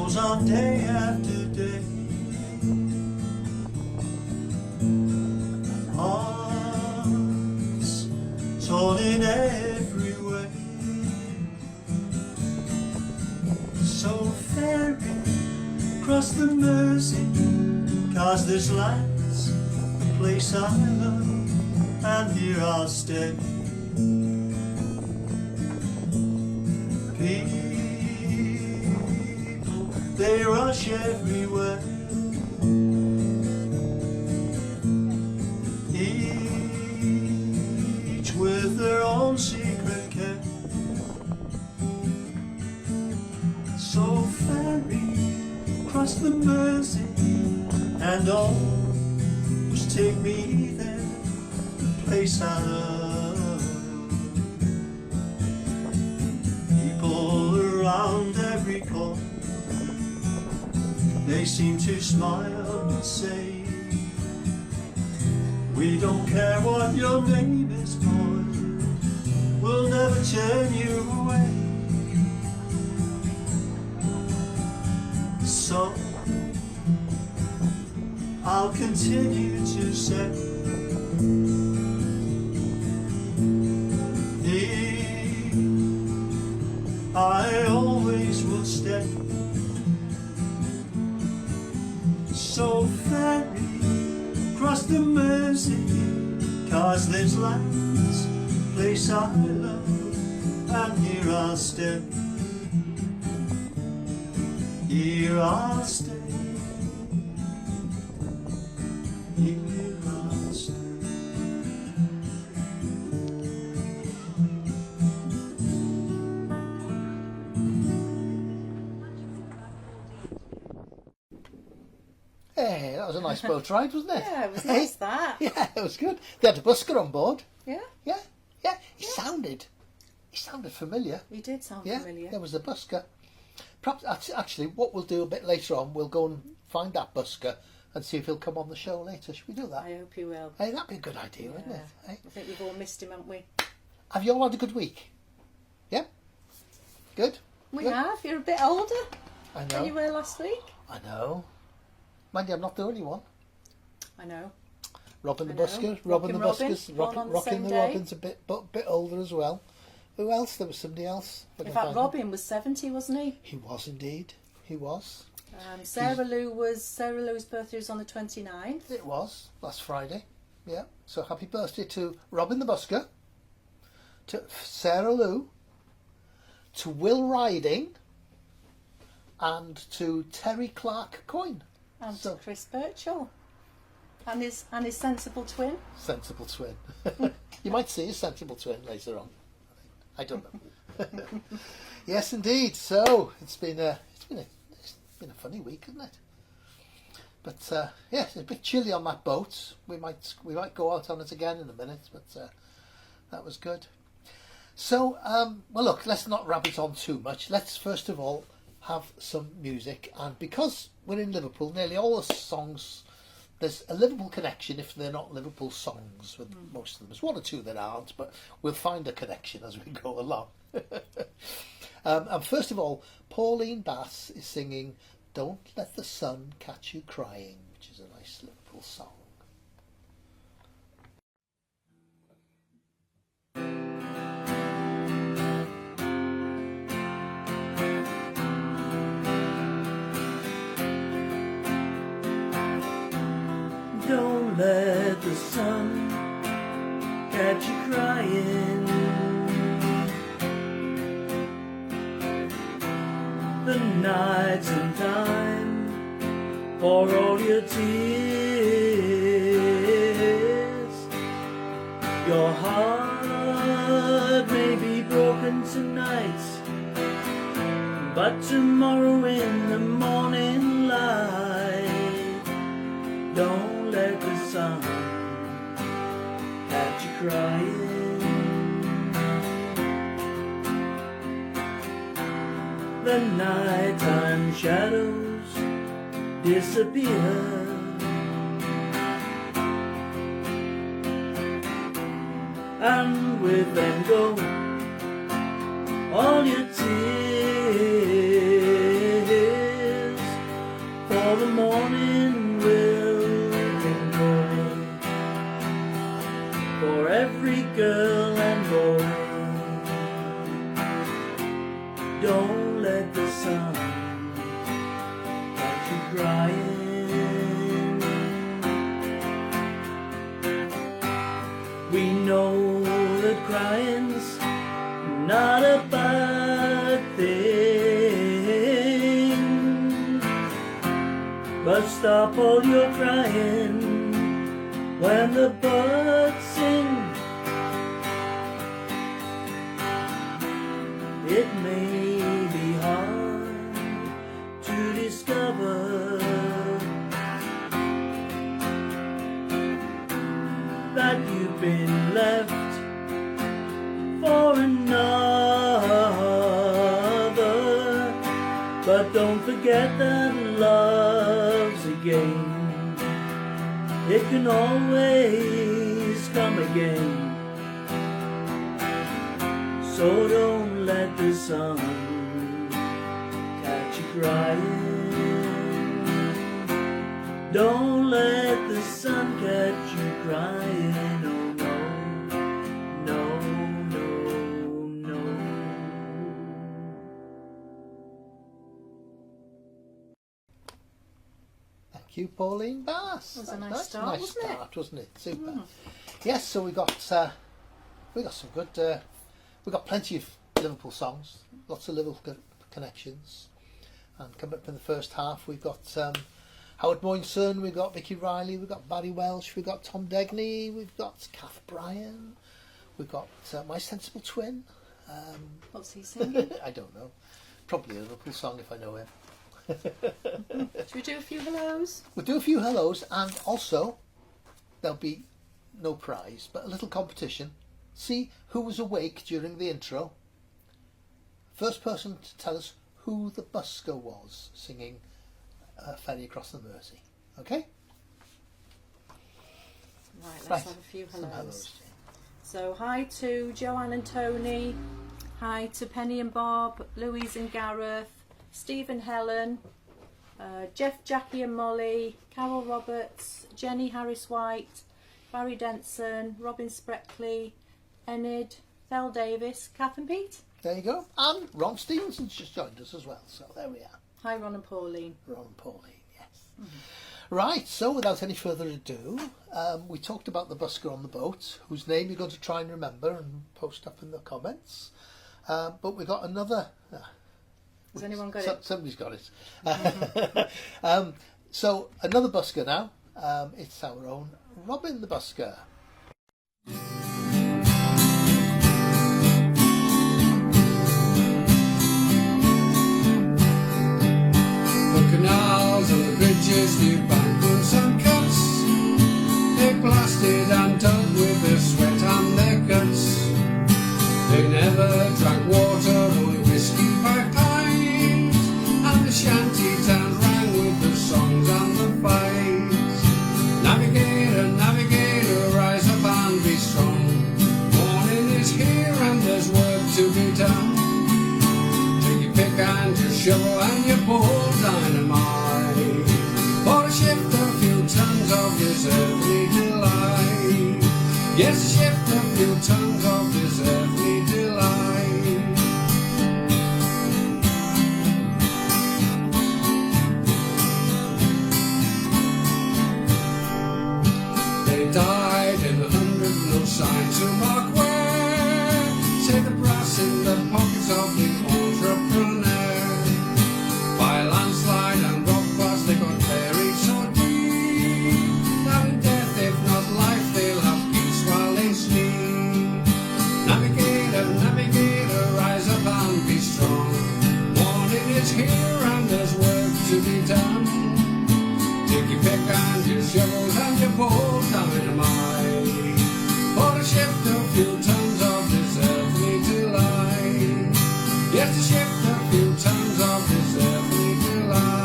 goes on day after day. Hearts torn in every way. So ferry across the Mersey, 'cause this land's the place I love, and here I'll stay. People, they rush everywhere, each with their own secret care. So ferry across the Mersey, and always take me there, the place I love. People around every corner, they seem to smile and say, we don't care what your name is, boy, we'll never turn you away. So I'll continue to say, here I always will stay. So ferry across the Mersey, 'cause this land's the place I love, and here I'll stay. Here I'll stay. Here I'll stay. Hey, that was a nice boat ride, wasn't it? Yeah, it was nice that. Yeah, it was good. They had a busker on board. Yeah, Yeah. He sounded familiar. he did sound Yeah, familiar. there was a busker. Perhaps actually, what we'll do a bit later on, we'll go and find that busker and see if he'll come on the show later. Should we do that? I hope he will. Hey, that'd be a good idea, wouldn't it? Hey? I think we've all missed him, haven't we? Have you all had a good week? Yeah? Good? We Good? have. You're a bit older I than you know. were last week. I know. Mind you, I'm not the only one. I know. Robin the I know. Busker, Robin the Robin, Buskers, born on the Rocking same the day. Robin's a bit older as well. Who else? There was somebody else. If I In can fact, find him. Robin was 70, wasn't he? He was indeed. He was. Sarah Lou's birthday was on the 29th. It was last Friday. Yeah. So happy birthday to Robin the Busker, to Sarah Lou, to Will Riding, and to Terry Clark Coyne. And So- to Chris Birchall. And his sensible twin. Sensible twin. You might see a sensible twin later on. I don't know. Yes, indeed. So it's been a funny week, hasn't it? But yeah, it's a bit chilly on that boat. We might go out on it again in a minute, but that was good. So well, look, let's not rabbit on too much. Let's first of all have some music, and because we're in Liverpool, nearly all the songs, there's a Liverpool connection if they're not Liverpool songs with most of them. There's one or two that aren't, but we'll find a connection as we go along. And first of all, Pauline Bass is singing Don't Let the Sun Catch You Crying, which is a nice Liverpool song. Don't let the sun catch you crying. The nights and time for all your tears. Your heart may be broken tonight, but tomorrow in the morning light, don't let the sun catch you crying. The nighttime shadows disappear, and with them go all your tears. but stop all your crying when the birds sing. It may be hard to discover that you've been left for another, but don't forget that love's a game. It can always come again. So don't let the sun catch you crying. Don't let the sun catch you crying. Oh no, no, no, no. Thank you, Pauline Bass. That was a nice start, wasn't it? Super. Yes, so we got some good. We got plenty of Liverpool songs, lots of Liverpool connections. And coming up in the first half, we've got Howard Moinson, we've got Vicky Riley, we've got Barry Welsh, we've got Tom Degney, we've got Kath Bryan, we've got My Sensible Twin. What's he singing? I don't know. Probably a Liverpool song if I know him. Should we do a few hellos? We'll do a few hellos, and also there'll be no prize, but a little competition. See who was awake during the intro. First person to tell us who the busker was singing Ferry Across the Mersey. Okay? Right, let's have a few Some hellos. hellos. So hi to Joanne and Tony, hi to Penny and Bob, Louise and Gareth, Steve and Helen, Jeff, Jackie and Molly, Carol Roberts, Jenny Harris White, Barry Denson, Robin Spreckley, Enid, Thel Davis, Kath and Pete. There you go. And Ron Stevenson's just joined us as well. So there we are. Hi Ron and Pauline. Ron and Pauline, yes. Right, so without any further ado, we talked about the busker on the boat, whose name you're going to try and remember and post up in the comments. But we got another... Has anyone got it? Somebody's got it. So another busker now. It's our own Robin the Busker. The canals and the bridges, the embankments and cuts, they blasted and dug with their sweat and their guts. They never drank water, only whiskey by pint, and the shanty towns rang with the songs and the fights. Navigator, navigator, rise up and be strong. Morning is here and there's work to be done. Take your pick and your shovel and your ball dynamite, for to shift a few tons of this earthly delight. Yes, shift a few tons of this earthly delight. They died in 100, no sign to mark where. Say the brass in the pockets of the entrepreneur. By landslide and rock bust they got buried so deep that in death, if not life, they'll have peace while they sleep. Navigator, navigator, rise up and be strong. Morning is here and there's work to be done. Take your pick and your shovels and your ball dynamite, for to shift a few tons of this earthly delight. Yes, to shift a few tons of this earthly delight.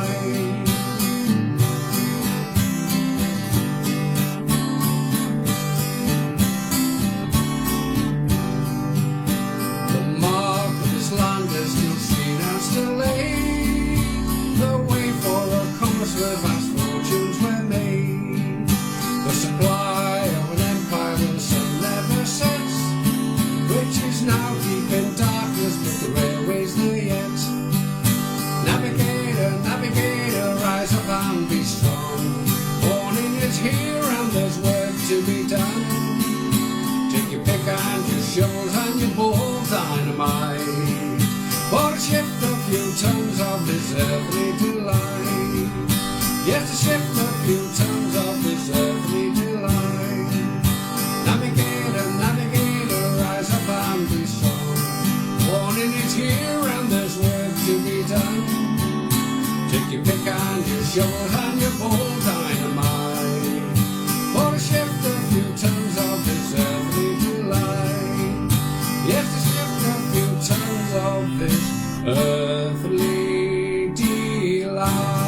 The mark of this land is still seen and still laid. The way for a compass where vast fortunes were made. The supply of an empire where the sun never sets, which is now deep in darkness, but the railway's there yet. Navigator, navigator, rise up and be strong. Morning is here and there's work to be done. Take your pick and your shovels and your ball dynamite, for to shift a few tons of this earthly delight. Yes, to shift a few tons of this earthly delight. Navigator, navigator, rise up and be strong. Morning is here and there's work to be done. Take your pick and your shovel and your bold dynamite. For to shift a few tons of this earthly delight. Yes, to shift a few tons of this earthly delight.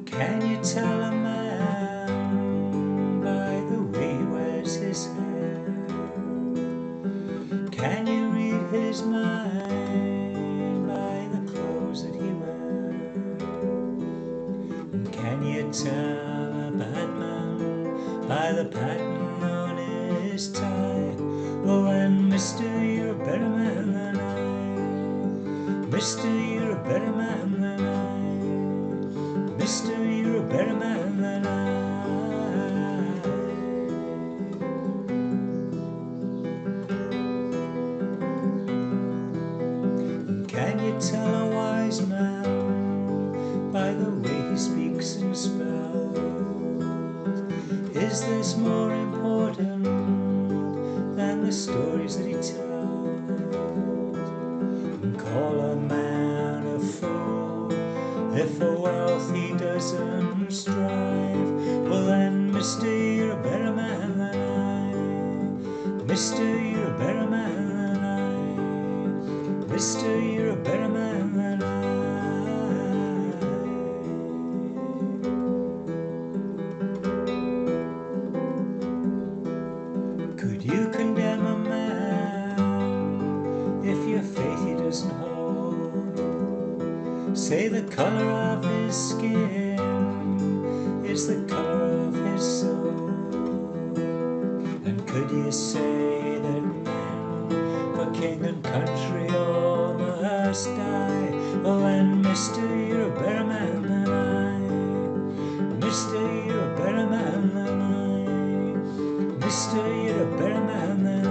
Can you tell a man by the way he wears his hair? Can you read his mind by the clothes that he wears? Can you tell a bad man by the pattern on his tie? Well then, mister, you're a better man than I. Mister, you're a better man than I. Mister, you're a better man than I. Can you tell a wise man by the way he speaks and spells? Is this more important than the stories that he tells? Call a man a fool if for wealth he doesn't strive. Well then, mister, you're a better man than I. Mister, you're a better man than I. Mister, you're a better man than I. Could you condemn a man if your faith he doesn't hold? Say the colour of his skin is the colour of his soul. And could you say that men for king and country all must die? Well then, mister, you're a better man than I. Mister, you're a better man than I. Mister, you're a better man than I.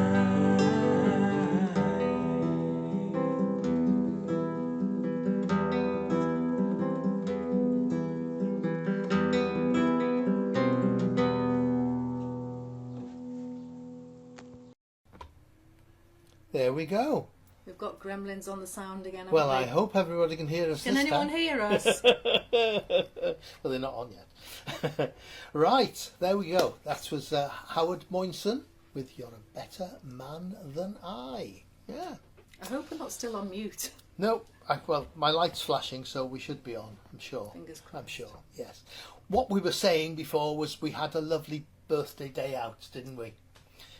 There we go. We've we've got gremlins on the sound again. haven't Well, we? I hope everybody can hear us Can this anyone time. hear us? Well, they're not on yet. Right, there we go. That was Howard Moinson with You're a Better Man Than I. Yeah. I hope we're not still on mute. No, well, my light's flashing, so we should be on, I'm sure. Fingers crossed. I'm sure, yes. What we were saying before was we had a lovely birthday day out, didn't we?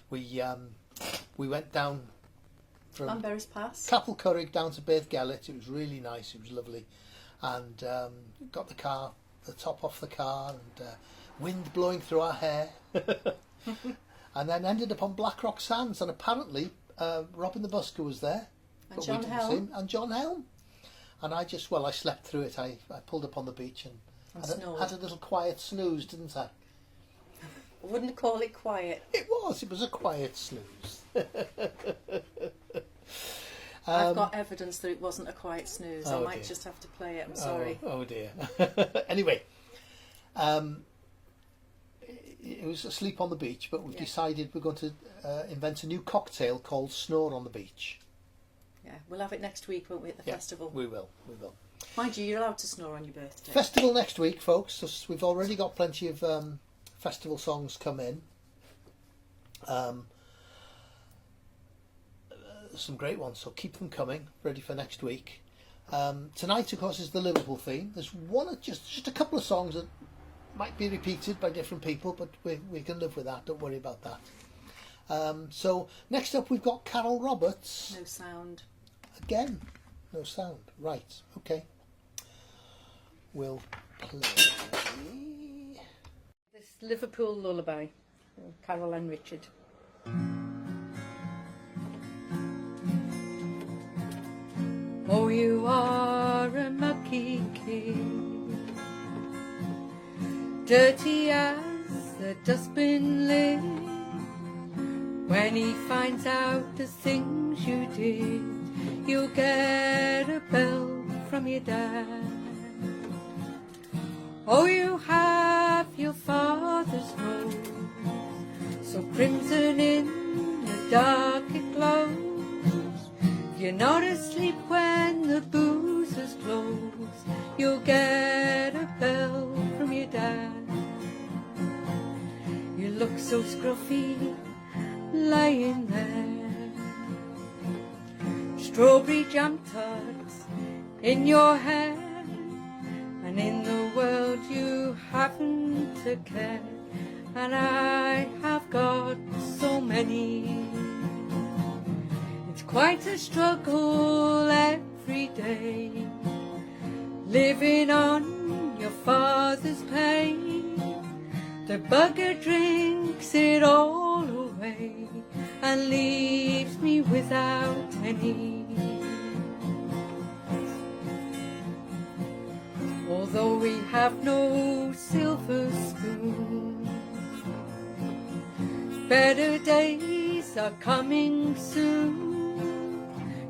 We went down from Llanberis Pass. Capel Currig down to Beth Gellet. It was really nice, it was lovely. And got the top off the car, and wind blowing through our hair. And then ended up on Blackrock Sands, and apparently Robin the Busker was there. And but we John didn't Helm. see him. And John Helm. And I slept through it. I pulled up on the beach and snored. had a little quiet snooze, didn't I? I wouldn't call it quiet. It was a quiet snooze. I've got evidence that it wasn't a quiet snooze. I Oh, might dear. just have to play it. I'm sorry. Oh dear. Anyway, it was asleep on the beach, but we've decided we're going to invent a new cocktail called Snore on the Beach. Yeah, we'll have it next week, won't we, at the festival? We will. Mind you, you're allowed to snore on your birthday. Festival next week, folks. So we've already got plenty of festival songs come in. Some great ones, so keep them coming, ready for next week. Tonight, of course, is the Liverpool theme. There's just a couple of songs that might be repeated by different people, but we can live with that. Don't worry about that. So next up, we've got Carol Roberts. No sound. Again, no sound. Right, okay. We'll play This Liverpool lullaby, Carol and Richard. Oh, you are a mucky kid, dirty as the dustbin lid. When he finds out the things you did, you'll get a belt from your dad. Oh, you have your father's nose, so crimson in the dark it glows. You're not asleep when the booze is closed, you'll get a bell from your dad. You look so scruffy lying there, strawberry jam tarts in your hair, and in the world you haven't a care, and I have got so many. It's quite a struggle every day, living on your father's pay. The bugger drinks it all away and leaves me without any. Although we have no silver spoon, better days are coming soon.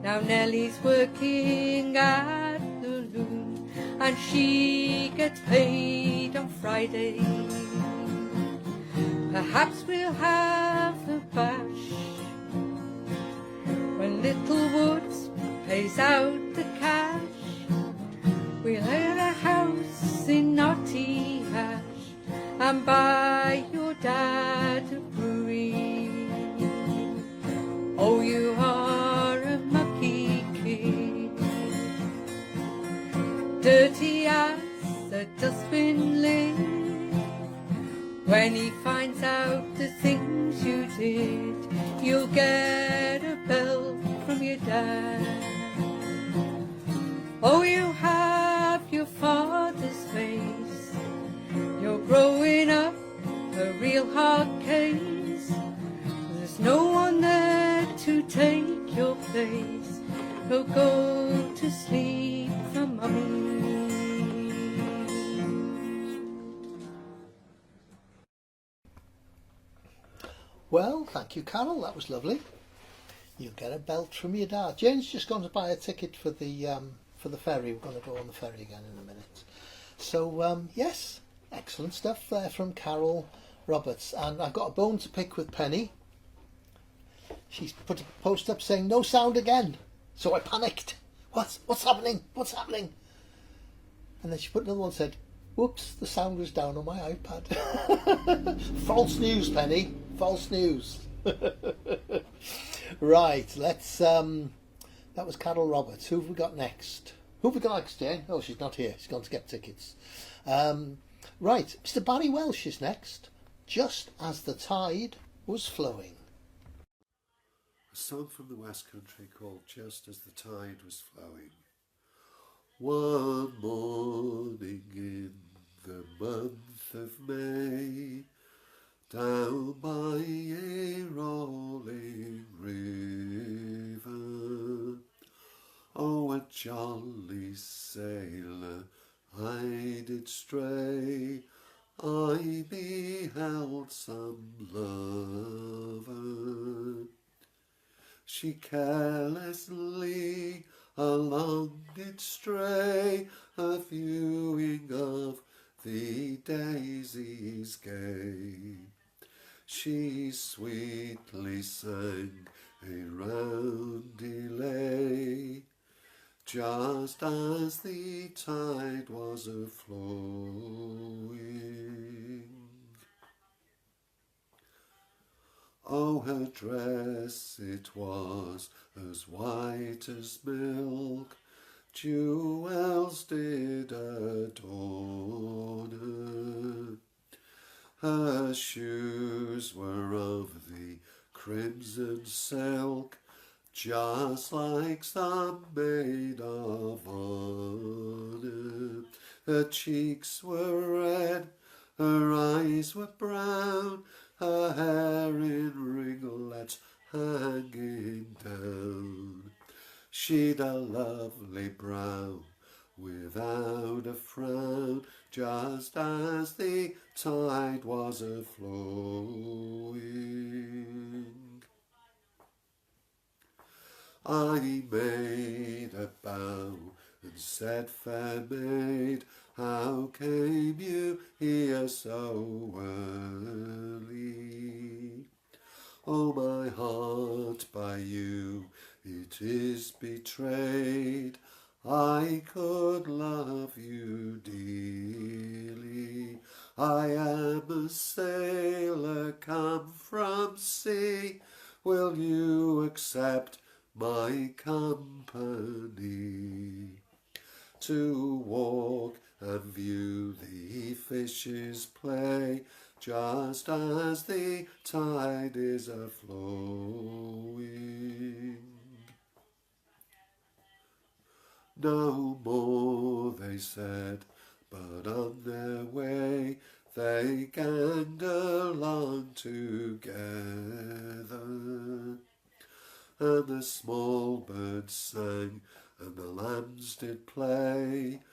Now Nellie's working at the loom, and she gets paid on Friday. Perhaps we'll have a bash when Little Woods pays out the cash. We'll hire a house in Knotty Hash and buy your dad a brewery. Oh, you are a mucky kid, dirty as a dustbin lid. When he finds out the things you did, you'll get a bell from your dad. Oh, you have your father's face, you're growing up a real hard case. There's no one there to take your place. Go to sleep for mummy. Well, thank you, Carol. That was lovely. You'll get a belt from your dad. Jane's just gone to buy a ticket for the ferry. We're going to go on the ferry again in a minute. So, yes, excellent stuff there from Carol Roberts. And I've got a bone to pick with Penny. She's put a post up saying no sound again. So I panicked. What's happening? What's happening? And then she put another one and said, whoops, the sound was down on my iPad. False news, Penny. False news. Right, let's that was Carol Roberts. Who have we got next? Who have we got next, Jane? Oh, she's not here. She's gone to get tickets. Right, Mr. Barry Welsh is next. Just as the tide was flowing. A song from the West Country called Just as the Tide Was Flowing. One morning in the month of May, down by a rolling river, oh, a jolly sailor I did stray. I beheld some lover. She carelessly along did stray, a viewing of the daisies gay. She sweetly sang a roundelay, just as the tide was a-flowing. Oh, her dress it was as white as milk, jewels did adorn her. Her shoes were of the crimson silk, just like some maid of honour. Her cheeks were red, her eyes were brown, her hair in ringlets hanging down. She'd a lovely brow without a frown, just as the tide was a-flowing. I made a bow and said, fair maid, how came you here so early? Oh, my heart by you it is betrayed, I could love you dearly. I am a sailor come from sea, will you accept my company to walk and view the fishes play, just as the tide is a-flowing? No more they said, but on their way they ganged along together. And the small birds sang, and the lambs did play.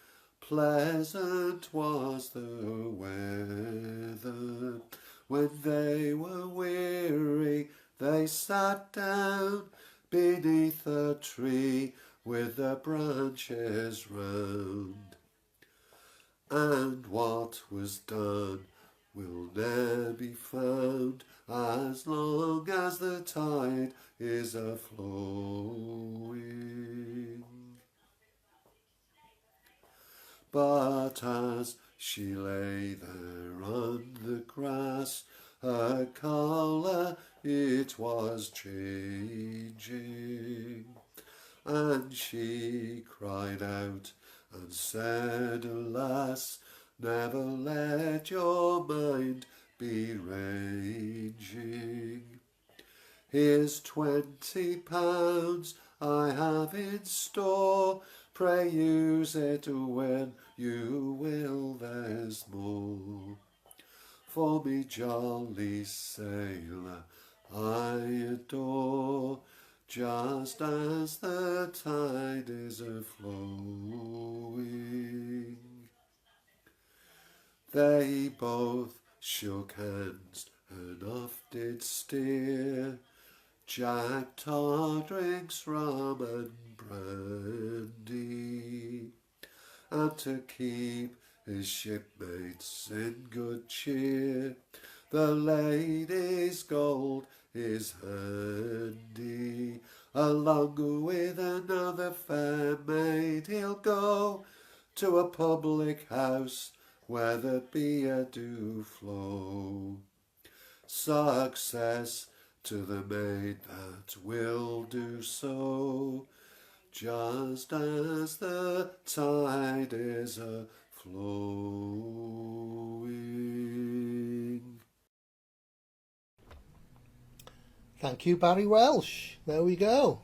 Pleasant was the weather. When they were weary, they sat down beneath a tree with the branches round. And what was done will ne'er be found, as long as the tide is a-flowing. But as she lay there on the grass, her colour it was changing, and she cried out and said, alas, never let your mind be ranging. Here's £20 I have in store, pray use it when you will, there's more. For me jolly sailor I adore, just as the tide is a-flowing. They both shook hands and off did steer, Jack Tar drinks rum and brandy, and to keep his shipmates in good cheer, the lady's gold is handy. Along with another fair maid he'll go to a public house where the beer do flow. Success to the maid that will do so, just as the tide is a-flowing. Thank you, Barry Welsh. There we go.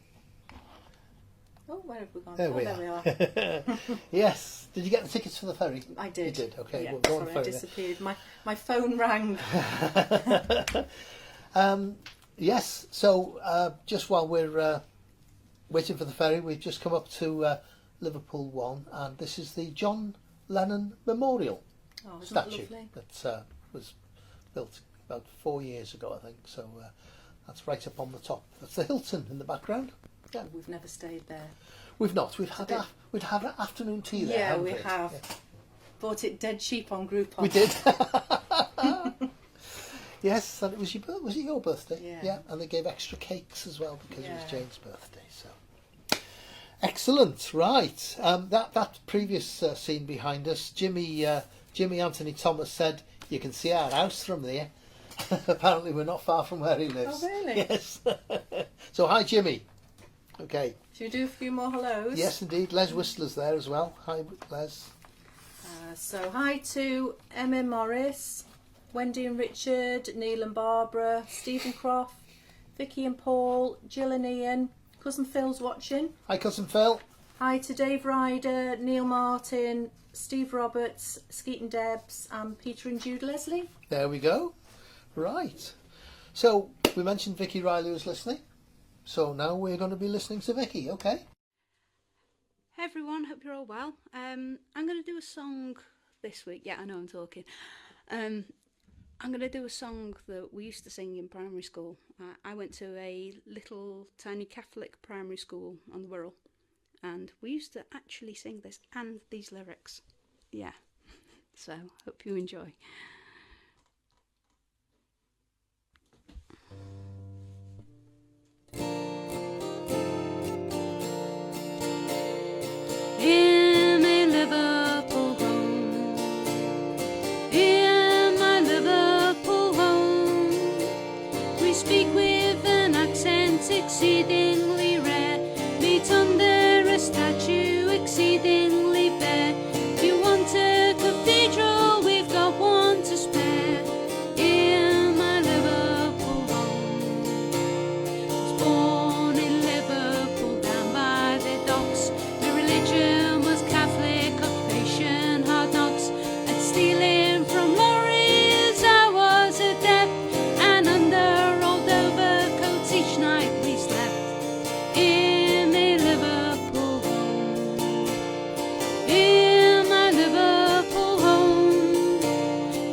Oh, where have we gone? There Oh, we there are. we are. Yes. Did you get the tickets for the ferry? I did. You did. Okay. Yeah, We'll go on sorry, I ferry then. disappeared. My phone rang. Yes. So just while we're waiting for the ferry, we've just come up to Liverpool 1, and this is the John Lennon Memorial Oh, isn't that statue lovely? that was built about 4 years ago, I think. So that's right up on the top. That's the Hilton in the background. Yeah. We've never stayed there. We've not. We'd had an afternoon tea there. Yeah, haven't we have. Yeah. Bought it dead cheap on Groupon. We did. Yes, and was it your birthday? Yeah. And they gave extra cakes as well because it was Yeah. Jane's birthday. So excellent, right? That previous scene behind us, Jimmy Anthony Thomas said you can see our house from there. Apparently, we're not far from where he lives. Oh, really? Yes. So hi, Jimmy. Okay. Should we do a few more hellos? Yes, indeed. Les Whistler's there as well. Hi, Les. So hi to Emma Morris, Wendy and Richard, Neil and Barbara, Stephen Croft, Vicky and Paul, Jill and Ian. Cousin Phil's watching. Hi, cousin Phil. Hi to Dave Ryder, Neil Martin, Steve Roberts, Skeet and Debs, and Peter and Jude Leslie. There we go. Right. So we mentioned Vicky Riley was listening. So now we're going to be listening to Vicky. Okay. Hey everyone, hope you're all well. I'm going to do a song this week. Yeah, I know I'm talking. I'm going to do a song that we used to sing in primary school. I went to a little tiny Catholic primary school on the Wirral, and we used to actually sing this and these lyrics. Yeah, so hope you enjoy. In a Liverpool home, in my Liverpool home, we speak with an accent exceedingly rare, meet under a statue exceedingly bare. If you want a cathedral, we've got one to spare. In my Liverpool home, was born in Liverpool down by the docks. My religion was Catholic, occupation hard knocks, and stealing from lorries I was adept, and under old overcoats each night we slept. In a Liverpool home, in my Liverpool home,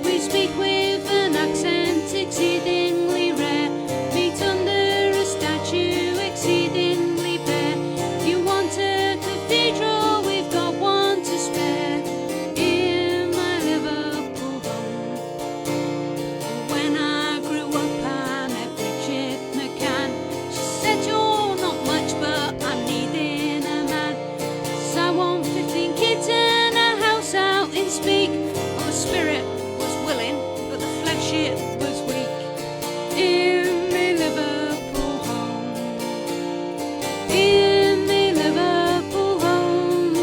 we speak with an accent exceedingly rare, meet under a statue exceedingly bare. If you want a cathedral, we've got one to spare. In my Liverpool home. When I grew up, I met Bridget McCann. She said, "You're not much, but I'm needing a man. 'Cause I want 15 kids and a house out in Speke." Well, the spirit was willing, but the flesh it was weak. In my Liverpool home, in my Liverpool home,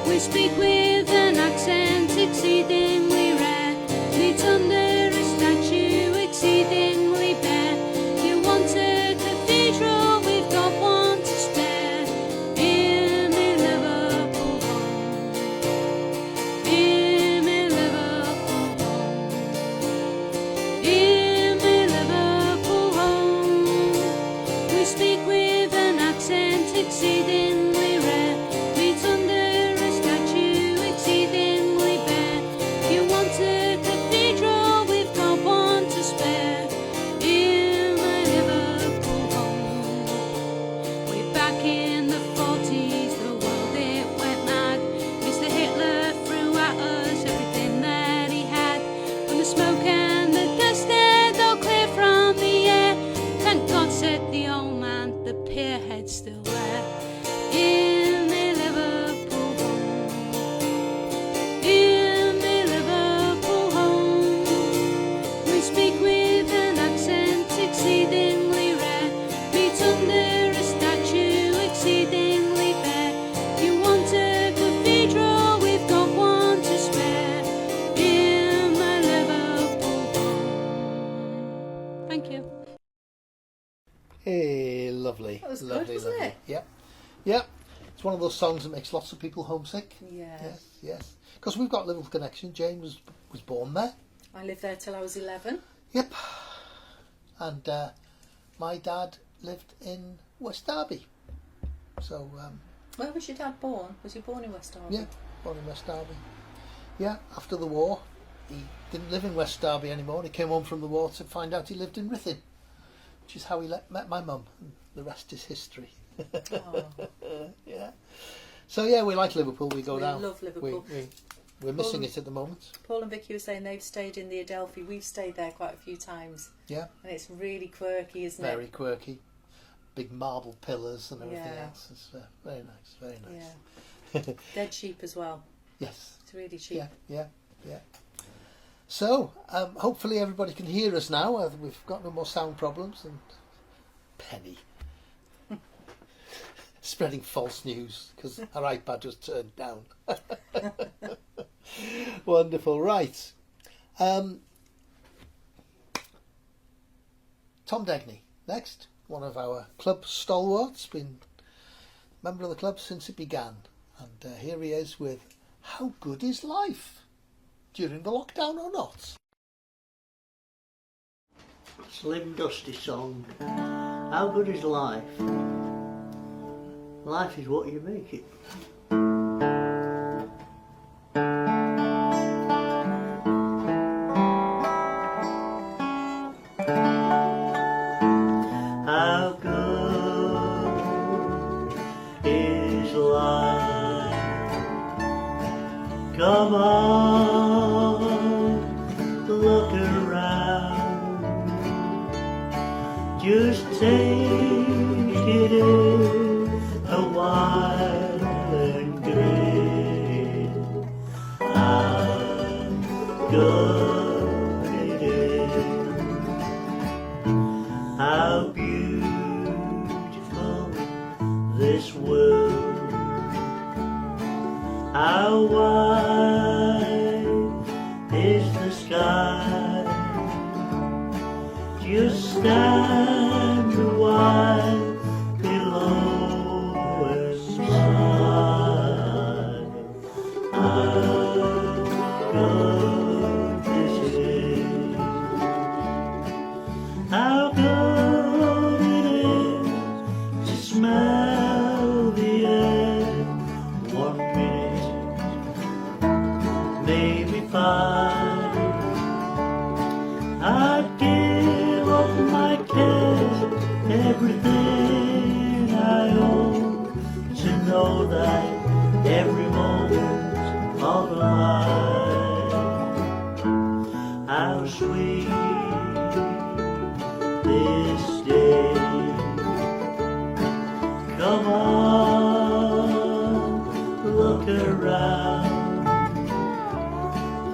we speak with an accent exceedingly rare, meet under a statue exceedingly bare. You want a cathedral, we've got one to spare. In my Liverpool home, in my Liverpool home, in my Liverpool home, we speak with an accent exceedingly rare, meet under a statue exceedingly bare. You was lovely, good, wasn't lovely. it? Yep. Yep. It's one of those songs that makes lots of people homesick. Yeah. Yes, yes. Because we've got a little connection. Jane was born there. I lived there till I was 11. Yep. And my dad lived in West Derby. So, Where was your dad born? Was he born in West Derby? yeah, born in West Derby. Yeah, after the war, he didn't live in West Derby anymore. He came home from the war to find out he lived in Ruthin, which is how he met my mum. The rest is history. Oh, Yeah. So, yeah, we like Liverpool. We go we down. love Liverpool. We're missing it at the moment. Paul and Vicky were saying they've stayed in the Adelphi. We've stayed there quite a few times. Yeah. And it's really quirky, isn't it? Very quirky. Big marble pillars and everything Yeah. else. It's very nice, very nice. Yeah. Dead cheap as well. Yes. It's really cheap. Yeah. So, hopefully everybody can hear us now. We've got no more sound problems. And Penny. Spreading false news because our iPad was turned down. Wonderful. Right. Tom Degney, next. One of our club stalwarts. Been a member of the club since it began. And here he is with How Good Is Life? During the lockdown or not? Slim Dusty song. How good is life? Life is what you make it. How good is life? Come on, look around. Just take it in a while and grin. How good it is. How beautiful this world. How wide is the sky. Just stand a while below and smile. How good this is. How good it is to smell the air. 1 minute, maybe 5. I'd give up my cares, everything I own, to know that every moment of life, how sweet this day. Come on, look around.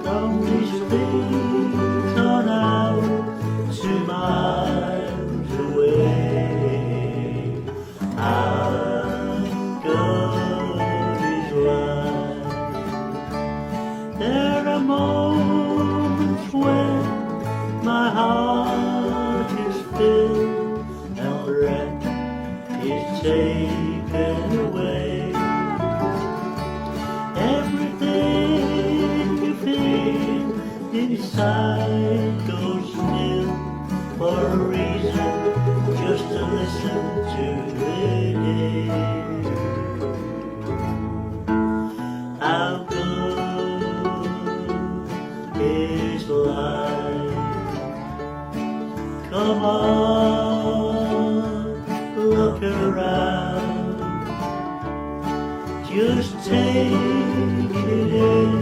Come these things on out to miles away. How good is life? There are moments when my heart is filled and breath is taken away. Everything you feel inside goes still for a reason, just to listen to the day. How good is life? Come on, look around. Just take it in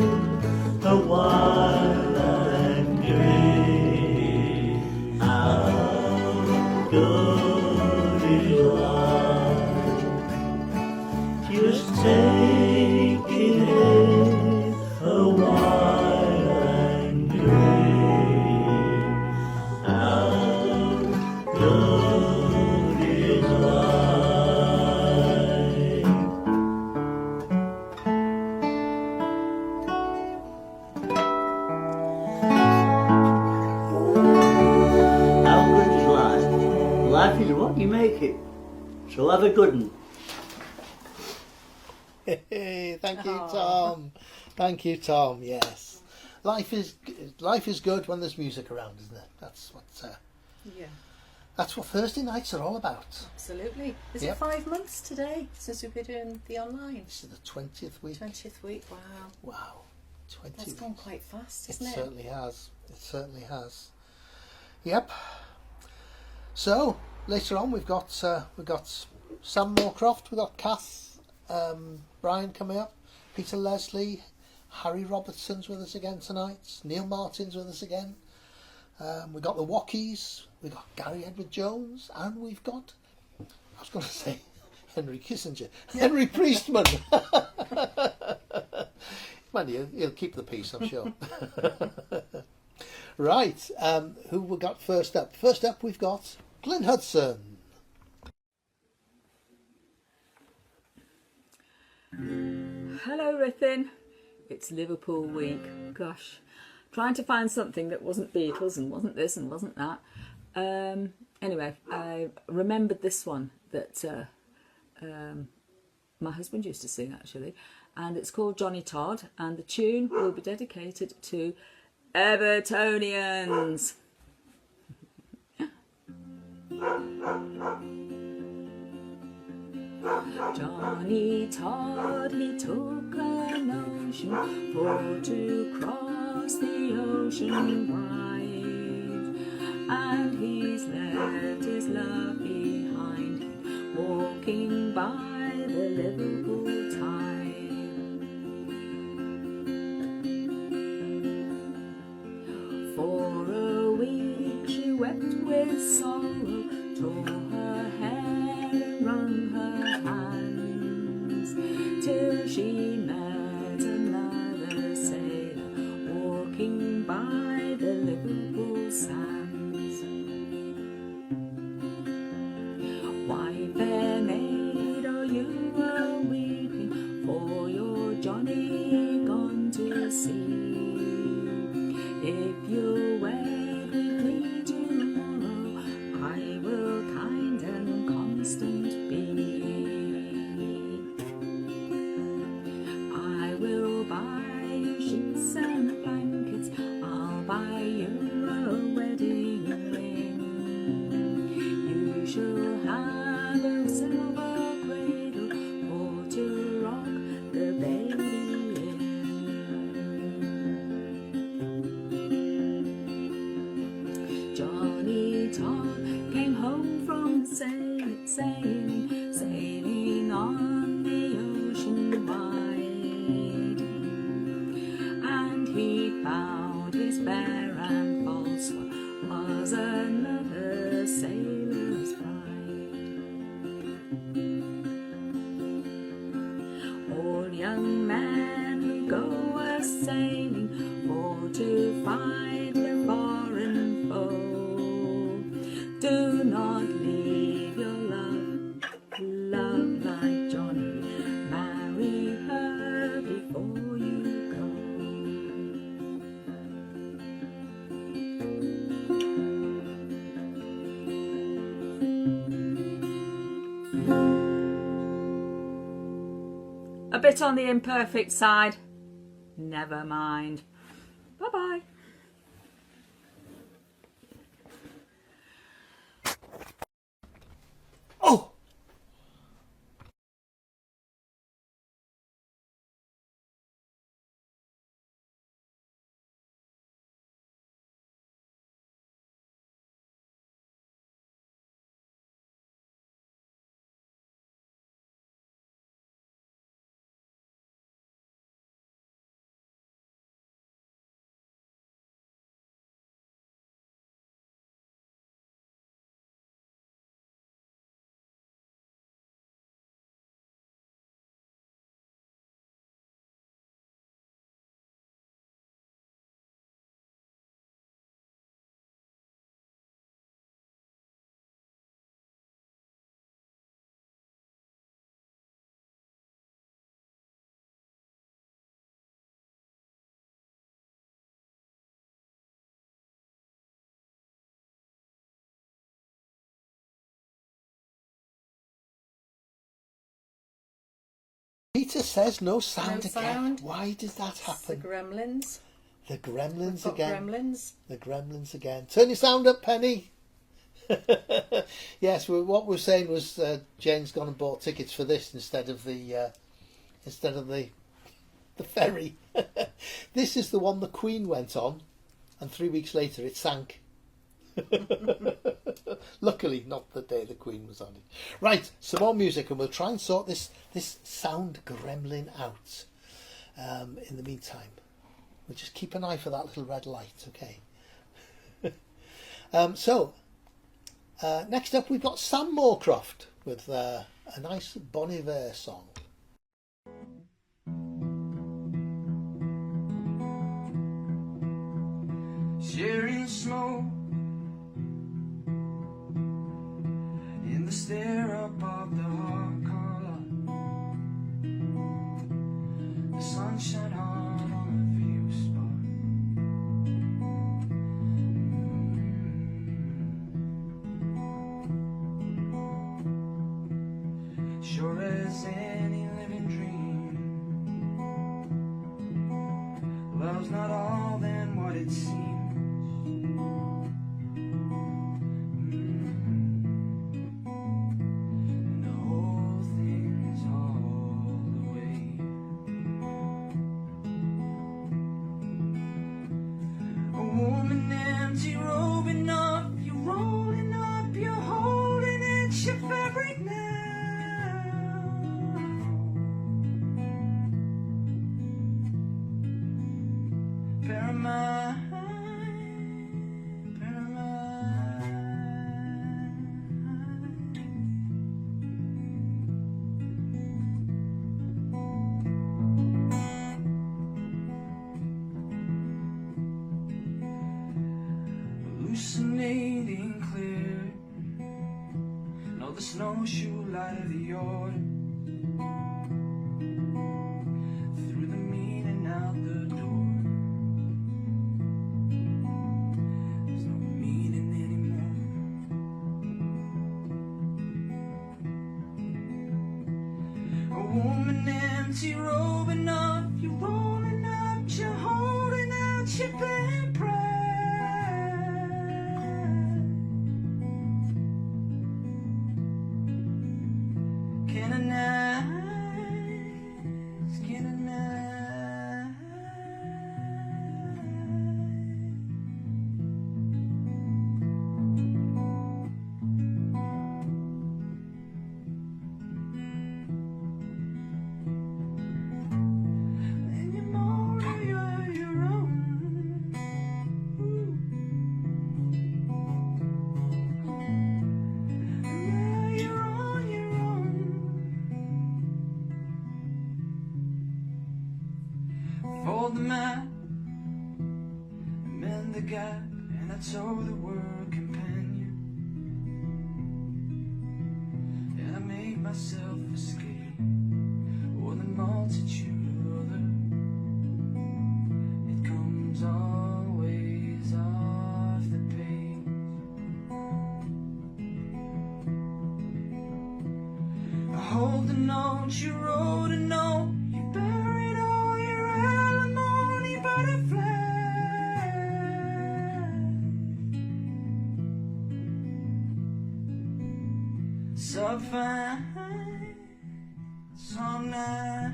a while and grin. How good is life? Just take it in a while and grin. How good is life? So have a good one. Hey, thank you, Tom. Thank you, Tom. Yes, life is good when there's music around, isn't it? That's Yeah, what Thursday nights are all about. absolutely. Is Yep. it 5 months today since we've been doing the online? This is the 20th week. 20th week, wow. Wow, 20. That's gone quite fast, It isn't it? certainly has. It certainly has. Yep. So later on, we've got Sam Moorcroft, we've got Kath, Brian coming up, Peter Leslie, Harry Robertson's with us again tonight, Neil Martin's with us again. We've got the Wockies, we've got Gary Edward Jones, and we've got, I was going to say Henry Kissinger, Henry Priestman. Man, he'll keep the peace, I'm sure. Right, who we got first up? First up, we've got Glyn Hudson. Hello, Rithin. It's Liverpool week. Gosh, trying to find something that wasn't Beatles and wasn't this and wasn't that. Anyway, I remembered this one that my husband used to sing actually, and it's called Johnny Todd, and the tune will be dedicated to Evertonians. Johnny Todd, he took a notion for to cross the ocean wide, and he's left his love behind him, walking by the Liverpool tide. For a week she wept with sorrow, tore her hair and wrung her hands, till she met another sailor walking by the Liverpool sands. Why, fair maid, are you a-weeping for your Johnny gone to sea? If you'll wed with me tomorrow, I will kind and constant be. I will buy you sheets and blankets, I'll buy you a wedding ring. You shall have a silver cradle for to rock the baby in. Johnny Todd came home from sailing on the ocean wide, and he found his fair and false one was another sailor's bride. All young men who go a-sailing for to fight the foreign foe, do not leave your love like Johnny, marry her before you go. A bit on the imperfect side. Never mind. Bye-bye. Oh, Peter says no sound No again. sound. Why does that The happen? Gremlins. The Gremlins Got again. Gremlins. The Gremlins again. Turn your sound up, Penny. Yes, what we were saying was Jane's gone and bought tickets for this instead of the ferry. This is the one the Queen went on, and 3 weeks later it sank. Luckily, not the day the Queen was on it. Right, some more music, and we'll try and sort this sound gremlin out. In the meantime, we'll just keep an eye for that little red light, okay? Next up, we've got Sam Moorcroft with a nice Bon Iver song. Sharing smoke in the stare up of the hot collar, the sunshine hard on a view spot. Sure as any living dream, love's not all than what it seems. And the whole thing's all the way. A woman empty robing up, you're rolling up, you're holding it, your fabric now. Paramount. Hallucinating clear, know the snowshoe light of the autumn, through the mean and out the door. There's no meaning anymore. A woman empty robing up, you're rolling up, you're holding out your bad pride. Fold the map, mend the gap, and that's all the word companion. And I make myself escape, or the multitude of other. It comes always off the page. I hold the note, you wrote a note, you buried all your alimony butterflies. Subfine, some night.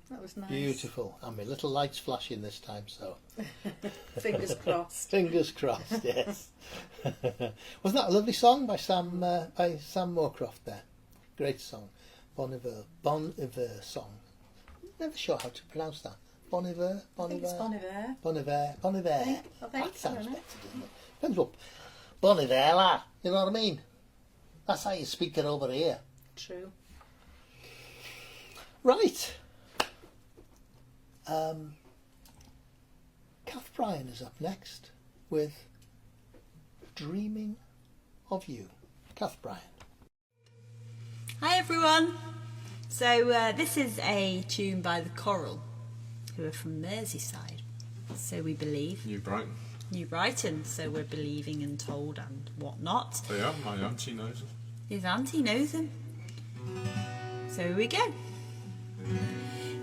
That was nice. Beautiful. And my little light's flashing this time, so Fingers crossed. fingers crossed. Yes. Wasn't that a lovely song by Sam Moorcroft there? Great song. Bon Iver song. Never sure how to pronounce that. Bon Iver. I think it's Bon Iver. Bon Iver. Bon Iver. I think, That sounds I don't know. better, doesn't it? Depends what Bon Iver, lad. You know what I mean? That's how you speak it over here. True. Right. Kath Bryan is up next with Dreaming of You. Kath Bryan. Hi everyone. So this is a tune by the Coral, who are from Merseyside. So we believe. New Brighton. New Brighton. So we're believing and told and whatnot. They are. My auntie knows them. His auntie knows him. So here we go.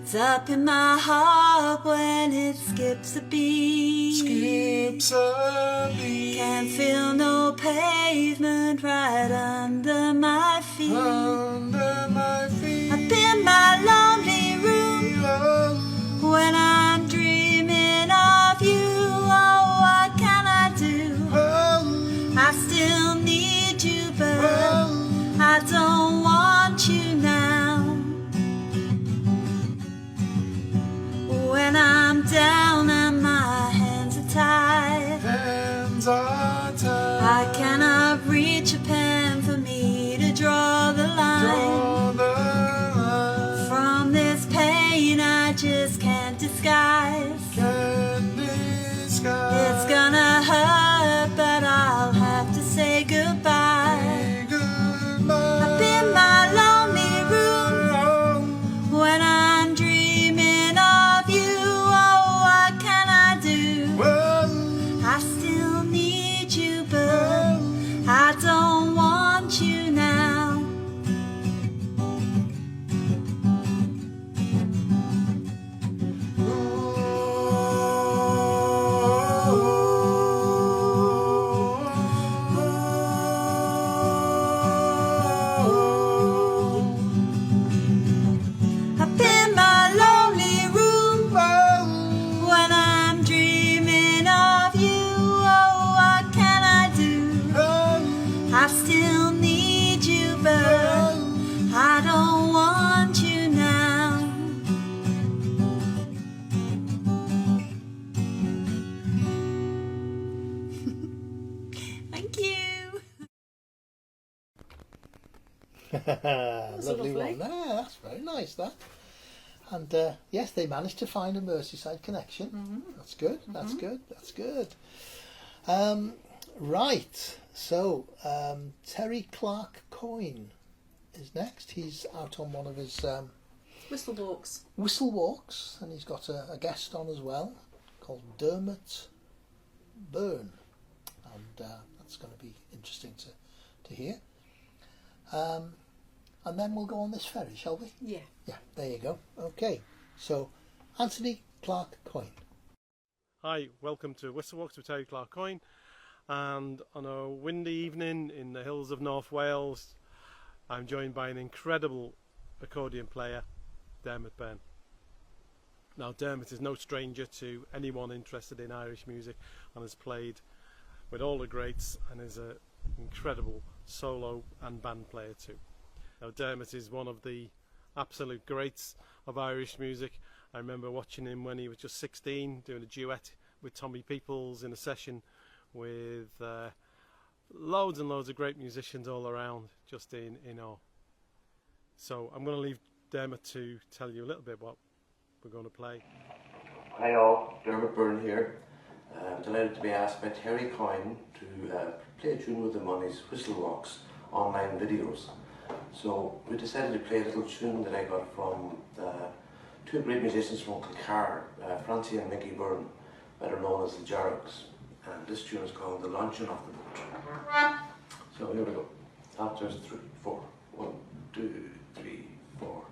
It's up in my heart when it skips a beat. Skips a beat. Can't feel no pavement right under my feet. Under my feet. Up in my lonely room when I'm dreaming of you. Oh, what can I do? I still need you, but I don't want you now. When I'm down and my hands are tied, I cannot reach a pen for me to draw the line. From this pain I just can't disguise. It's gonna hurt, but I'll have to say goodbye. Up in my lonely room when I'm dreaming of you. Oh, what can I do? I still need you, but I don't want you now. Up in my lonely room when I'm dreaming of you. Oh, what can I do? I still need you, but I don't want you now. Thank you. Lovely lovely. one there. That's very nice, that. And yes, they managed to find a Merseyside connection. That's good. That's good. That's good. Right. So Terry Clark Coyne is next. He's out on one of his Whistle walks. whistle walks, and he's got a guest on as well called Dermot Byrne, and that's going to be interesting to hear. And then we'll go on this ferry, shall we? Yeah. Yeah, there you go. Okay, so Anthony Clark Coyne. Hi, welcome to Whistle Walks with Terry Clark Coyne, and on a windy evening in the hills of North Wales, I'm joined by an incredible accordion player, Dermot Byrne. Now, Dermot is no stranger to anyone interested in Irish music and has played with all the greats and is an incredible solo and band player too. Now, Dermot is one of the absolute greats of Irish music. I remember watching him when he was just 16 doing a duet with Tommy Peoples in a session with loads and loads of great musicians all around, just in awe. So I'm going to leave Dermot to tell you a little bit what we're going to play. Hi all, Dermot Byrne here. I'm delighted to be asked by Terry Coyne to play a tune with him on his Whistle Walks online videos. So we decided to play a little tune that I got from two great musicians from Kilcar, Francie and Mickey Byrne, better known as the Jarroks. And this tune is called The Launching of the Boat. So here we go. After 3, 4. 1, 2, 3, 4.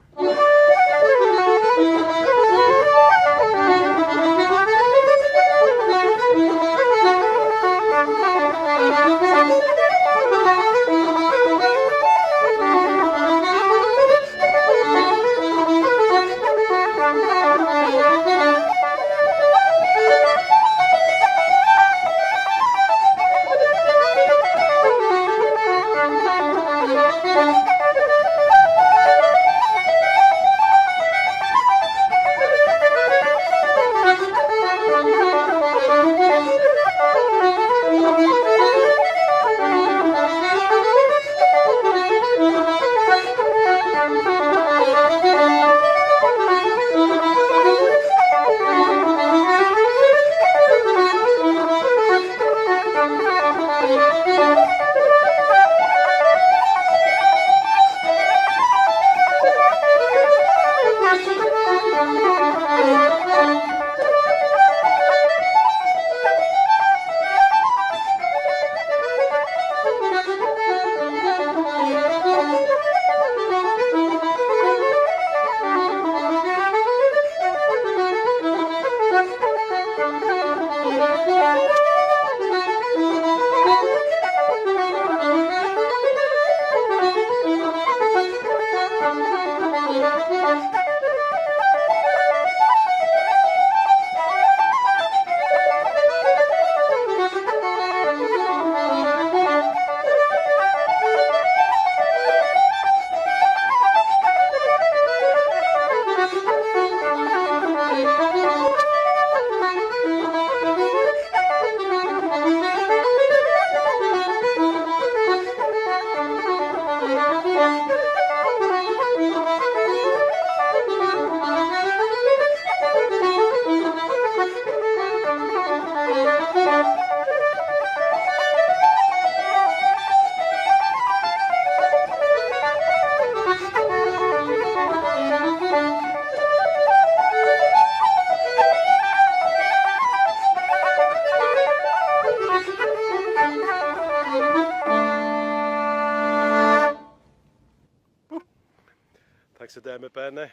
Thanks to Dermot Burnley, and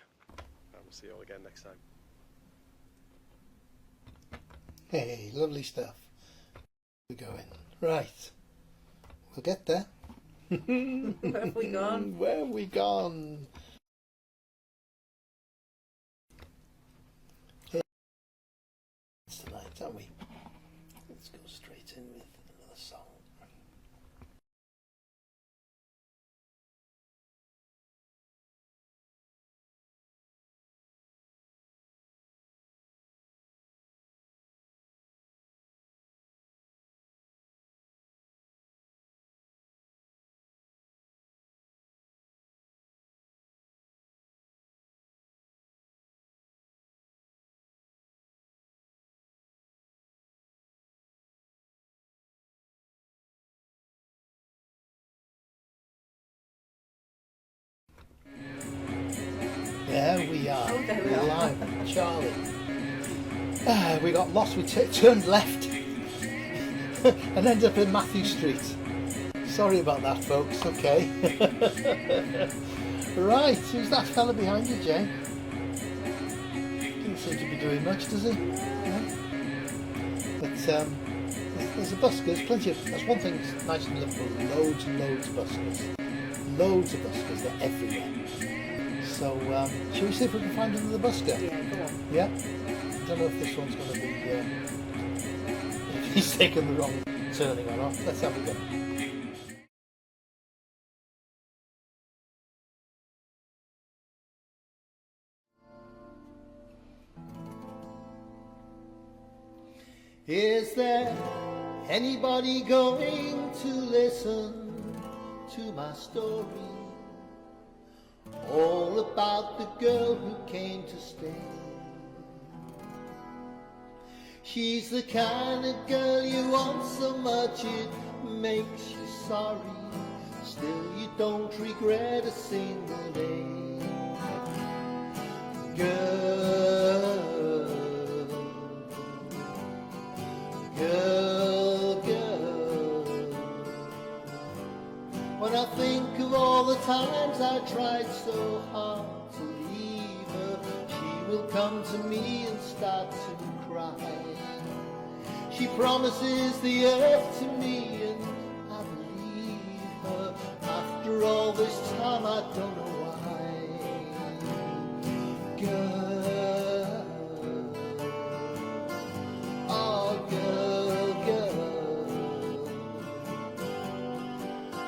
we'll see you all again next time. Hey, lovely stuff. We're going. Right. We'll get there. Where have we gone? Where have we gone? It's tonight, aren't we? Let's go straight in with another song. There we are. Oh, there we are. Live with Charlie. We got lost. We turned left and ended up in Matthew Street. Sorry about that, folks. Okay. Right. Who's that fella behind you, Jane? Doesn't seem to be doing much, does he? No? But there's a busker. There's plenty of. That's one thing that's nice in Liverpool. Loads and loads of buskers. Loads of buskers. They're everywhere. So, shall we see if we can find another busker? Yeah, go on. Yeah? I don't know if this one's going to be... if he's taken the wrong turning or not. Let's have a go. Is there anybody going to listen to my story? All about the girl who came to stay. She's the kind of girl you want so much it makes you sorry. Still you don't regret a single day. Girl, girl, girl. When I think of all the times I tried so hard to leave her, she will come to me and start to cry. She promises the earth to me and I believe her. After all this time I don't know why. Girl, oh girl, girl.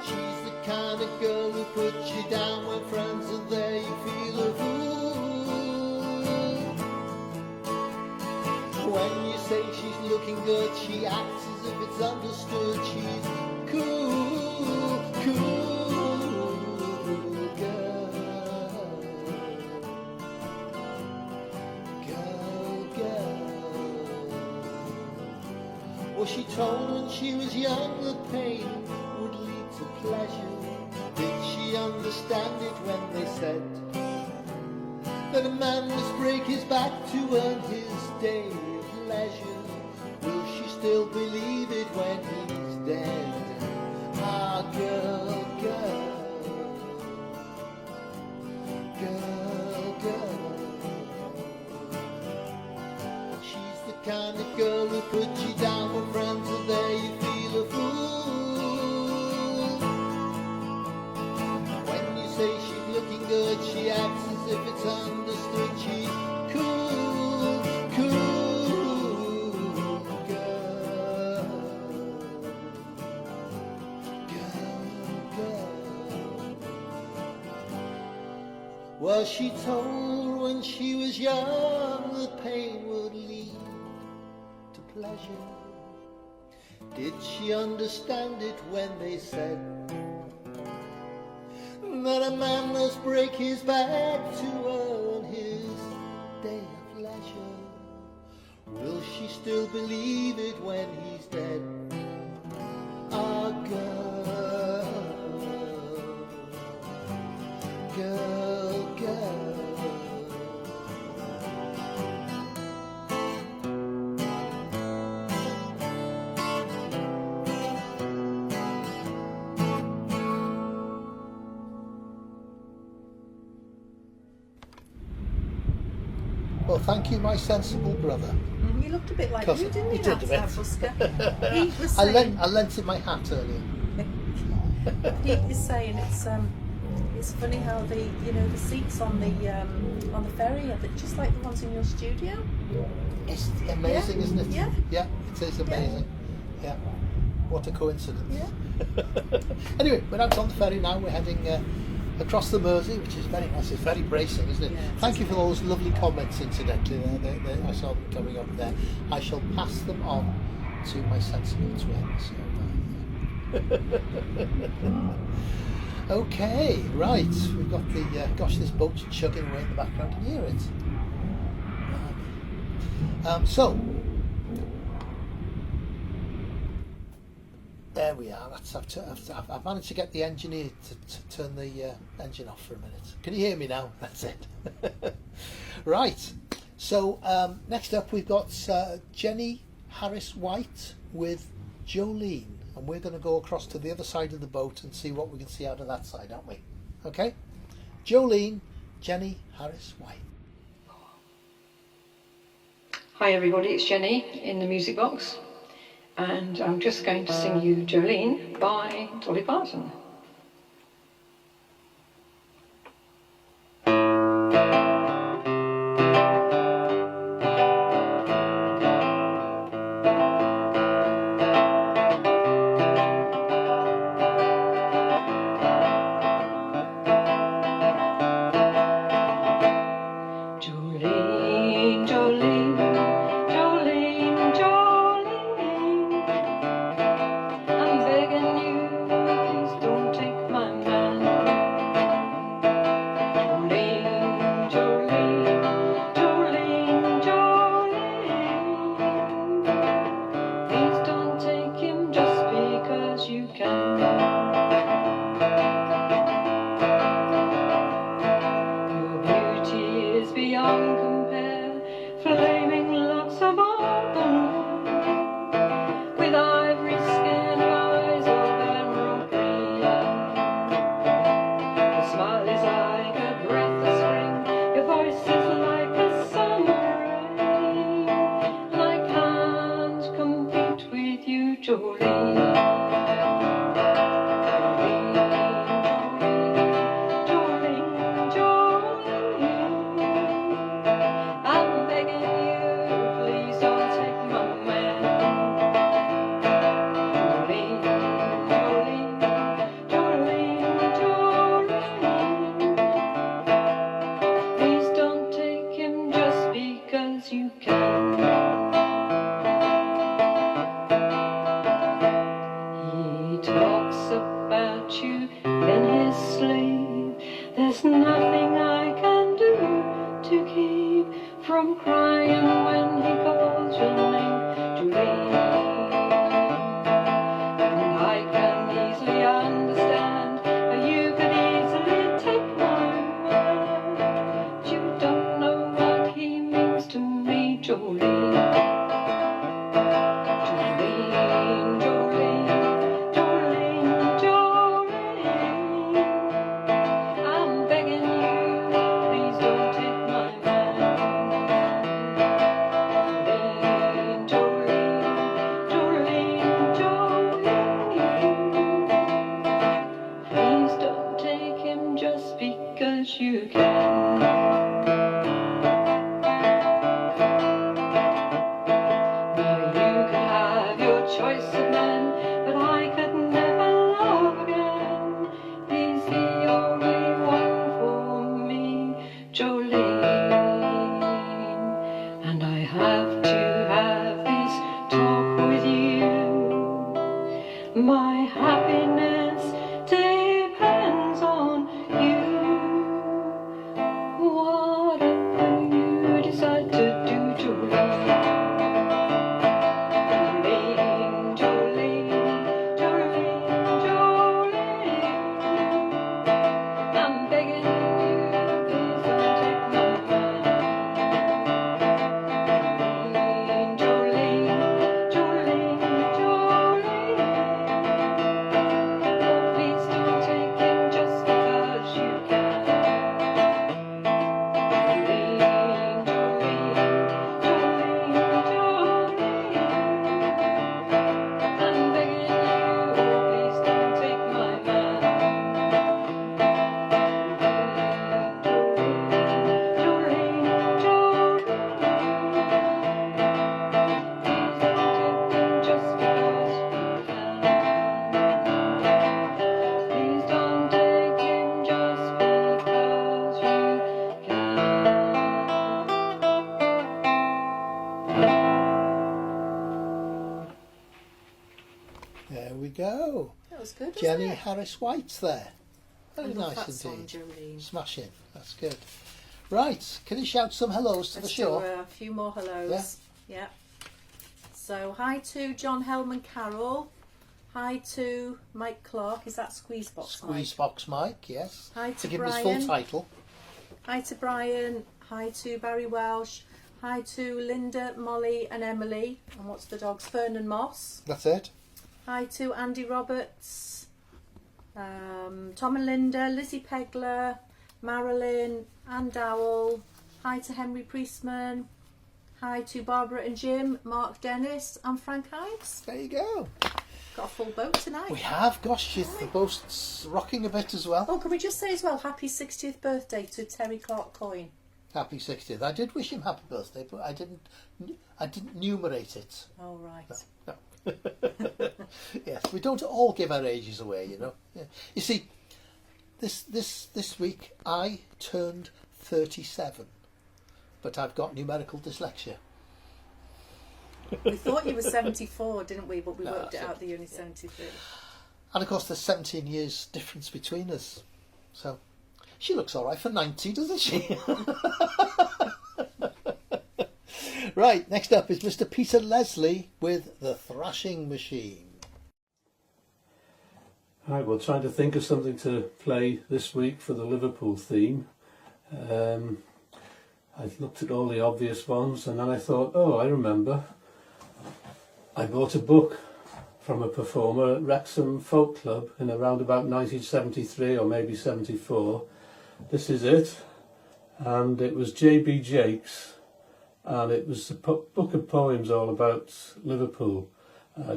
She's the kind of girl who puts you down when friends are there, you feel a fool. When you say she's looking good, she acts as if it's understood. She's cool, cool girl. Girl, girl. Was she told when she was young that pain would lead to pleasure? Did she understand it when they said that a man must break his back to earn his day of leisure? Will she still believe it when he's dead? Ah, girl, girl, girl, girl. She's the kind of girl who puts you down when friends are there, you feel a fool. When you say she's looking good, she acts as if it's understood. She's cool, cool girl. Girl, girl. Was she told when she was young that pain would lead to pleasure? Did she understand it when they said that a man must break his back to earn his day of leisure? Will she still believe it when he's dead? Ah, girl, girl, girl. Well, thank you, my sensible brother. He looked a bit like Cousin. you, didn't he, He did a bit. Busker? He was I saying, lent him my hat earlier. Pete is saying it's funny how the seats on the ferry are just like the ones in your studio. It's amazing, isn't it? Yeah. Yeah, it is amazing. Yeah. What a coincidence. Yeah. Anyway, we're out on the ferry now. We're heading across the Mersey, which is very nice. It's very bracing, isn't it? Yeah, Thank you for those lovely comments, incidentally. I saw them coming up there. I shall pass them on to my sensible twin. So, okay, right. We've got the gosh, this boat's chugging away in the background. Can you hear it? So there we are. I've managed to get the engineer to turn the engine off for a minute. Can you hear me now? That's it. Right. So next up we've got Jenny Harris White with Jolene, and we're going to go across to the other side of the boat and see what we can see out of that side, aren't we? Okay. Jolene, Jenny Harris White. Hi everybody, it's Jenny in the music box, and I'm just going to sing you Jolene by Dolly Parton. Jolene, Jolene, Jolene, Jolene, I'm begging you, please don't take my man. Jolene, Jolene, Jolene, Jolene, please don't take him just because you can. Your beauty is beyond compare, flaming locks of auburn, with ivory skin and eyes of emerald green. Your smile is like a breath of spring, your voice is like a summer rain, and I can't compete with you, Jolene. Jolene, Jolene, I'm begging you, please don't take my man. Jolene, Jolene, Jolene, Jolene, please don't take him just because you can. He talks about you in his sleep. There's nothing I can do to keep from crying when he calls your name, Jolene. And I can easily understand how you could easily take my man, but you don't know what he means to me, Jolene. Jolene, Jolene, Jolene, Jolene, I'm begging you, please don't take my man. Jolene, Jolene, Jolene, please don't take him just because you can. Now you could have your choice of men, but I could never love again. He's the only one for me, Jolene. And I have to have this talk with you. My happiness depends on you. was good, wasn't Jenny it? Harris-White's there. Very I love nice that song, indeed. Jolene. Smashing. That's good. Right, can you shout some hellos to Let's the show? do a few more hellos. Yeah. So, hi to John Hellman Carroll. Hi to Mike Clark. Is that Squeezebox Mike? Squeezebox Mike, yes. Hi to to give Brian. him his full title. Hi to Brian. Hi to Barry Welsh. Hi to Linda, Molly and Emily. And what's the dogs? Fern and Moss. That's it. Hi to Andy Roberts. Tom and Linda. Lizzie Pegler. Marilyn. Anne Dowell. Hi to Henry Priestman. Hi to Barbara and Jim. Mark Dennis and Frank Ives. There you go. Got a full boat tonight. We have, gosh, the boat's rocking a bit as well. Oh, can we just say as well, happy 60th birthday to Terry Clark Coyne. Happy 60th. I did wish him happy birthday, but I didn't numerate it. Oh, right. No. Yes, we don't all give our ages away, you know. Yeah. You see, this week I turned 37, but I've got numerical dyslexia. We thought you were 74, didn't we? But we No, worked it that's out that you're only 73. And of course there's 17 years difference between us. So she looks all right for 90, doesn't she? Right, next up is Mr. Peter Leslie with The Thrashing Machine. Right, well, trying to think of something to play this week for the Liverpool theme. I looked at all the obvious ones and then I thought, oh, I remember. I bought a book from a performer at Wrexham Folk Club in around about 1973 or maybe 74. This is it. And it was J.B. Jakes, and it was a book of poems all about Liverpool,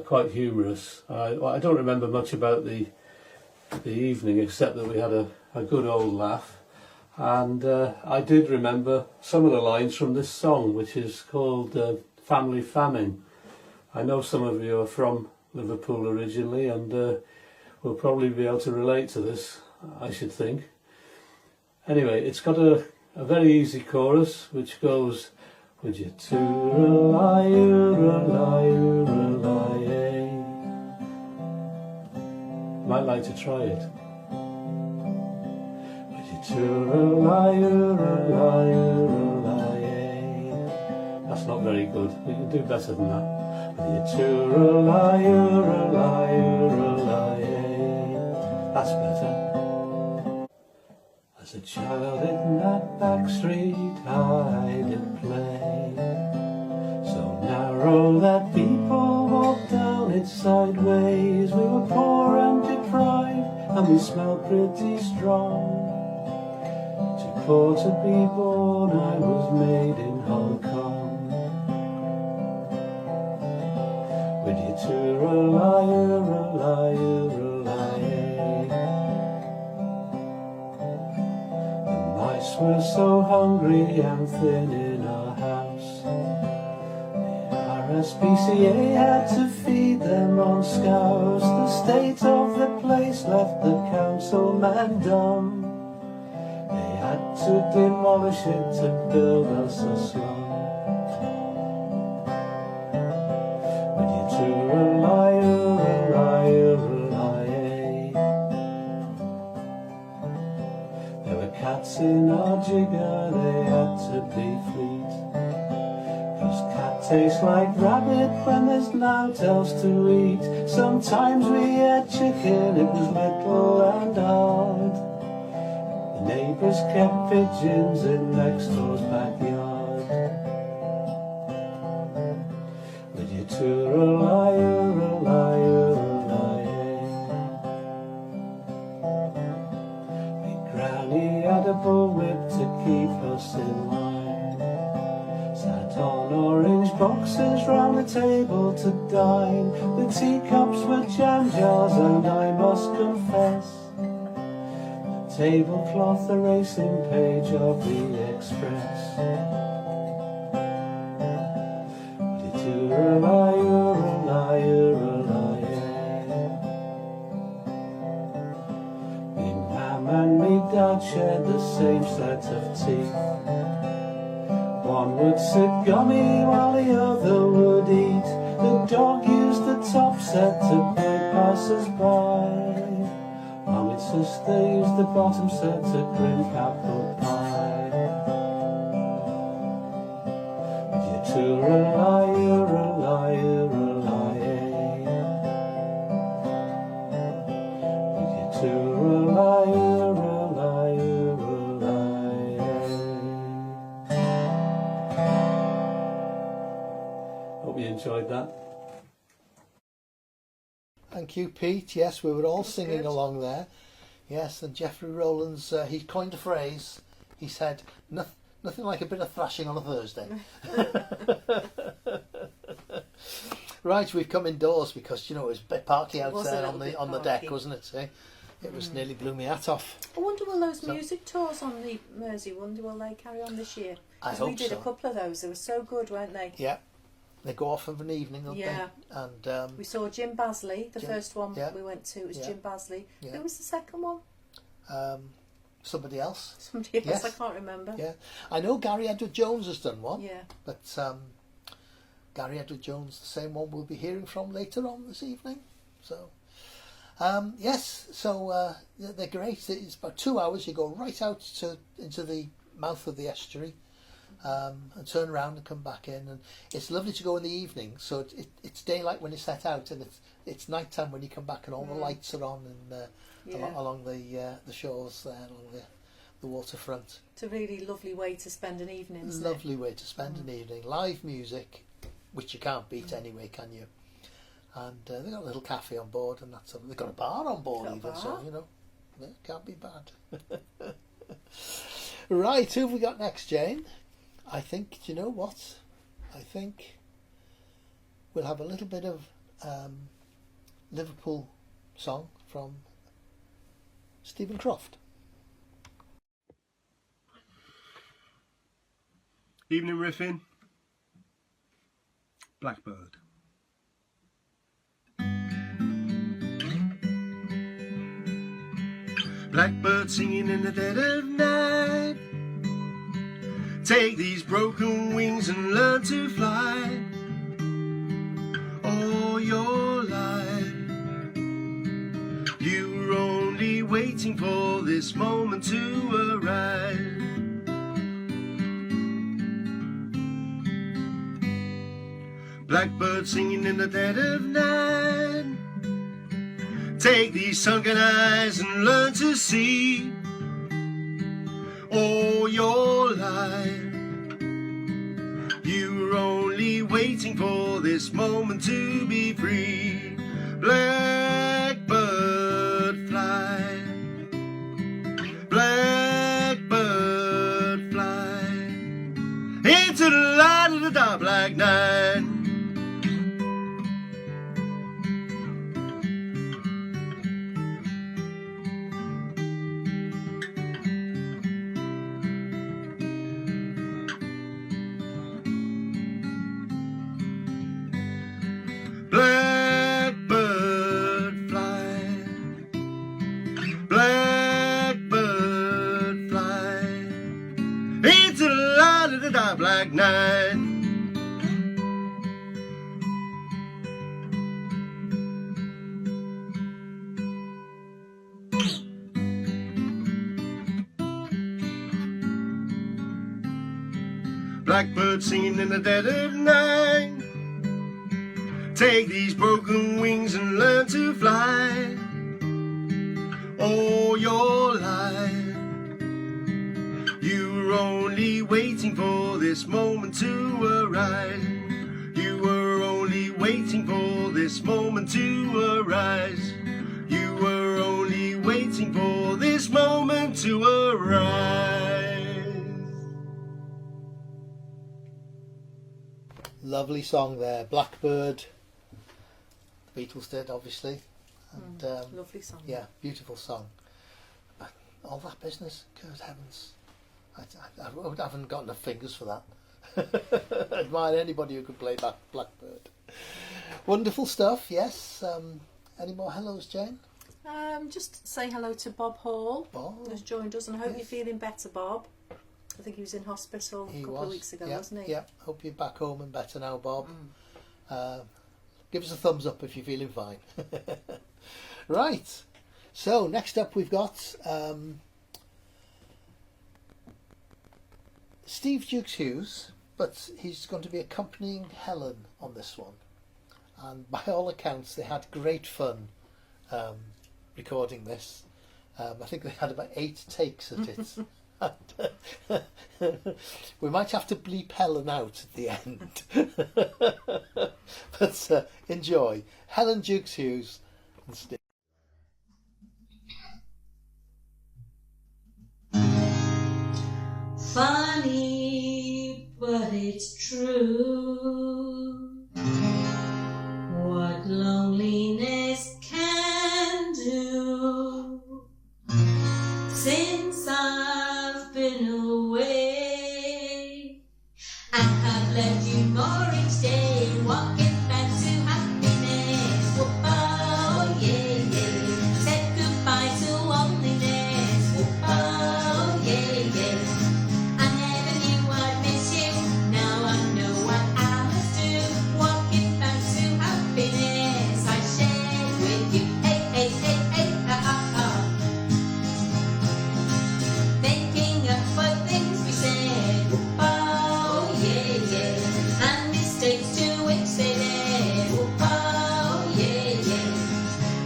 quite humorous. I don't remember much about the evening except that we had a good old laugh. And I did remember some of the lines from this song, which is called Family Famine. I know some of you are from Liverpool originally and will probably be able to relate to this, I should think. Anyway, it's got a very easy chorus which goes, would you tooralai, might like to try it. That's not very good. We can do better than that. That's better. As a child in that back street I did play, so narrow that people walked down it sideways. We were poor and deprived, and we smelled pretty strong. Too poor to be born, I was made in Hong Kong. With you the mice were so hungry and thin in our house. The RSPCA had to feed them on scouse. The state of the place left the councilman dumb. They had to demolish it to build us a slum. When you there were cats in our jigger, they had to be fleet. 'Cause cat tastes like rabbit when there's naught else to eat. Sometimes we had chicken, it was little and hard. The neighbours kept pigeons in next door's backyard. Would you my granny had a bullwhip to keep us in line. Sat on orange boxes round the table to dine. The teacups were jam jars and I must confess, the tablecloth the racing page of the Express. Me mam and me dad shared the same set of teeth. One would sit gummy while the other would eat. The dog used the top set to put passers by. Mrs. Thieves, the bottom sets a crimped apple pie. You're too a liar, a liar, a liar. You're too a liar, a liar, a liar. Hope you enjoyed that. Thank you, Pete. Yes, we were all singing good. along there. Yes, and Jeffrey Rowlands, he coined a phrase. He said, nothing like a bit of thrashing on a Thursday. Right, we've come indoors because, you know, it was a bit parky out there on the deck, wasn't it? See? It was nearly blew my hat off. I wonder will those music tours on the Mersey, will they carry on this year? I 'Cause hope we did so. a couple of those. They were so good, weren't they? Yeah. They go off of an evening, don't Yeah. they? And we saw Jim Basley, the first one yeah. we went to. It was Yeah. Jim Basley. Yeah. Who was the second one? Somebody else. Somebody else, Yes. I can't remember. Yeah. I know Gary Edward Jones has done one. Yeah. But Gary Edward Jones, the same one we'll be hearing from later on this evening. So, yes, so they're great. It's about 2 hours. You go right out into the mouth of the estuary and turn around and come back in. And it's lovely to go in the evening. So it's daylight when you set out, and it's night time when you come back, and all the lights are on and along the shores there, along the waterfront. It's a really lovely way to spend an evening, isn't it? Lovely way to spend an evening. Live music, which you can't beat anyway, can you? And they've got a little cafe on board, and they've got a bar on board even, so, you know, it can't be bad. Right, who have we got next, Jane? I think, do you know what? I think we'll have a little bit of Liverpool song from Stephen Croft. Evening riffing. Blackbird. Blackbird singing in the dead of night. Take these broken wings and learn to fly. All your life you were only waiting for this moment to arrive. Blackbird singing in the dead of night. Take these sunken eyes and learn to see. All your life you were only waiting for this moment to be free. Blackbird fly, blackbird fly into the light of the dark black night. Blackbird fly, blackbird fly into the light of the dark black night. Blackbird singing in the dead of night. Take these broken wings and learn to fly. All your life you were only waiting for this moment to arise. You were only waiting for this moment to arise. You were only waiting for this moment to arise. Lovely song there, Blackbird. Beatles did, obviously, and lovely song. Yeah, beautiful song. But all that business, good heavens! I haven't got enough fingers for that. I admire anybody who could play Blackbird. Wonderful stuff. Yes. Any more hellos, Jane? Just say hello to Bob Hall, Bob who's joined us, and I hope yes. you're feeling better, Bob. I think he was in hospital a couple of weeks ago, wasn't he? Yeah. Hope you're back home and better now, Bob. Give us a thumbs up if you're feeling fine. Right. So next up we've got Steve Dukes Hughes, but he's going to be accompanying Helen on this one. And by all accounts, they had great fun recording this. I think they had about 8 takes at it. We might have to bleep Helen out at the end. But enjoy. Helen Dukes Hughes and Steve. Funny, but it's true. What loneliness can do. Since I've been away, I have left you more each day, walking back to happiness. Whoop-oh, yeah, yeah. Said goodbye to loneliness. Whoop-oh, yeah, yeah. I never knew I'd miss you. Now I know what I must do. Walking back to happiness I shared with you. Hey, hey, hey, hey, ha, ha, ha. Making up for things we said. Oh, yeah, yeah. And mistakes to which they led. Oh, yeah, yeah.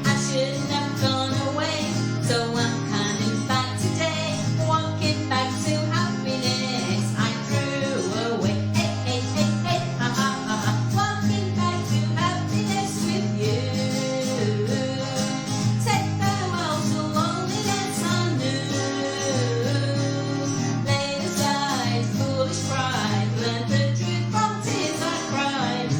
I shouldn't have gone away, so I'm coming back today. Walking back to happiness I threw away. Hey, hey, hey, hey, ha, ha, ha. Walking back to happiness with you. Said farewell to loneliness I knew. Laid aside foolish pride, learned the truth from tears I cried.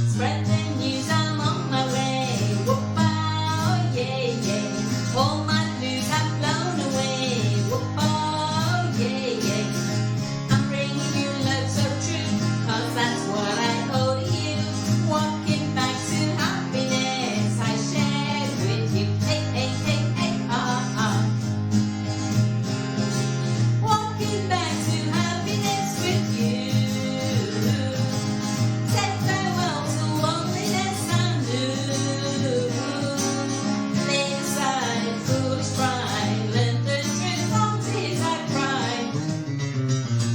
Spread the news I'm on my way. Whoop-oh, yeah, yeah. All my blues have blown away. Whoop-oh, yeah, yeah. I'm bringing you loads of truth, 'cause that's what I owe to you. Walking back to happiness I shared with you. Hey, hey, hey, hey, ah, ah. Walking back to happiness with you. Said farewell to loneliness I knew. Laid aside foolish pride, learned the truth from tears I cried.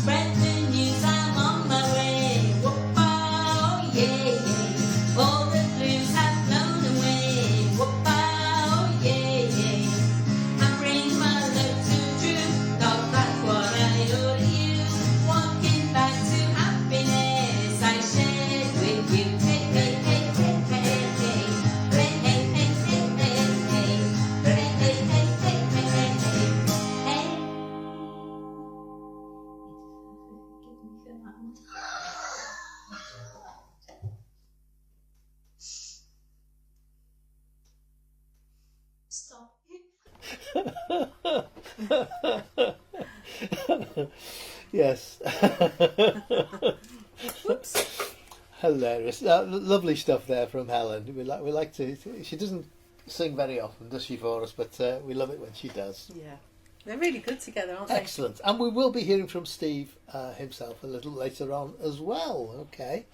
Spread the news I'm on my way. Whoop-oh, yeah, yeah. All the blues have blown away. Whoop-oh, yeah, yeah. I bring my love to truth, 'cause that's what I owe to you. Walking back to happiness I shared with you. Hey, hey, hey, hey, hey, hey. Hey, hey, hey, hey, hey, hey. Hey, hey, hey, hey, hey, hey, hey. Hey. Stop it. Yes. Hilarious. Lovely stuff there from Helen. We like to. She doesn't sing very often, does she, for us? But we love it when she does. Yeah, they're really good together, aren't they? Excellent. And we will be hearing from Steve himself a little later on as well. Okay.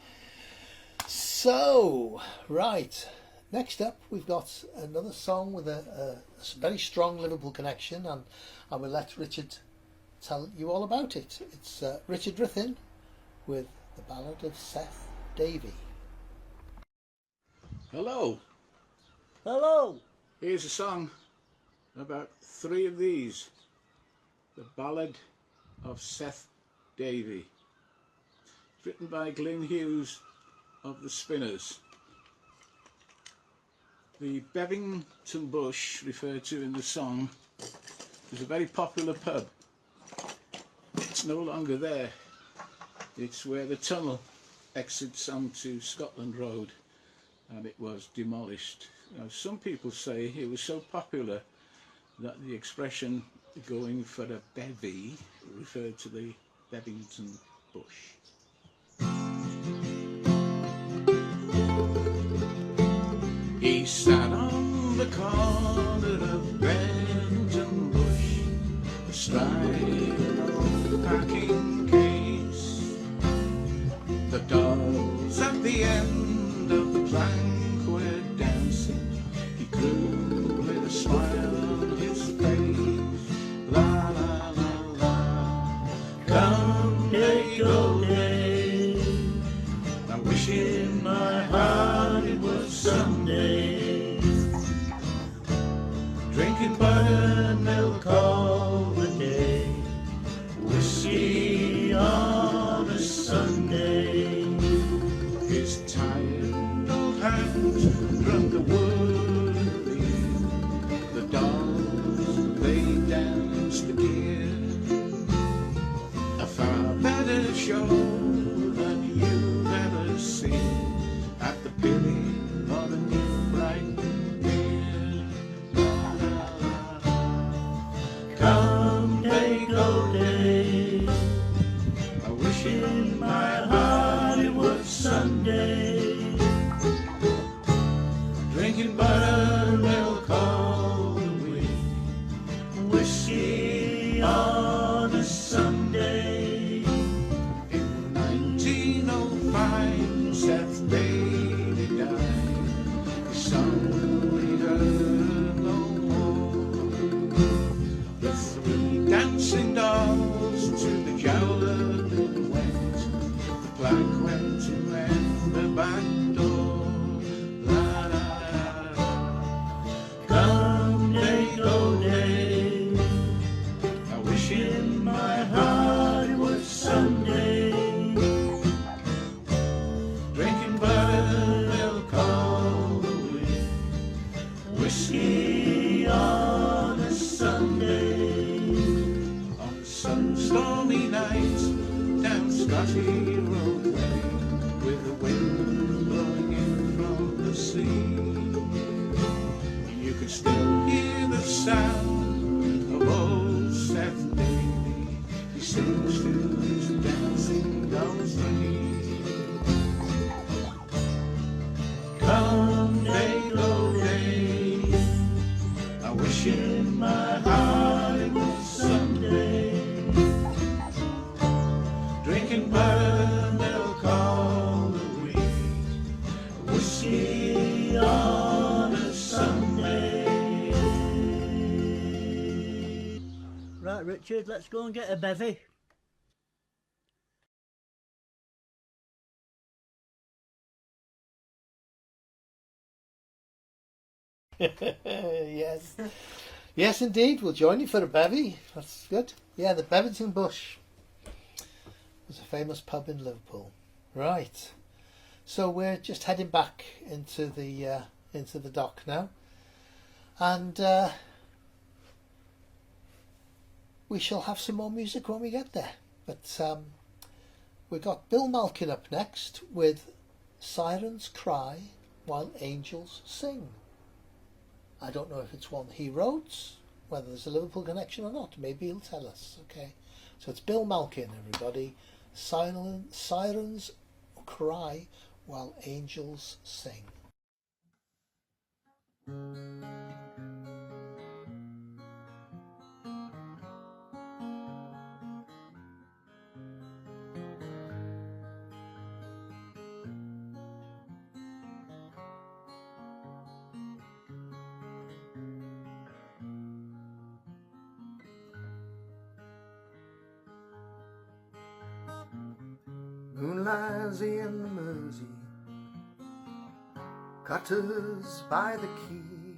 So, right. Next up, we've got another song with a very strong Liverpool connection, and I will let Richard tell you all about it. It's Richard Ruffin with the Ballad of Seth Davey. Hello. Hello. Here's a song about 3 of these. The Ballad of Seth Davey. It's written by Glyn Hughes of the Spinners. The Bevington Bush, referred to in the song, is a very popular pub. It's no longer there. It's where the tunnel exits onto Scotland Road, and it was demolished. Now, some people say it was so popular that the expression going for a bevy referred to the Bevington Bush. He sat on the corner of Bevington Bush, astride an old packing case. The dolls at the end of the plank were dancing. He grew with a show that you've ever seen at the pity of a new bright pier. Come day, go day, I wish in my heart it was Sunday. Drinking buttermilk all the way, whiskey on a Sunday. In 1905, Seth Daly died. His son will be heard no more. The three dancing dolls to the jowler they went. The plank went to rent the back door. La la la. Come day, go day, I wish in my heart it was Sunday. drinking buttermilk all the way. Whiskey on a Sunday. On some stormy night down Scotty Road Way, with the wind blowing in from the sea, you could still hear the sound of old Seth Daly. He sings to his dancing dolls three. Come day, go day, I wish in my heart it was Sunday. Drinking buttermilk all the way, Whiskey on a Sunday. Right, Richard, let's go and get a bevy. Yes. Yes, indeed. We'll join you for a bevy. That's good. Yeah, the Beverton Bush was a famous pub in Liverpool. Right. So we're just heading back into the dock now, and we shall have some more music when we get there. But we've got Bill Malkin up next with "Sirens Cry While Angels Sing." I don't know if it's one he wrote, whether there's a Liverpool connection or not. Maybe he'll tell us. Okay, so it's Bill Malkin, everybody. Sirens cry while angels sing. Moon lies in the Mersey, cutters by the quay,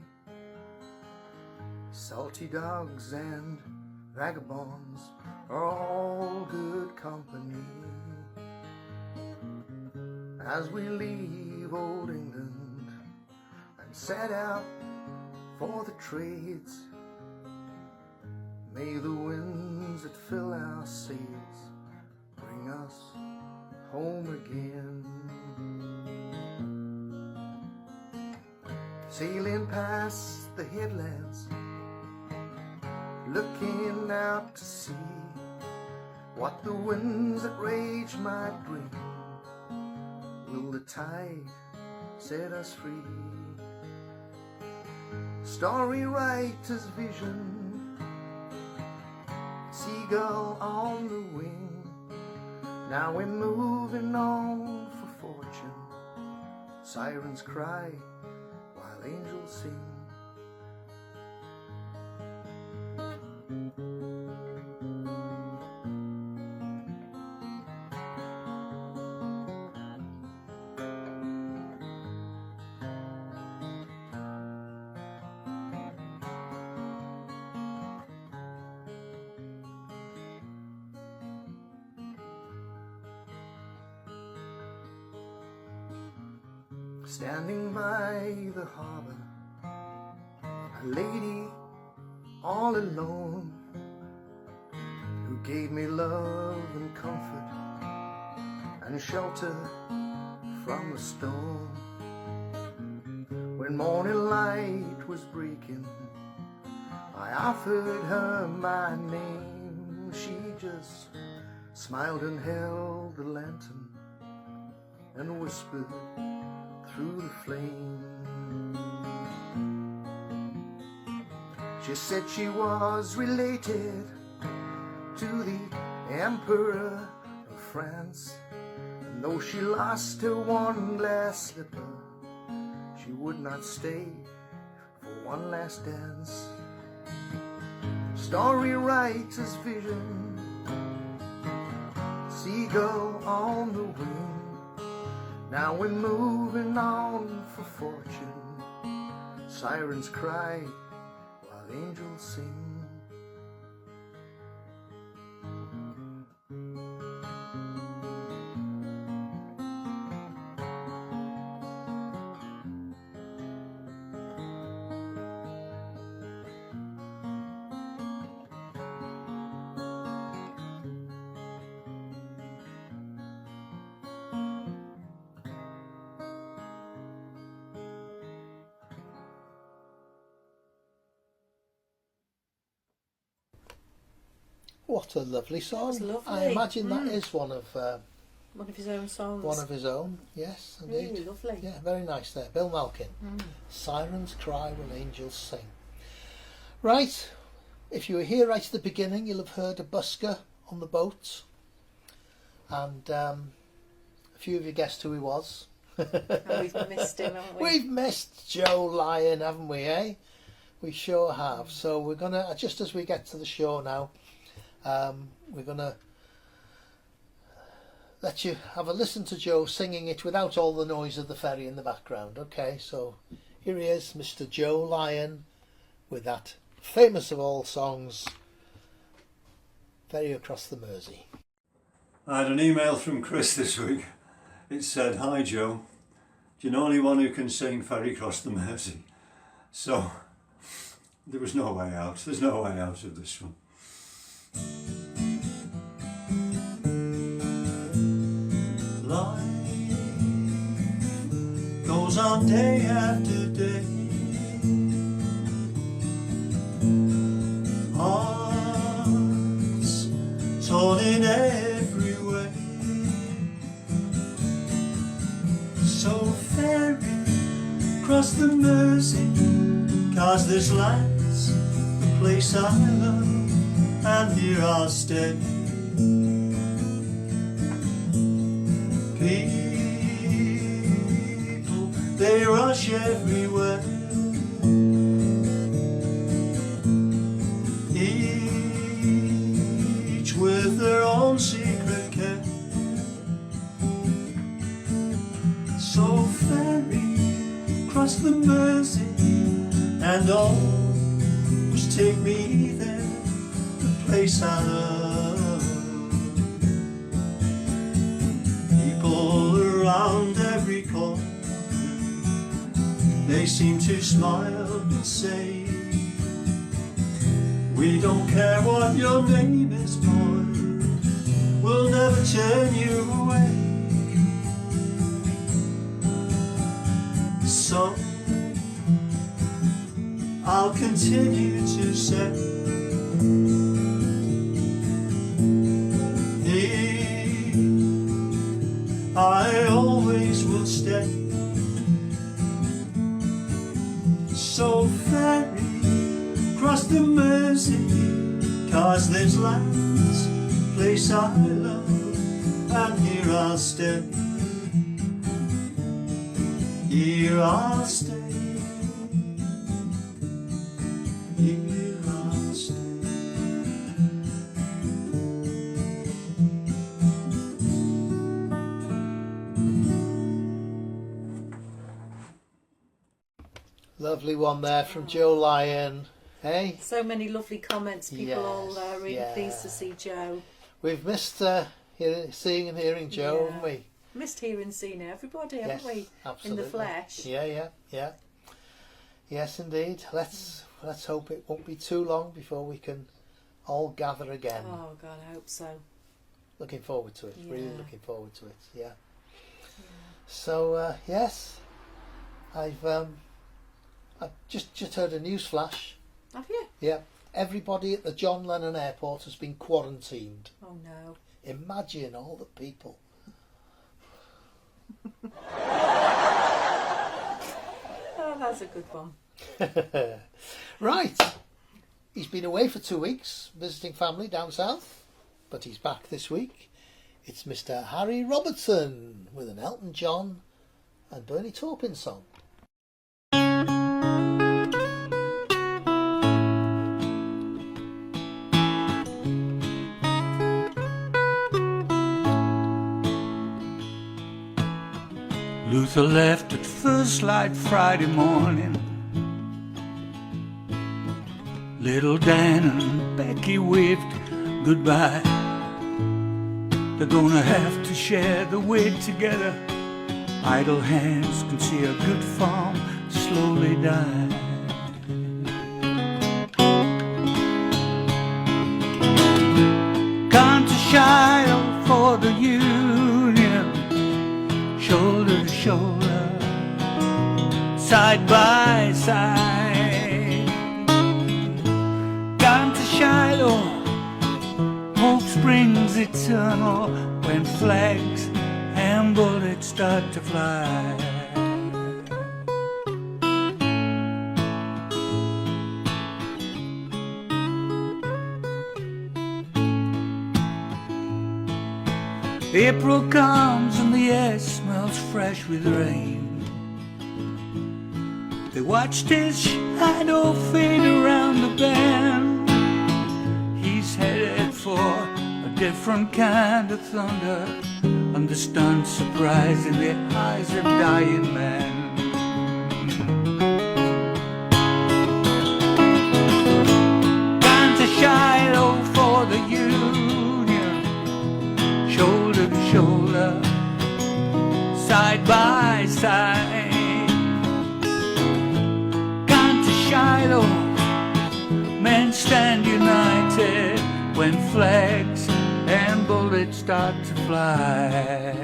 salty dogs and vagabonds are all good company. As we leave old England and set out for the trades, may the winds that fill our sails bring us home again. Sailing past the headlands, looking out to see what the winds that rage might bring. Will the tide set us free? Starry writer's vision, seagull on the wing. Now we're moving on for fortune. Sirens cry while angels sing. Standing by the harbor, a lady all alone, who gave me love and comfort and shelter from the storm. When morning light was breaking, I offered her my name. She just smiled and held the lantern and whispered through the flame. She said she was related to the Emperor of France, and though she lost her one glass slipper, she would not stay for one last dance. Story writer's vision, seagull on the wing. Now we're moving on for fortune. Sirens cry while angels sing. What a lovely song. That was lovely. I imagine that is one of his own songs. One of his own, yes, indeed. Really lovely. Yeah, very nice there. Bill Malkin. Sirens cry when angels sing. Right, if you were here right at the beginning, you'll have heard a busker on the boat. And a few of you guessed who he was. Oh, we've missed him, haven't we? We've missed Joe Lyon, haven't we, eh? We sure have. So we're going to, just as we get to the show now, we're going to let you have a listen to Joe singing it without all the noise of the ferry in the background. Okay, so here he is, Mr. Joe Lyon, with that famous of all songs, Ferry Across the Mersey. I had an email from Chris this week. It said, "Hi Joe, do you know anyone who can sing Ferry Across the Mersey?" So there was no way out. There's no way out of this one. Life goes on day after day. Hearts torn in every way. So ferry across the Mersey, 'cause this land's the place I love, and here I'll stay. People, they rush everywhere. Each with their own secret care. So ferry across the Mersey, and always take me there, the place I love. People around every corner, they seem to smile and say, "We don't care what your name is, boy, we'll never turn you away." So I'll continue to say, here I always will stay. So ferry across the Mersey, 'cause this land's the place I love, and here I'll stay. Here I'll stay. Here I'll stay. Lovely one there from Joe Lyon. Hey? So many lovely comments. People all Yes, really yeah. pleased to see Joe. We've missed seeing and hearing Joe, haven't we? Missed hearing and seeing everybody, haven't we? Absolutely. In the flesh. Yeah. Yes, indeed. Let's hope it won't be too long before we can all gather again. Oh God, I hope so. looking forward to it. Yeah. Really looking forward to it. Yeah. So yes, I've just heard a news flash. Have you? Yeah, everybody at the John Lennon Airport has been quarantined. Oh no. Imagine all the people. Oh, that's a good one. Right. He's been away for 2 weeks visiting family down south, but he's back this week. It's Mr. Harry Robertson with an Elton John and Bernie Taupin song. Luther left at first light Friday morning. Little Dan and Becky waved goodbye. They're gonna have to share the weight together. Idle hands can see a good farm slowly die. Gone to Shiloh for the union, shoulder to shoulder, side by side. Gone to Shiloh, hope springs eternal when flags and bullets start to fly. April comes and the air smells fresh with rain. They watched his shadow fade around the bend. He's headed for a different kind of thunder, and the stunned surprise in the eyes of dying men. Gone to Shiloh for the union, shoulder to shoulder, side by side. Gone to Shiloh, men stand united when flags and bullets start to fly.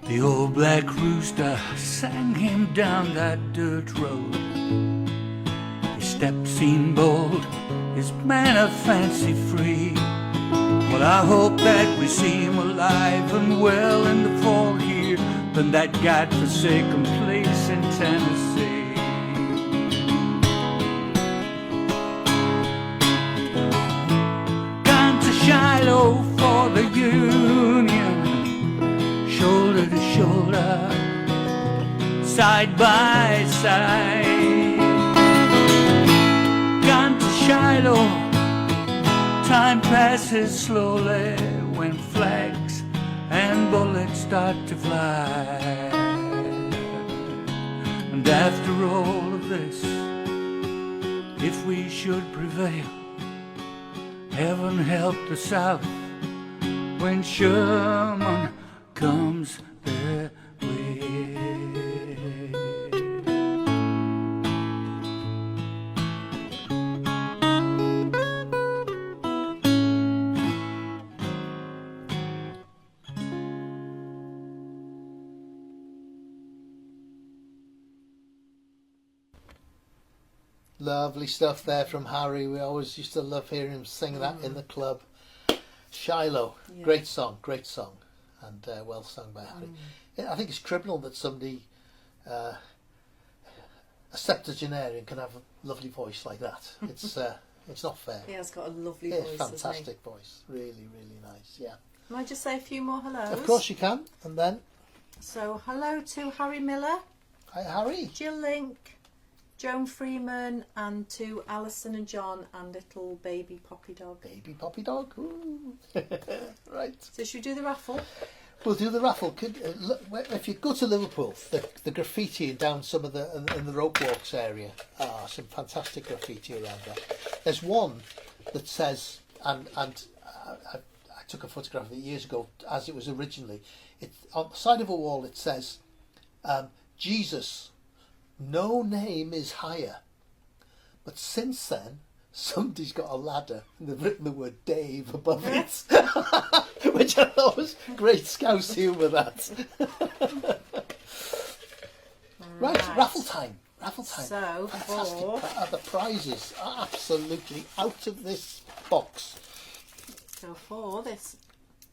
The old black rooster sang him down that dirt road. His step seemed bold, his manner fancy free. Well, I hope that we see him alive and well in the fall here than that godforsaken place in Tennessee. Gone to Shiloh for the union, shoulder to shoulder, side by side. Gone to Shiloh, time passes slowly when flags and bullets start to fly. And after all of this, if we should prevail, heaven help the South when Sherman comes their way. Lovely stuff there from Harry. We always used to love hearing him sing that in the club. Shiloh, Yeah. great song, and well sung by Harry. I think it's criminal that somebody, a septuagenarian, can have a lovely voice like that. It's not fair. He has got a lovely Yeah, voice, hasn't he? fantastic voice, really, really nice. Yeah. Can I just say a few more hellos? Of course you can, and then So, hello to Harry Miller. Hi Harry. Jill Link, Joan Freeman, and to Alison and John and little baby Poppy Dog. Baby Poppy Dog. Ooh. Right. So should we do the raffle? We'll do the raffle. Look, if you go to Liverpool, the graffiti down some of the in the rope walks area, some fantastic graffiti around there. There's one that says, and I took a photograph of it years ago as it was originally. It on the side of a wall it says, Jesus, no name is higher. But since then, somebody's got a ladder and they've written the word Dave above it. Which I thought was great Scouse humour, that. Right, raffle time. Raffle time. So, fantastic. The prizes are absolutely out of this box. So for this,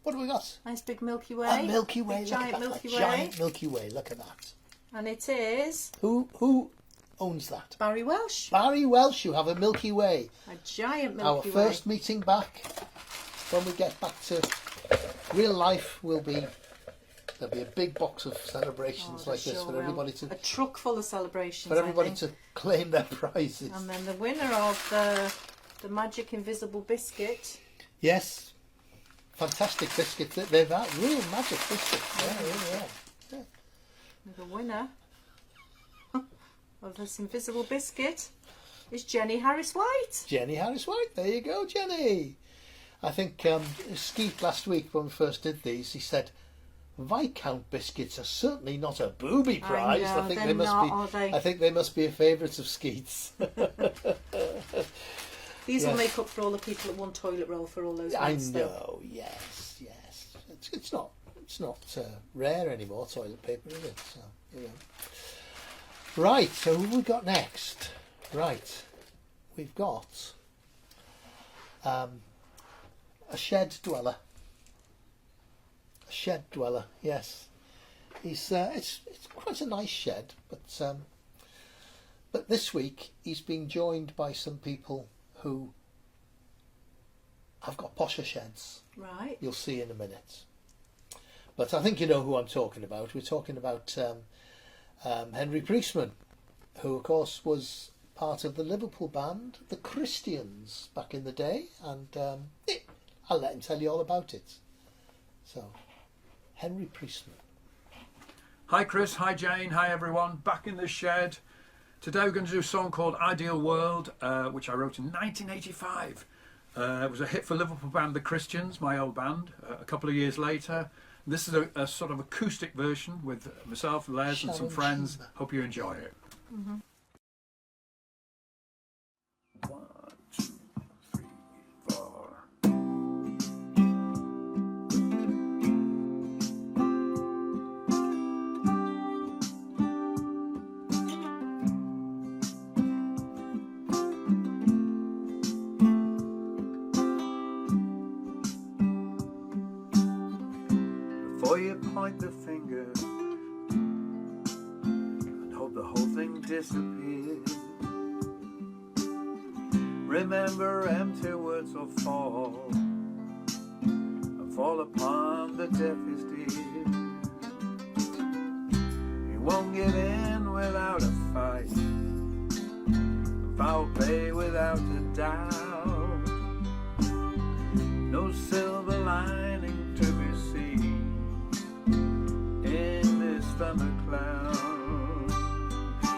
what have we got? Nice big Milky Way. A Milky Way. Big giant Milky Way. Giant Milky Way. Look at that. And it is. Who owns that? Barry Welsh. Barry Welsh. You have a Milky Way. A giant Milky Way. Our first meeting back. When we get back to real life, there'll be a big box of celebrations like this for everybody to. A truck full of celebrations. For everybody to claim their prizes. And then the winner of the Magic Invisible Biscuit. Yes, fantastic biscuits. They're that real magic biscuits. Yeah, really are. Yeah. The winner of this invisible biscuit is Jenny Harris White. Jenny Harris White. There you go, Jenny. I think Skeet last week when we first did these, he said Viscount biscuits are certainly not a booby prize. I think they must be. I think they must be a favourite of Skeet's. These will make up for all the people that won toilet roll for all those months. I know, yes. It's not rare anymore, toilet paper, is it? So, you know. Right, so who have we got next? Right, we've got a shed dweller. A shed dweller, yes. He's it's quite a nice shed, but this week he's been joined by some people who have got posher sheds. Right. You'll see in a minute. But I think you know who I'm talking about. We're talking about Henry Priestman, who of course was part of the Liverpool band, the Christians, back in the day, and I'll let him tell you all about it. So, Henry Priestman. Hi Chris, hi Jane, hi everyone, back in the shed. Today we're going to do a song called Ideal World, which I wrote in 1985. It was a hit for Liverpool band The Christians, my old band, a couple of years later. This is a sort of acoustic version with myself, Les and some friends. Hope you enjoy it. Mm-hmm. 1, 2, 3, 4. Before you point the finger and hope the whole thing disappears, remember empty words will fall and fall upon the deafest ear. You won't get in without a fight, foul play without a doubt. No silver lining to be seen in this thundercloud.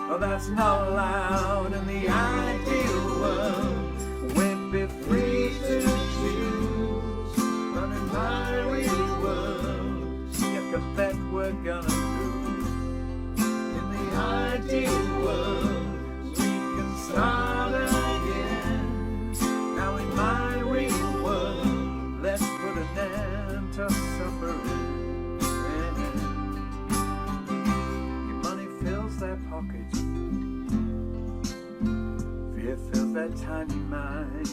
Oh, that's not allowed in the ideal world. We'd be free to choose, but in my real world, you can bet we're gonna lose. In the ideal world, we can start again. Now in my real world, let's put an end to suffering. Your money fills their pockets, fear fills their tiny mind.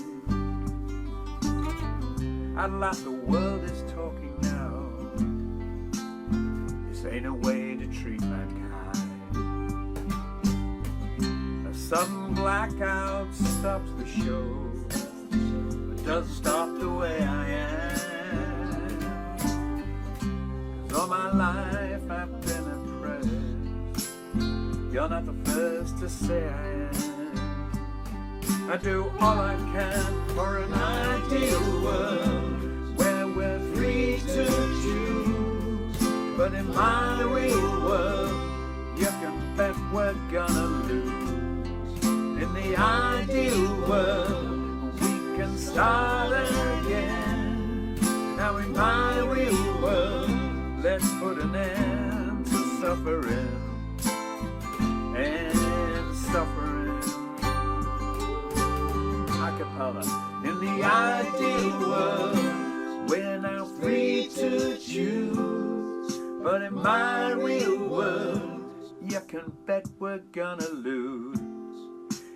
At last the world is talking now. This ain't a way to treat mankind. A sudden blackout stops the show, but doesn't stop the way I am. 'Cause all my life I've been oppressed. You're not the first to say I am. I do all I can for an ideal world where we're free to choose. But in my real world, you can bet we're gonna lose. In the ideal world, we can start again. Now in my real world, let's put an end to suffering. colour. In the ideal world, we're now free to choose. But in my real world, you can bet we're gonna lose.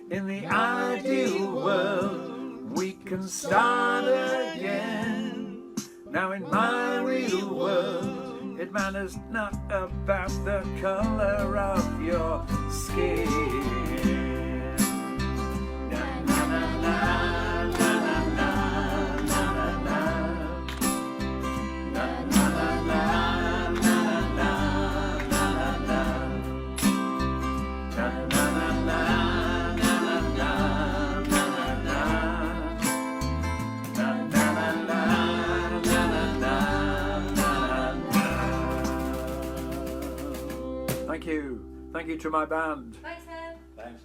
In the ideal world, we can start again. Now in my real world, it matters not about the colour of your skin. Thank you. Thank you to my band. Thanks, Ed.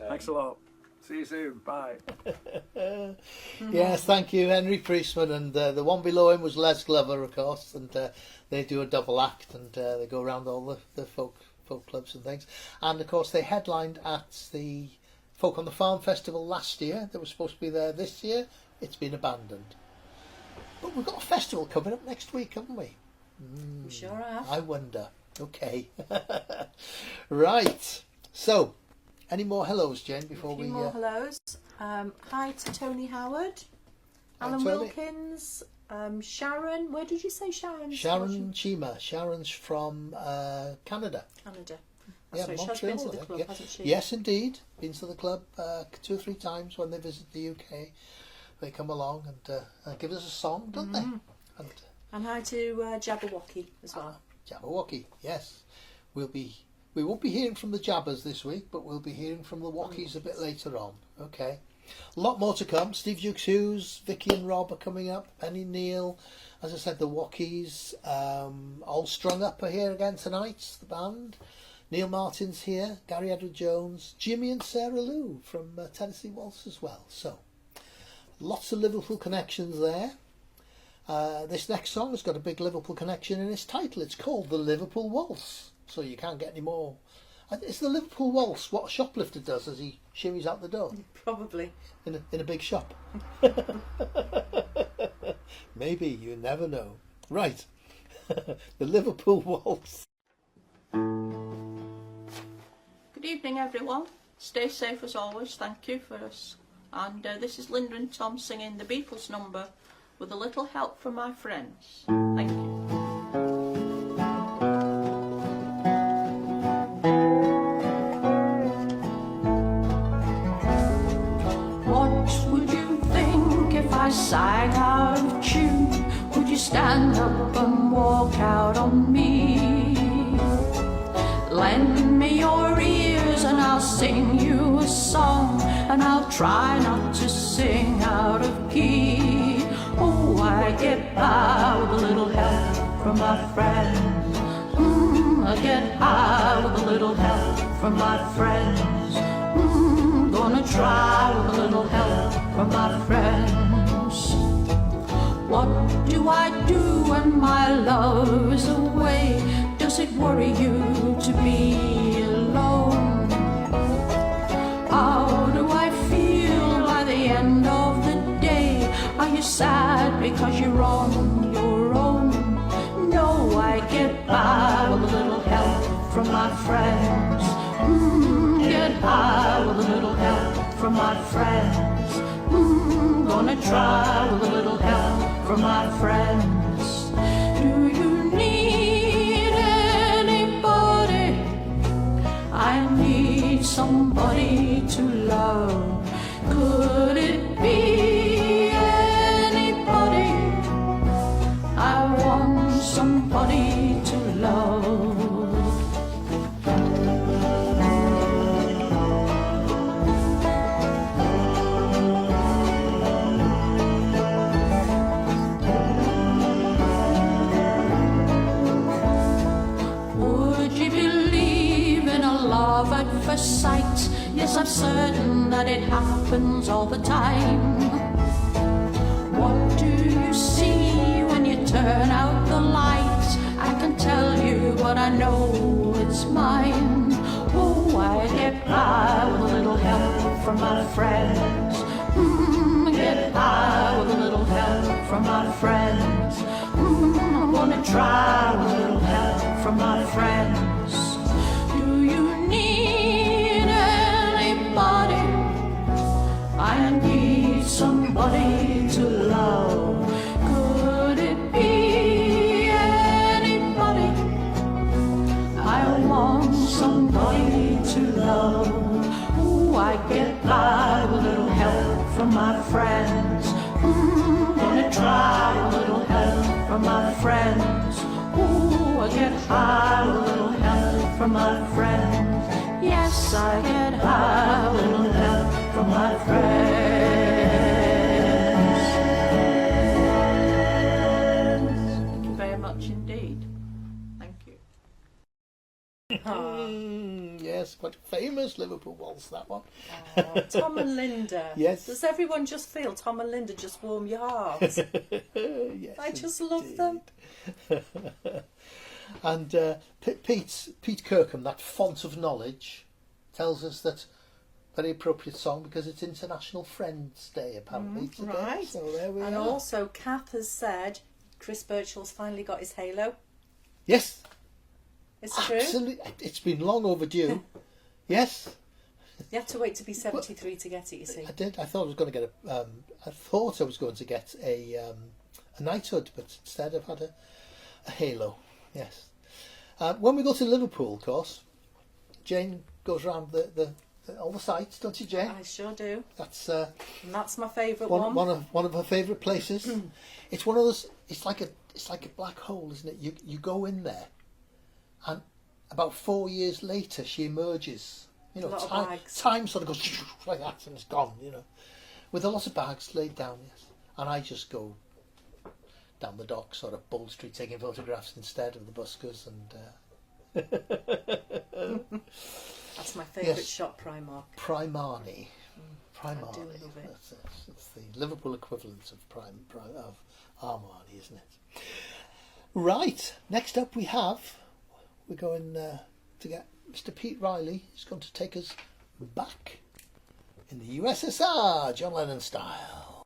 Thanks a lot. See you soon. Bye. Yes, thank you, Henry Priestman, and the one below him was Les Glover, of course, and they do a double act, and they go around all the folk clubs and things, and of course they headlined at the Folk on the Farm Festival last year. They were supposed to be there this year. It's been abandoned, but we've got a festival coming up next week, haven't we? We sure have. I wonder. Okay. Right. So, any more hellos, Jen, before A few we... more hellos. Hi to Tony Howard, Hi, Alan Tony. Wilkins, Sharon. Where did you say Sharon? Sharon Chima. Sharon's from Canada. Canada. Yeah, Sorry, Montreal, she's been to I the think, club, yeah. hasn't she? Yes, indeed. Been to the club 2 or 3 times when they visit the UK. They come along and give us a song, don't they? And hi to Jabberwocky as well. Jabberwocky, yes. We won't be hearing from the Jabbers this week, but we'll be hearing from the Wockies a bit later on. Okay. A lot more to come. Steve Dukes Hughes, Vicky and Rob are coming up. Penny Neal, as I said, the Wockies. All Strung Up are here again tonight, the band. Neil Martin's here, Gary Edward Jones, Jimmy and Sarah Lou from Tennessee Waltz as well. So, lots of Liverpool connections there. This next song has got a big Liverpool connection in its title. It's called The Liverpool Waltz. So you can't get any more. It's the Liverpool Waltz, what a shoplifter does as he shimmies out the door. Probably. In a big shop. Maybe, you never know. Right. The Liverpool Waltz. Good evening, everyone. Stay safe as always. Thank you for us. And this is Linda and Tom singing the Beatles number with a little help from my friends. Thank you. What would you think if I sang out of tune? Would you stand up and walk out on me? Lend me your ears and I'll sing you a song, and I'll try not to sing out of key. Oh, I get by with a little help from my friends. I get by with a little help from my friends. Gonna try with a little help from my friends. What do I do when my love is away? Does it worry you to be alone? How do I feel by the end of the day? Are you sad because you're on your own? No, I get by with a little help from my friends. Get by with a little help from my friends. Gonna try with a little help from my friends. Do you need anybody? I need somebody to love. Could it be anybody? I want somebody to love. Love at first sight. Yes, I'm certain that it happens all the time. What do you see when you turn out the light? I can tell you, but I know it's mine. Oh, I get by with a little help from my friends. Get from my friends. I'm gonna try a little help from my friends. Do you need anybody? I need somebody to love. Could it be anybody? I want somebody to love. Ooh, I get by with a little help from my friends. Gonna try a little help from my friends. Ooh, I get high with a little help from my friends. Yes, I get high with a little help from my friends. Thank you very much indeed. Thank you. Yes, quite a famous Liverpool waltz, that one. Oh, Tom and Linda. Yes. Does everyone just feel Tom and Linda just warm your heart? Yes, I just love them. And Pete Kirkham, that font of knowledge, tells us that very appropriate song because it's International Friends Day apparently today. Right. So there we And are. also, Kath has said Chris Birchall's finally got his halo. Yes. It's true. Absolutely. It's been long overdue. Yes. You have to wait to be 73 to get it, you see. I did. I thought I was going to get I thought I was going to get a knighthood, but instead I've had a halo. Yes. When we go to Liverpool, of course, Jane goes around all the sites, don't you, Jane? I sure do. That's and that's my favourite one. One of her favourite places. It's one of those. It's like a black hole, isn't it? You go in there, and about 4 years later, she emerges. You know, time sort of goes like that, and it's gone. You know, with a lot of bags laid down. Yes, and I just go down the dock, sort of Bull Street, taking photographs instead of the buskers, and that's my favourite shop, Primark. Primarni. I do love it. It's the Liverpool equivalent of Armani, isn't it? Right. Next up, we're going to get Mr. Pete Riley. He's going to take us back in the USSR, John Lennon style.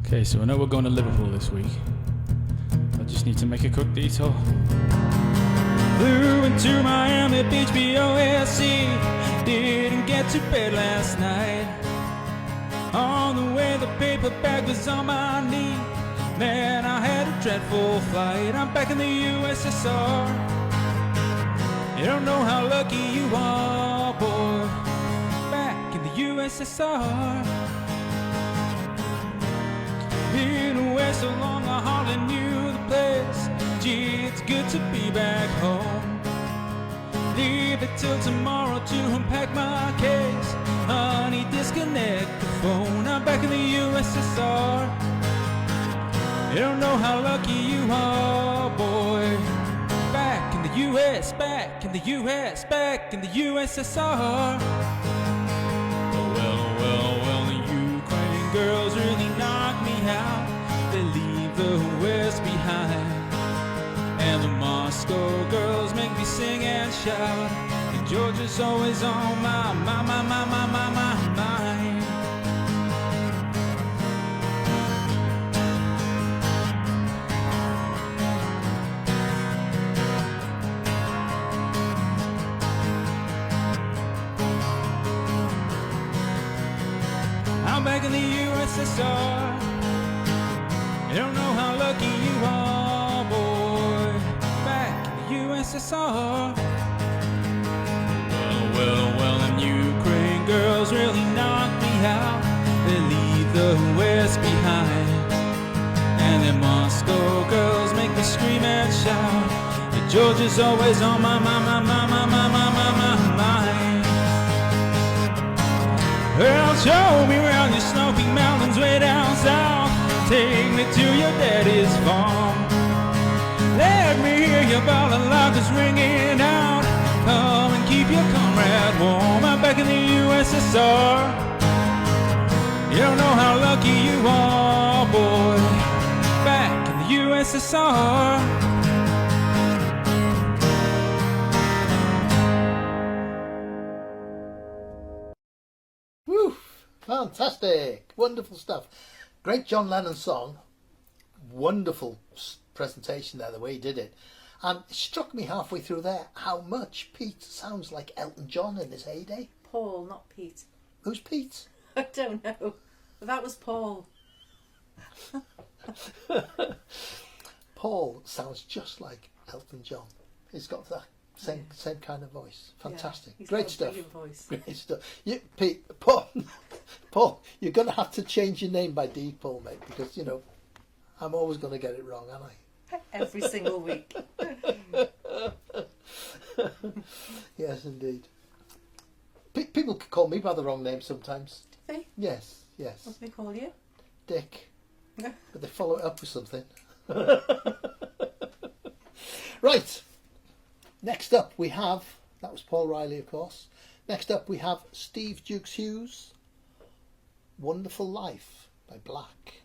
Okay, so I know we're going to Liverpool this week. I just need to make a quick detour. Flew into Miami Beach, BOSC. Didn't get to bed last night. On the way, the paper bag was on my knee. Man, I had a dreadful flight. I'm back in the USSR. You don't know how lucky you are, boy. Back in the USSR. Been away so long I hardly knew the place. Gee, it's good to be back home. Leave it till tomorrow to unpack my case. Honey, disconnect the phone. I'm back in the USSR. You don't know how lucky you are, boy. Back in the US, back in the US, back in the USSR. Well, the Ukraine girls really knock me out. They leave the West behind. And the Moscow girls make me sing and shout. And Georgia's always on my mind. I'm back in the USSR. You don't know how lucky you are, boy. Back in the USSR. Well, them Ukraine girls really knock me out. They leave the West behind. And them Moscow girls make me scream and shout. And Georgia's always on my mind. Well, show me around your snowy mountains way down south. Take me to your daddy's farm. Let me hear your balalaikas ringing out. Come and keep your comrade warm. I'm back in the USSR. You don't know how lucky you are, boy. Back in the USSR. Woo! Fantastic. Wonderful stuff. Great John Lennon song. Wonderful presentation there, the way he did it. And it struck me halfway through there how much Pete sounds like Elton John in his heyday. Paul, not Pete. Who's Pete? I don't know. That was Paul. Paul sounds just like Elton John. He's got that same kind of voice. Fantastic. Yeah, Great stuff. Voice. Great stuff. Paul, you're going to have to change your name by D, Paul, mate, because, you know, I'm always going to get it wrong, aren't I? Every single week. Yes, indeed. People call me by the wrong name sometimes. Do they? Yes. What do they call you? Dick. Yeah. But they follow it up with something. Right. Next up we have, that was Paul Riley, of course. Next up we have Steve Dukes Hughes, Wonderful Life by Black.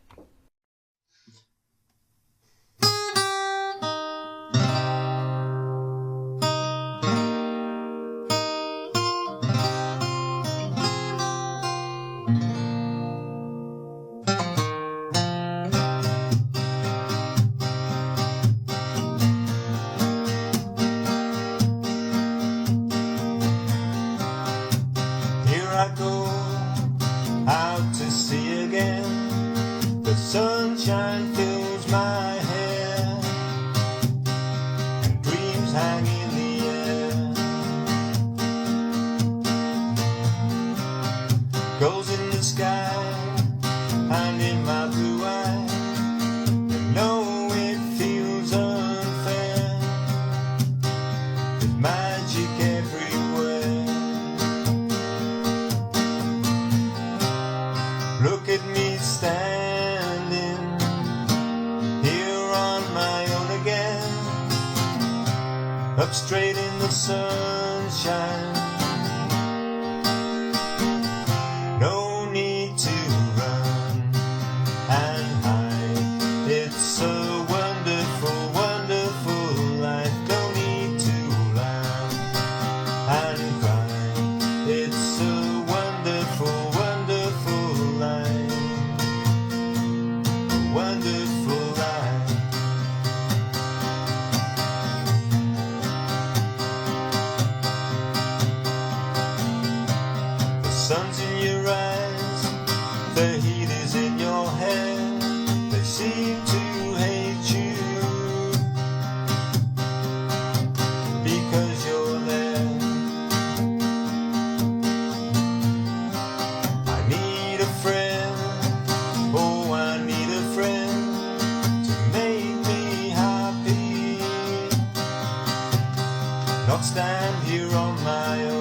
Sunshine fills my hair and dreams hang in the air. Goes in the sky and in my blue eyes. I know it feels unfair. There's magic everywhere. Look at me stand up straight in the sunshine. No need to run and hide. It's a wonderful, wonderful life. No need to laugh and cry. It's a wonderful, wonderful life. A wonderful life. Sun's in your eyes, the heat is in your hair. They seem to hate you because you're there. I need a friend, oh I need a friend to make me happy, not stand here on my own.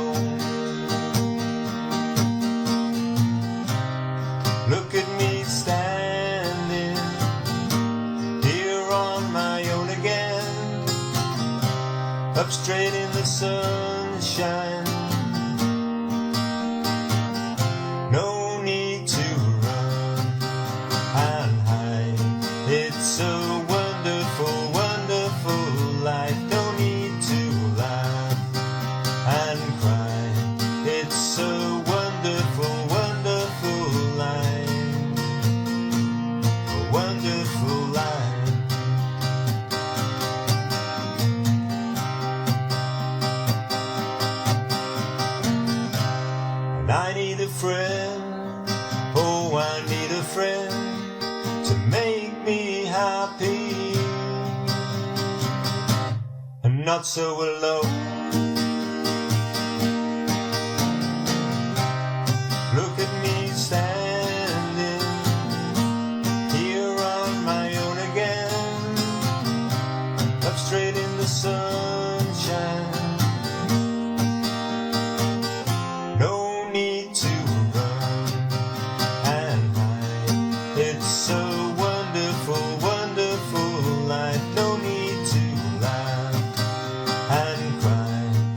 Look at me standing here on my own again, up straight in the sunshine. No need to run and hide. It's a wonderful, wonderful life. No need to laugh and cry. It's a wonderful, wonderful life. Wonderful life. And I need a friend, oh I need a friend to make me happy and not so alone. Look at me standing here on my own again, up straight in the sunshine. No need to run and hide. It's a wonderful, wonderful life. No need to laugh and cry.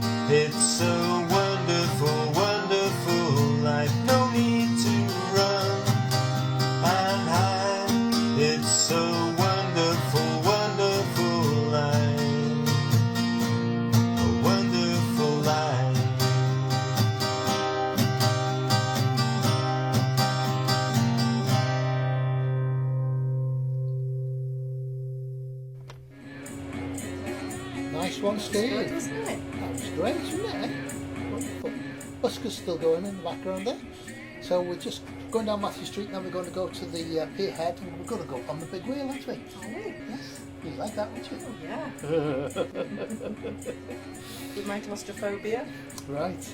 on steam. Good, wasn't it? That was great, wasn't it? Wonderful. Busker's still going in the background there. So we're just going down Matthew Street now. We're going to go to the pier head and we're going to go on the big wheel, aren't we? Are we? Yes. You like that, wouldn't you? Oh, yeah. With my claustrophobia. Right.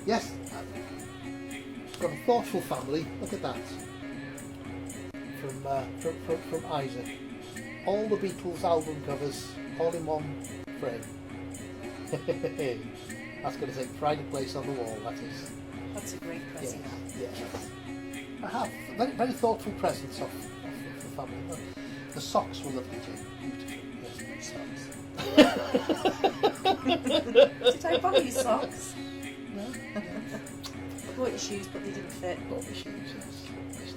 Yes. Got a thoughtful family. Look at that. From Isaac. All the Beatles album covers, all in one frame. That's going to take pride of place on the wall, that is. That's a great present. Yes. I have very, very thoughtful presents of the family. The socks were lovely too. Beautiful. Yes, Did I buy you socks? No. I bought you shoes, but they didn't fit. Bought me shoes, yes.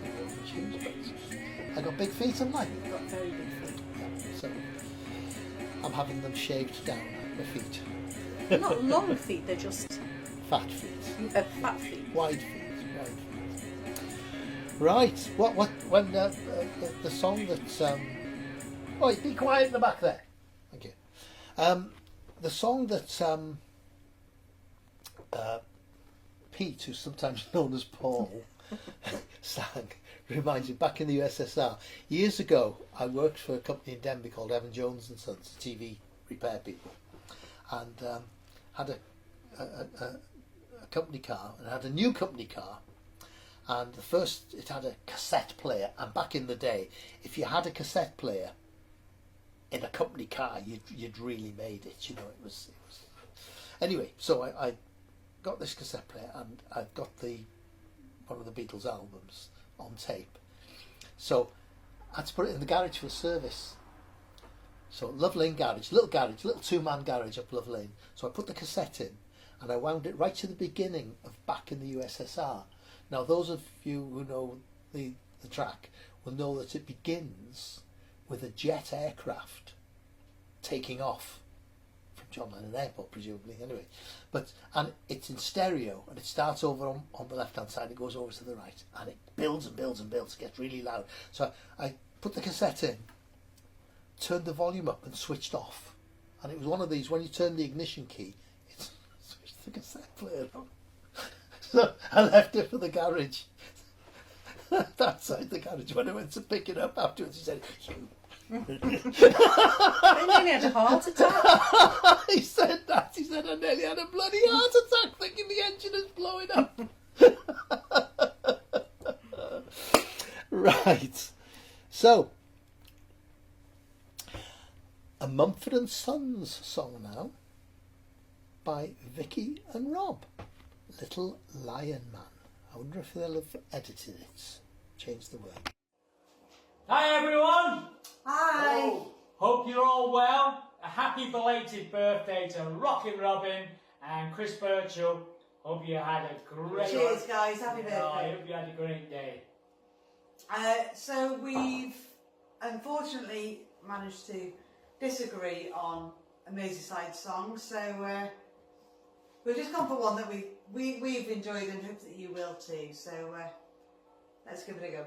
I bought me shoes, but I got big feet, haven't I? You've got very big feet. Yeah, so I'm having them shaved down, my feet. They're not long feet, they're just... Fat feet. You have fat feet. Wide feet. Right. When the song that... Oh, be quiet in the back there. Thank you. The song that Pete, who's sometimes known as Paul, sang, reminds me, back in the USSR. Years ago, I worked for a company in Denby called Evan Jones and Sons, TV repair people, and had a company car, and had a new company car. And the first, it had a cassette player, and back in the day, if you had a cassette player in a company car, you'd really made it. You know, it was. Anyway, so I got this cassette player, and I've got one of the Beatles albums on tape. So I had to put it in the garage for service. So Love Lane garage, little 2-man garage up Love Lane. So I put the cassette in, and I wound it right to the beginning of Back in the USSR. Now, those of you who know the track will know that it begins with a jet aircraft taking off from John Lennon Airport, presumably, anyway. And it's in stereo, and it starts over on the left-hand side, it goes over to the right, and it builds and builds and builds, gets really loud. So I put the cassette in, turned the volume up and switched off. And it was one of these, when you turn the ignition key, it switched the cassette player on. So I left it for the garage. Outside the garage, when I went to pick it up afterwards, he said, "You." I nearly had a heart attack. He said that. He said, "I nearly had a bloody heart attack thinking the engine is blowing up." Right. So, a Mumford & Sons song now by Vicky and Rob. Little Lion Man. I wonder if they'll have edited it. Change the word. Hi everyone! Hi! Hope you're all well. A happy belated birthday to Rockin' Robin and Chris Birchall. Hope you had a great... Cheers guys, happy birthday. I hope you had a great day. So we've unfortunately managed to disagree on a Merseyside song, so we've just gone for one that we've enjoyed and hope that you will too, so let's give it a go.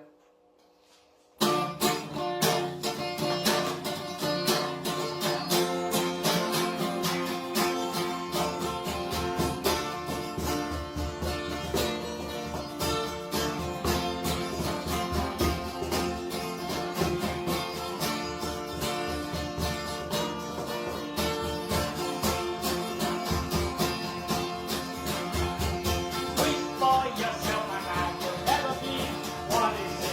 Wait for yourself, my man, you'll never be what is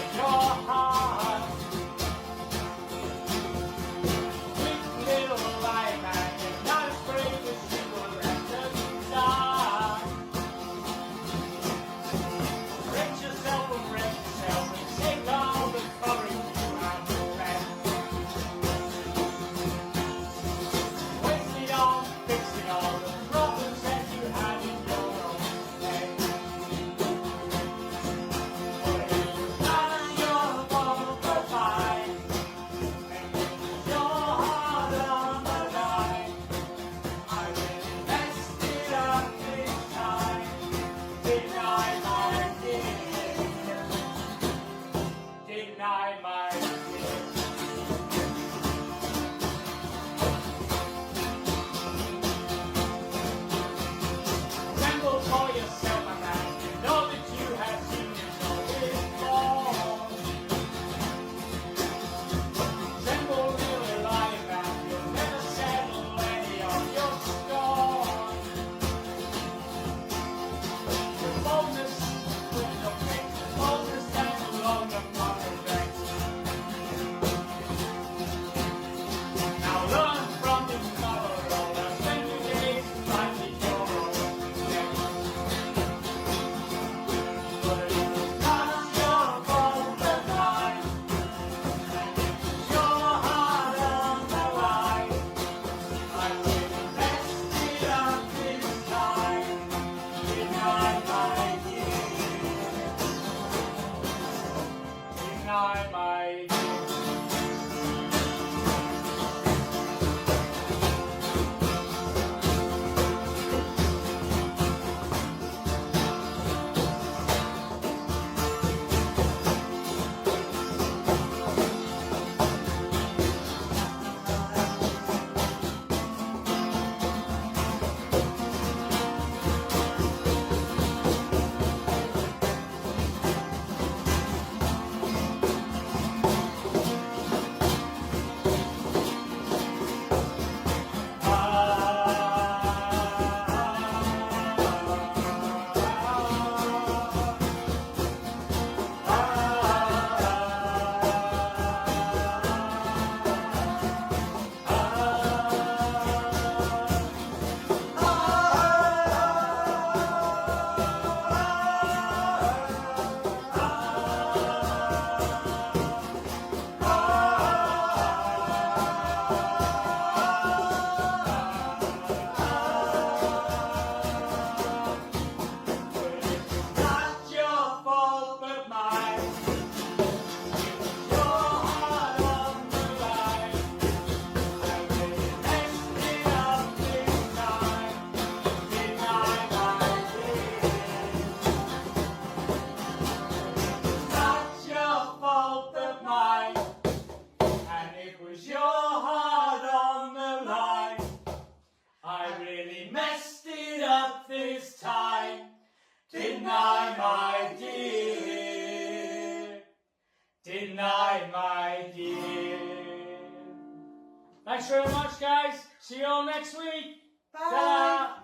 Thanks very much, guys. See you all next week. Bye.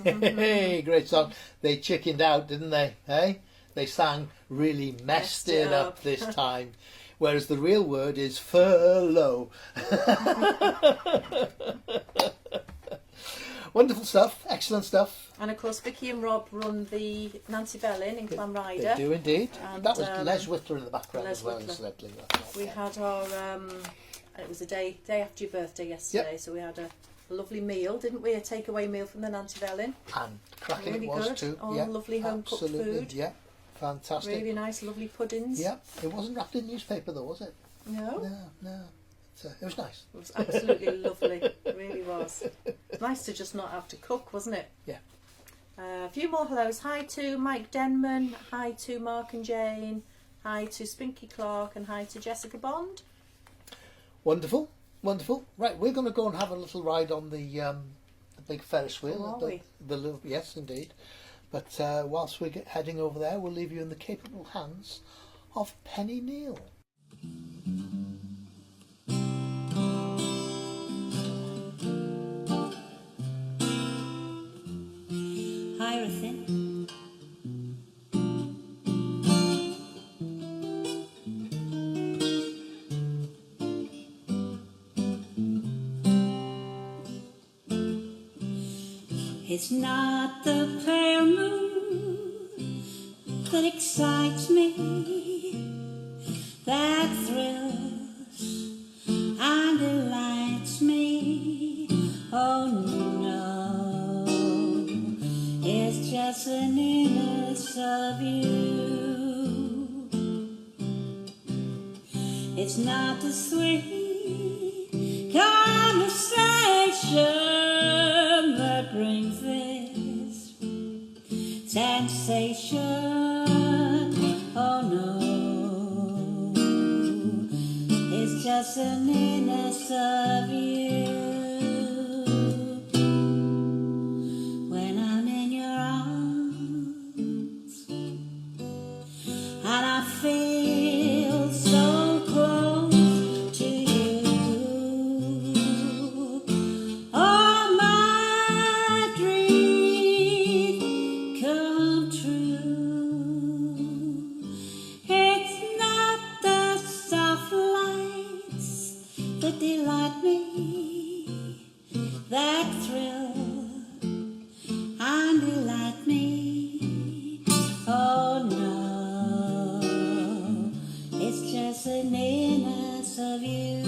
Hey, great song. They chickened out, didn't they? Hey, they sang really messed it up this time, whereas the real word is furlough. Wonderful stuff, excellent stuff. And of course, Vicky and Rob run the Nancy Bellin in Clanrider. They do indeed. And, that was Les Whitler in the background Les as well, Whitler. incidentally. We had our, it was the day after your birthday yesterday, so we had a lovely meal, didn't we? A takeaway meal from the Nancy Bellin. And cracking really it was good. too. All Yeah, lovely home cooked absolutely. food. Yeah, fantastic. Really nice, lovely puddings. Yeah, it wasn't wrapped in newspaper though, was it? No. No. It was nice. It was absolutely lovely. It really was. It's nice to just not have to cook, wasn't it? Yeah. A few more hellos. Hi to Mike Denman. Hi to Mark and Jane. Hi to Spinky Clark. And hi to Jessica Bond. Wonderful, wonderful. Right, we're going to go and have a little ride on the big Ferris wheel. Oh, are we? Yes, indeed. But whilst we're heading over there, we'll leave you in the capable hands of Penny Neal. Hi, Ruthin. It's not the pale moon that excites me, that thrills and delights me. Oh no, it's just an innocence of you. It's not the sweet conversation that brings this sensation. Oh no, it's just an innocence of you. When I'm in your arms and I feel so close to you, all my dreams come true. It's not the soft lights that delight me, that thrill and delight me. Oh no, it's just an innocence of you.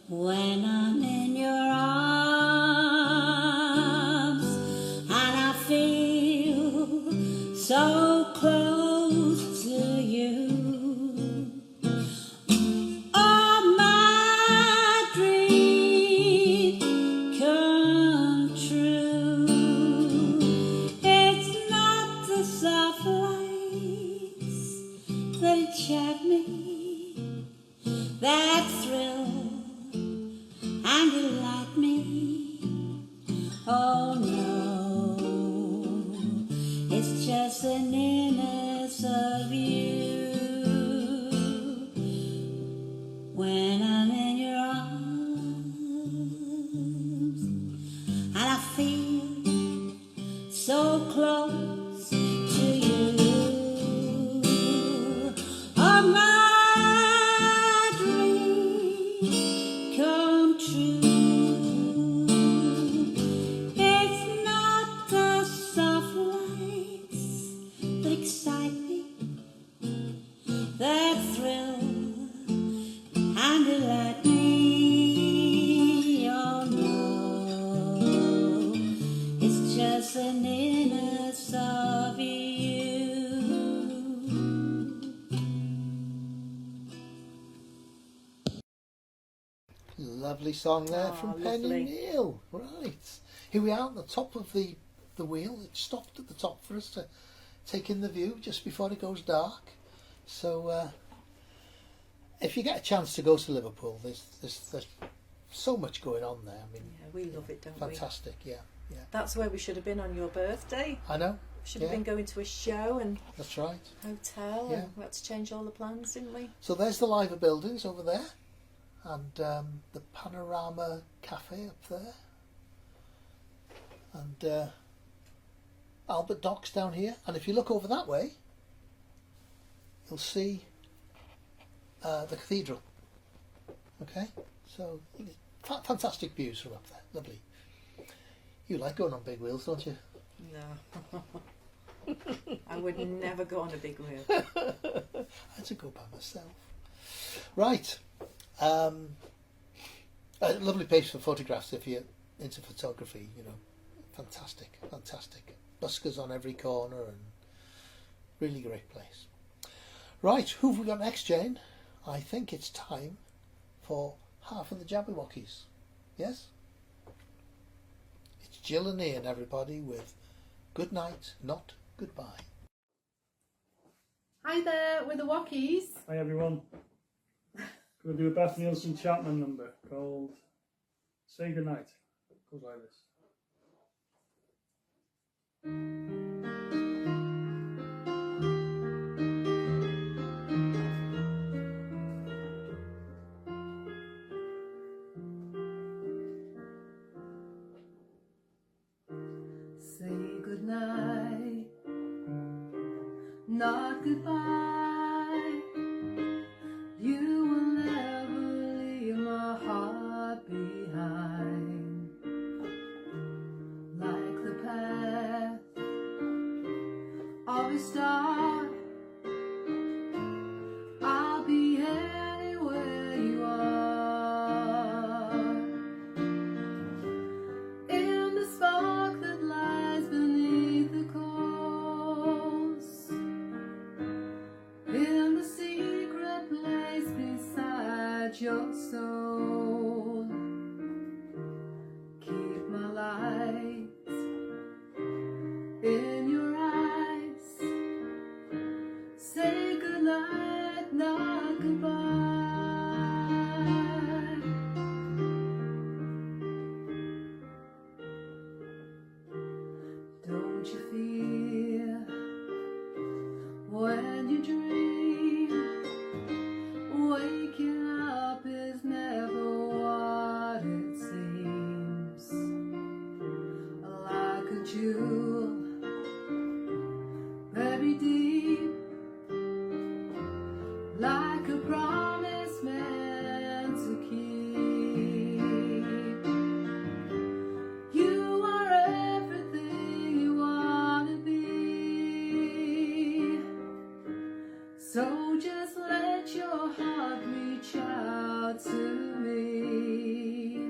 When I'm in your arms and I feel so close to you, all my dreams come true. It's not the soft lights that enchant me, that thrill and delight me. Oh no, it's just an innocence of you. When I'm in your arms and I feel so close to you, all my dreams come true. It's not the soft lights that excite me, that thrill and delight me. Oh no, it's just an innocence of you. Lovely song there from Penny lovely. Neal. Right. Here we are at the top of the the wheel. It stopped at the top for us to take in the view just before it goes dark. So if you get a chance to go to Liverpool, there's so much going on there. I mean, Yeah, we love it, don't fantastic, yeah. That's where we should have been on your birthday. I know. Should have been going to a show and that's right. Hotel, Yeah. and we had to change all the plans, didn't we? So there's the Liver buildings over there, and the Panorama Cafe up there, and Albert Docks down here. And if you look over that way, you'll see the cathedral. Okay, so fantastic views from up there. Lovely. You like going on big wheels, don't you? No. I would never go on a big wheel. I had to go by myself. Right. A lovely place for photographs if you're into photography, you know. Fantastic, fantastic. Buskers on every corner and really great place. Right, who have we got next, Jane? I think it's time for half of the Jabberwockies. Yes? It's Jill and Ian, everybody, with Good Night, Not Goodbye. Hi there, we're the Wockies. Hi everyone. Gonna do a Beth Nielsen Chapman number called Say Goodnight. It goes like this. Say goodnight, not goodbye. You will never leave my heart behind. Like the path of a star, I'll be anywhere you are. In the spark that lies beneath the coals, in the secret place beside your soul, keep my light in your eyes. Say goodnight, not goodbye. Don't you fear when you dream, waking up is never what it seems. Like a jewel buried deep, like a promise meant to keep. You are everything you want to be, so just let your heart reach out to me.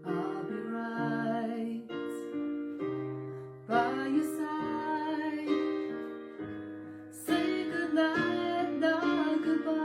I'll be right by your side. Say goodnight, not goodbye.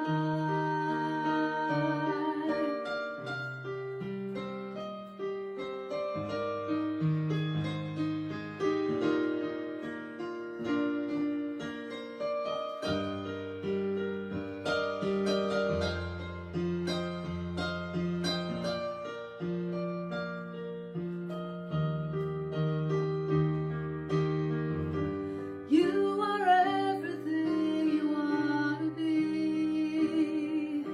You are everything you want to be,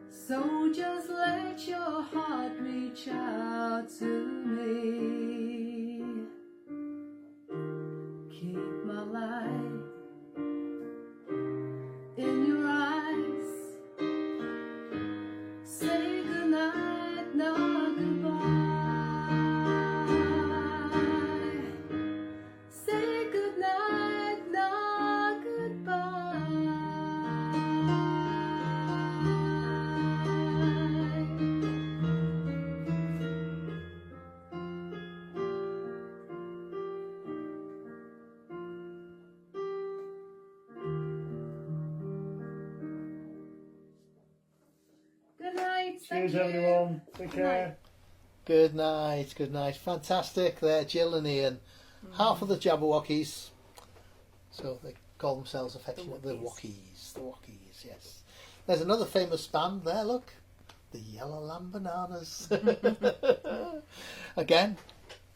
so just let your heart reach out to me. Keep my light in your eyes. Say goodnight, not goodbye. Say goodnight, not goodbye. Good night. Cheers Thank you. everyone. Take Good night. care. Good night, good night. Fantastic there, Jill and Ian. Half of the Jabberwockies. So they call themselves affectionately the Wockies. The Wockies, yes. There's another famous band there, look. The Yellow Lamb Bananas. Again,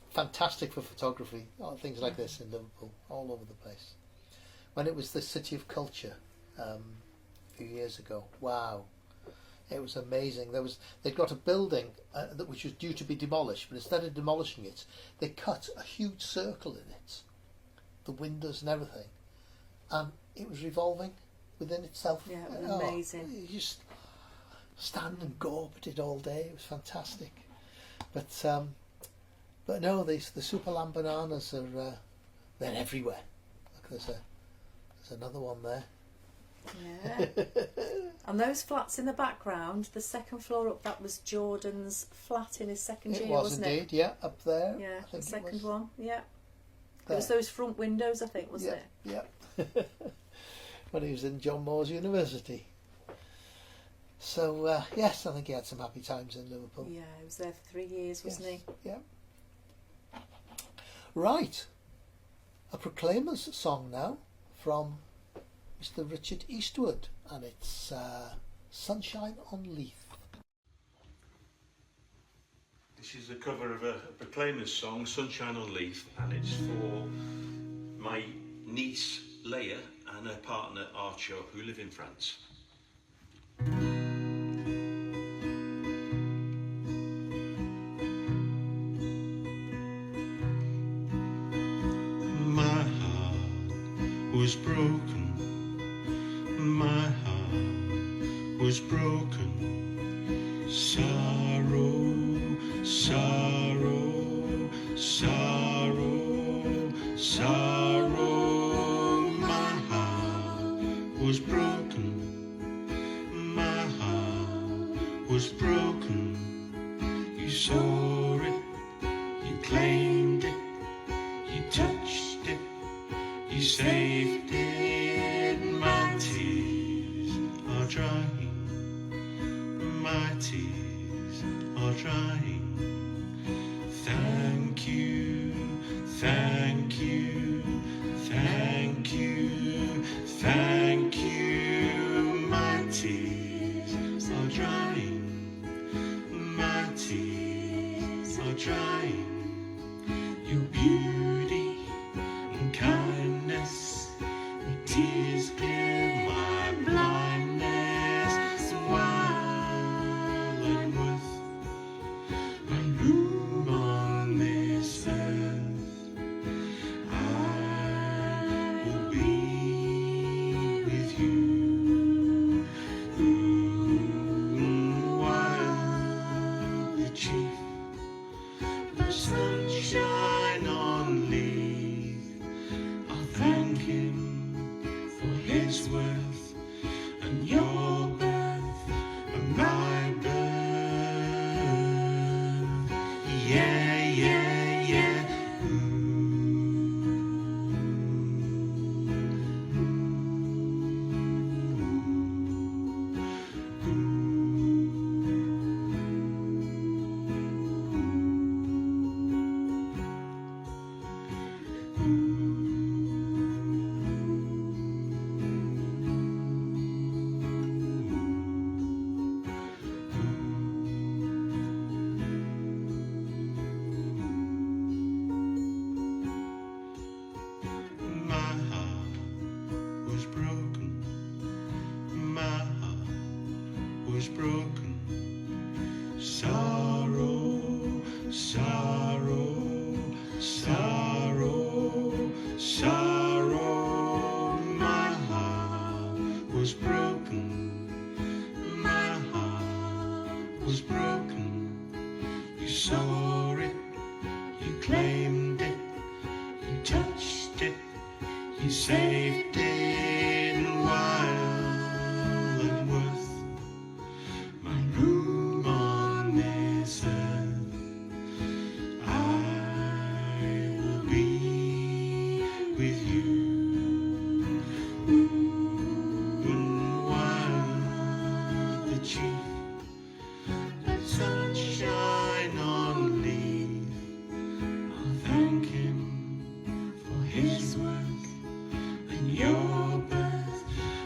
fantastic for photography. Things like this in Liverpool, all over the place. When it was the City of Culture a few years ago, wow. It was amazing. They'd got a building which was due to be demolished, but instead of demolishing it, they cut a huge circle in it, the windows and everything, and it was revolving within itself. Yeah, it was amazing. You just stand and gawp at it all day. It was fantastic. But no, the Super Lamb Bananas are they're everywhere. Look, there's another one there. Yeah. And those flats in the background, the second floor up, that was Jordan's flat in his second year, wasn't it? It was indeed, yeah, up there. Yeah, I think the second it was. one, yeah. There. It was those front windows, I think, wasn't it? Yeah. When he was in John Moores University. So, yes, I think he had some happy times in Liverpool. Yeah, he was there for 3 years, wasn't he? Yeah. Right. A Proclaimers song now from Mr. Richard Eastwood, and it's Sunshine on Leith. This is a cover of a Proclaimers song, Sunshine on Leith, and it's for my niece Leia and her partner Archer, who live in France. My heart was broken. My heart was broken. Sorrow, sorrow, sorrow, sorrow. My heart was broken. My heart was broken. You saw it, you claimed it, you touched it, you saved it. My tears are drying. My tears are drying. Thank you, thank you, thank you, thank you. My tears are drying. My tears are drying. Your beauty and kindness, your tears clear my blindness. While I'm with my room on this earth, I will be with you. While the chief of sunshine on Leith, I'll thank him for his worth and your birth and my birth. Yeah, yeah, yeah. My heart was broken. My heart was broken. Sorrow, sorrow, sorrow, sorrow. My heart was broken. My heart was broken. You saw it, you claimed it, you touched it, you saved it. While I'm worth my room on this earth, I will be with you. While the chief of sunshine on your birth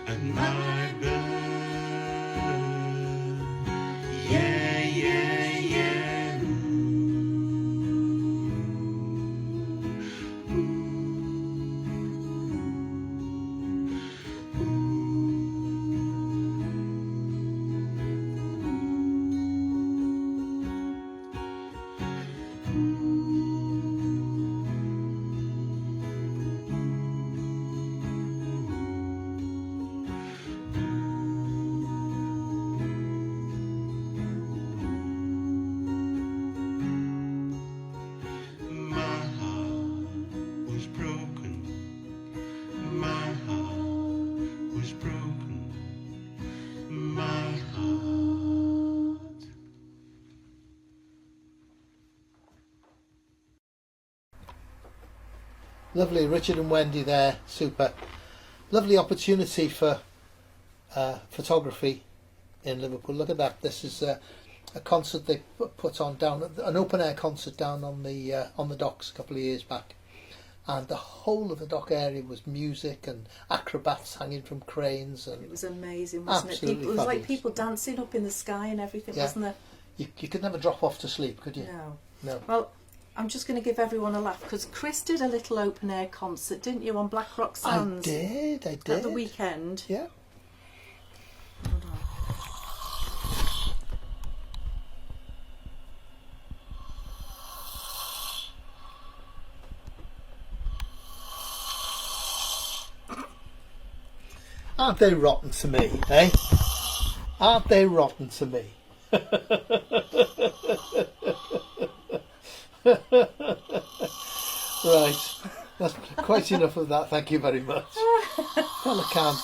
and my birth. Yeah, yeah, yeah. My heart was broken. My heart was broken. My heart. Lovely, Richard and Wendy there, super. Lovely opportunity for photography in Liverpool. Look at that. This is a concert they put on down, an open air concert down on the docks a couple of years back, and the whole of the dock area was music and acrobats hanging from cranes, and It was amazing, wasn't absolutely it? People, it was like fabulous. people dancing up in the sky and everything, Yeah. wasn't there? You could never drop off to sleep, could you? No. No. Well, I'm just going to give everyone a laugh because Chris did a little open air concert, didn't you, on Black Rock Sands? I did. At the weekend. Yeah. Aren't they rotten to me, eh? Aren't they rotten to me? Right, that's quite enough of that. Thank you very much. Well, I can't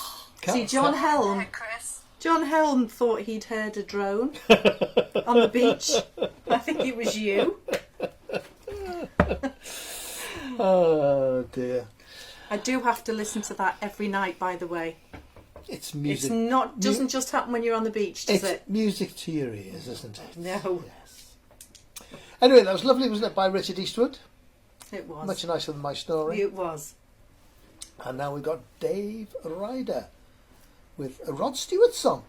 See, John stop. Helm thought he'd heard a drone on the beach. I think it was you. Oh dear. I do have to listen to that every night, by the way. It's music. It's not doesn't just happen when you're on the beach, does It's it? music to your ears, isn't it? No. Anyway, that was lovely, wasn't it, by Richard Eastwood? It was. Much nicer than my story. It was. And now we've got Dave Ryder with a Rod Stewart song.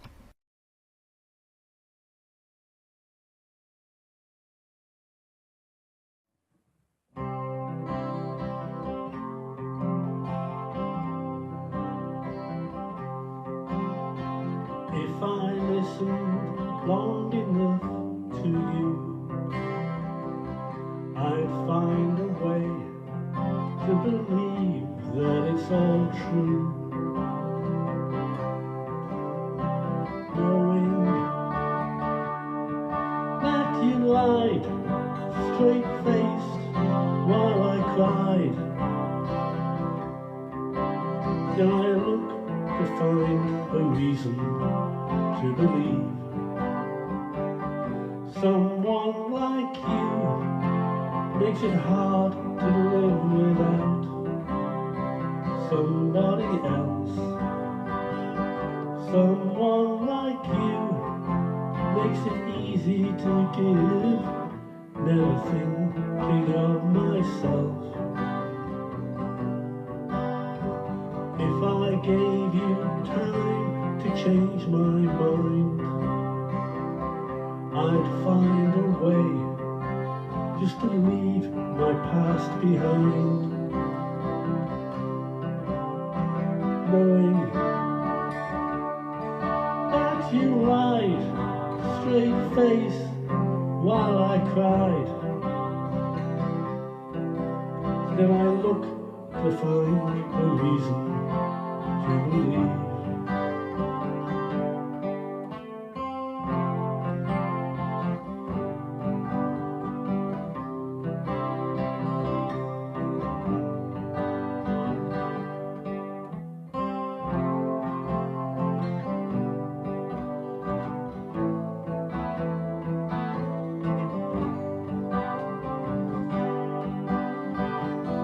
If I listened long enough to you, I'd find a way to believe that it's all true. Knowing that you lied, straight-faced, while I cried. Then I look to find a reason to believe someone like you makes it hard to live without somebody else. Someone like you makes it easy to give, never thinking of myself. If I gave you time to change my mind, I'd find a way just to leave my past behind. Knowing that you lied, straight face, while I cried. Then I look to find a reason to believe.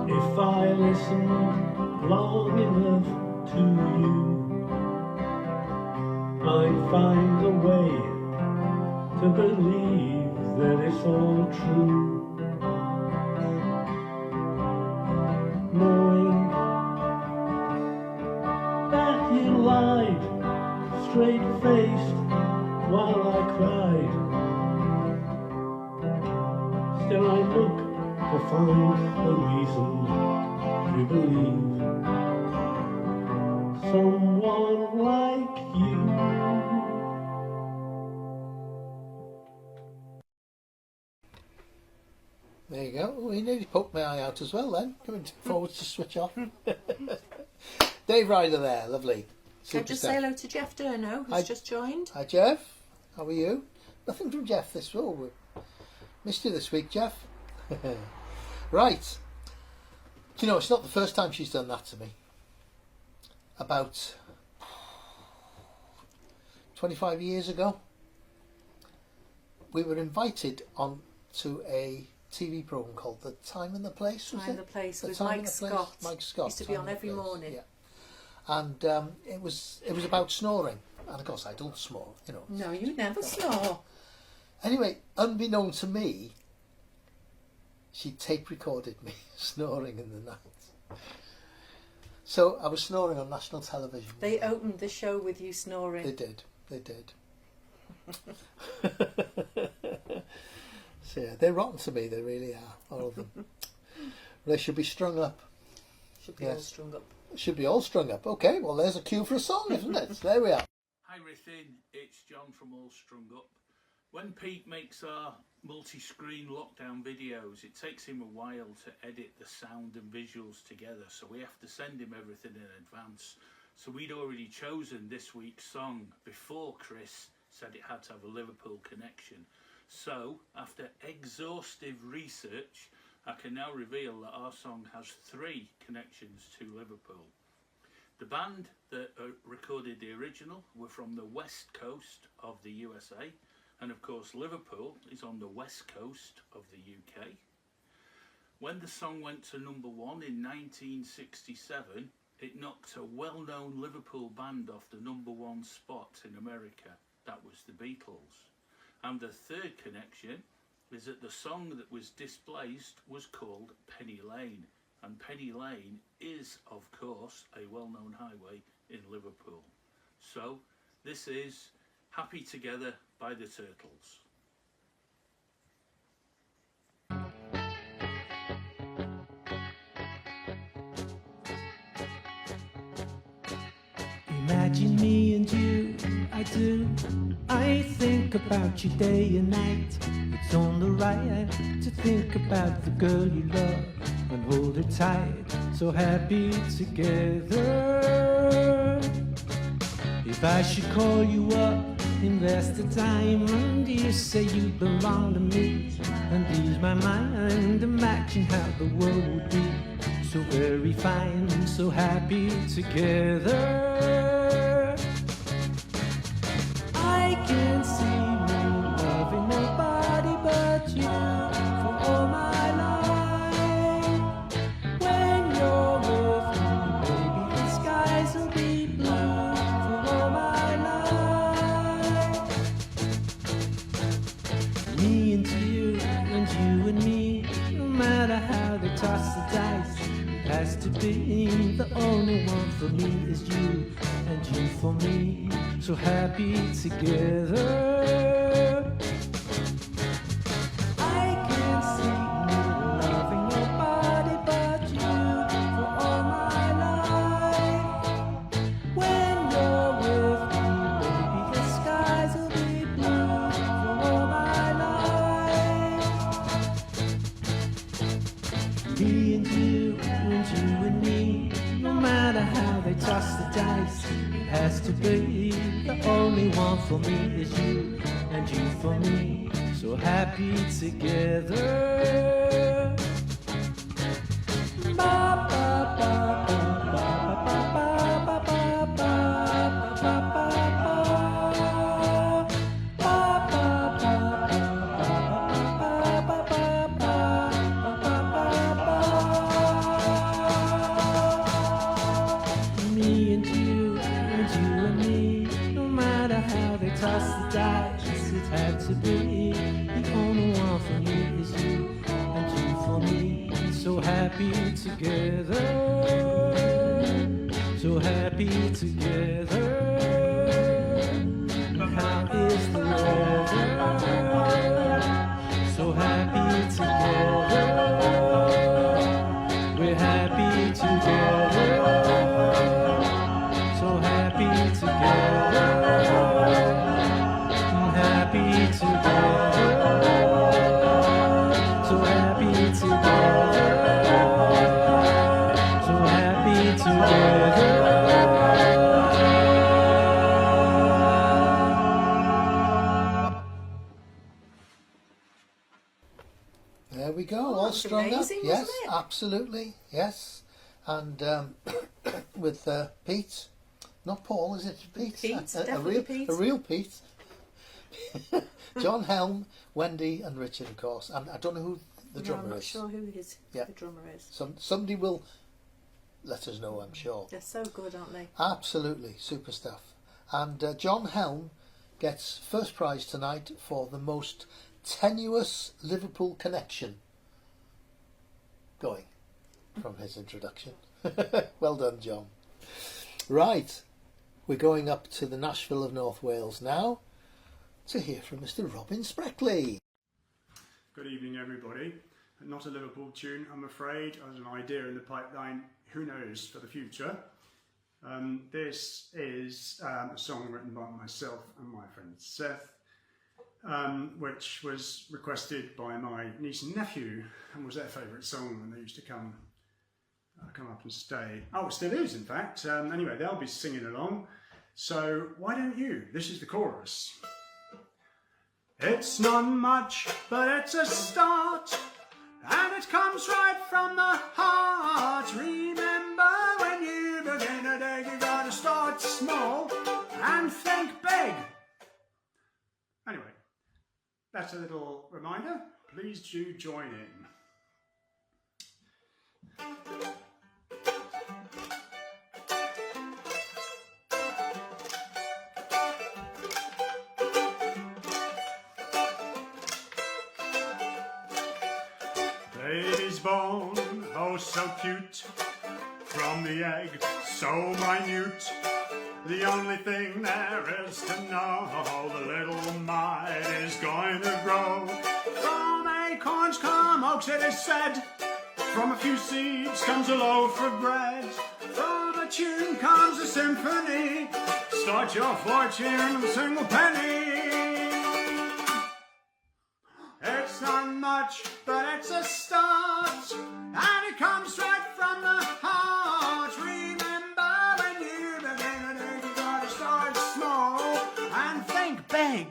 If I listen long enough to you, I'd find a way to believe that it's all true. Knowing You lied, straight-faced, while I cried. Still I look to find a reason to believe someone like you. There you go. Oh, he nearly poked my eye out as well then. Coming forward to switch off. Dave Ryder there, lovely. So just say hello to Jeff Durno, who's just joined. Hi Jeff, how are you? Nothing from Jeff this week. We missed you this week, Jeff. Right. Do you know, it's not the first time she's done that to me. About 25 years ago, we were invited on to a TV programme called The Time and the Place. Time and the Place with Time Mike and the Place? Scott. Mike Scott. Used to be Time on and the every Place, morning. yeah. And it was about snoring, and of course I don't snore, you know. No, you never snore. Anyway, unbeknown to me, she tape recorded me snoring in the night. So I was snoring on national television. They opened the show with you snoring. They did. They did. So yeah, they're rotten to me. They really are, all of them. They should be strung up. Should be all strung up. Should be all strung up. Okay, well there's a cue for a song, isn't it? There we are. Hi Rithin, it's John from All Strung Up. When Pete makes our multi-screen lockdown videos, it takes him a while to edit the sound and visuals together, so we have to send him everything in advance. So we'd already chosen this week's song before Chris said it had to have a Liverpool connection. So, after exhaustive research, I can now reveal that our song has 3 connections to Liverpool. The band that recorded the original were from the west coast of the USA, and of course Liverpool is on the west coast of the UK. When the song went to number 1 in 1967, it knocked a well-known Liverpool band off the number 1 spot in America. That was the Beatles. And the 3rd connection is that the song that was displaced was called Penny Lane, and Penny Lane is, of course, a well-known highway in Liverpool. So this is Happy Together by the Turtles. Imagine me and you, I do. I think about you day and night. It's only right to think about the girl you love and hold her tight. So happy together. If I should call you up, invest the time, and you say you belong to me, and ease my mind, imagine how the world would be so very fine, so happy together. I can see me loving nobody but you for all my life. When you're with me, baby, the skies will be blue for all my life. Me and you and me, no matter how they toss the dice, it has to be the only one for me is you, and you for me, so happy together. I can see me loving nobody but you for all my life. When you're with me, baby, the skies will be blue for all my life. Me and you and me, no matter how they toss the dice, it has to be the only one for me is you, and you for me, so happy together. Ba, ba, ba, ba, ba, ba, ba, ba, ba, ba, ba, ba, toss the dice, it had to be the only one for me is you, and you for me, so happy together, so happy together. And how is the weather? So happy together. We're happy together. So happy together. And happy together. So happy together. So happy together. There we go, Oh, all that's strung amazing, up. Yes, wasn't it? absolutely, yes. And with Pete, not Paul, is it Pete? Pete, definitely Pete. A real Pete. John Helm, Wendy and Richard, of course. And I don't know who the drummer I'm not is. sure who the drummer is. Somebody will let us know, I'm sure. They're so good, aren't they? Absolutely, super stuff. And John Helm gets first prize tonight for the most tenuous Liverpool connection going from his introduction. Well done, John. Right, we're going up to the Nashville of North Wales now to hear from Mr. Robin Spreckley. Good evening, everybody. Not a Liverpool tune, I'm afraid. As an idea in the pipeline, who knows, for the future. This is a song written by myself and my friend Seth, which was requested by my niece and nephew and was their favourite song when they used to come up and stay. Oh, it still is, in fact. Anyway, they'll be singing along. So why don't you? This is the chorus. It's not much, but it's a start, and it comes right from the heart. Remember, when you begin a day, you gotta start small and think big. Anyway, that's a little reminder. Please do join in. Baby's born, oh so cute, from the egg so minute. The only thing there is to know, the little mite is going to grow. From acorns come oaks, it is said. From a few seeds comes a loaf of bread. From a tune comes a symphony. Start your fortune with a single penny. It's not much, but it's a start, and it comes right from the heart. Remember, when you begin, you gotta start small and think big.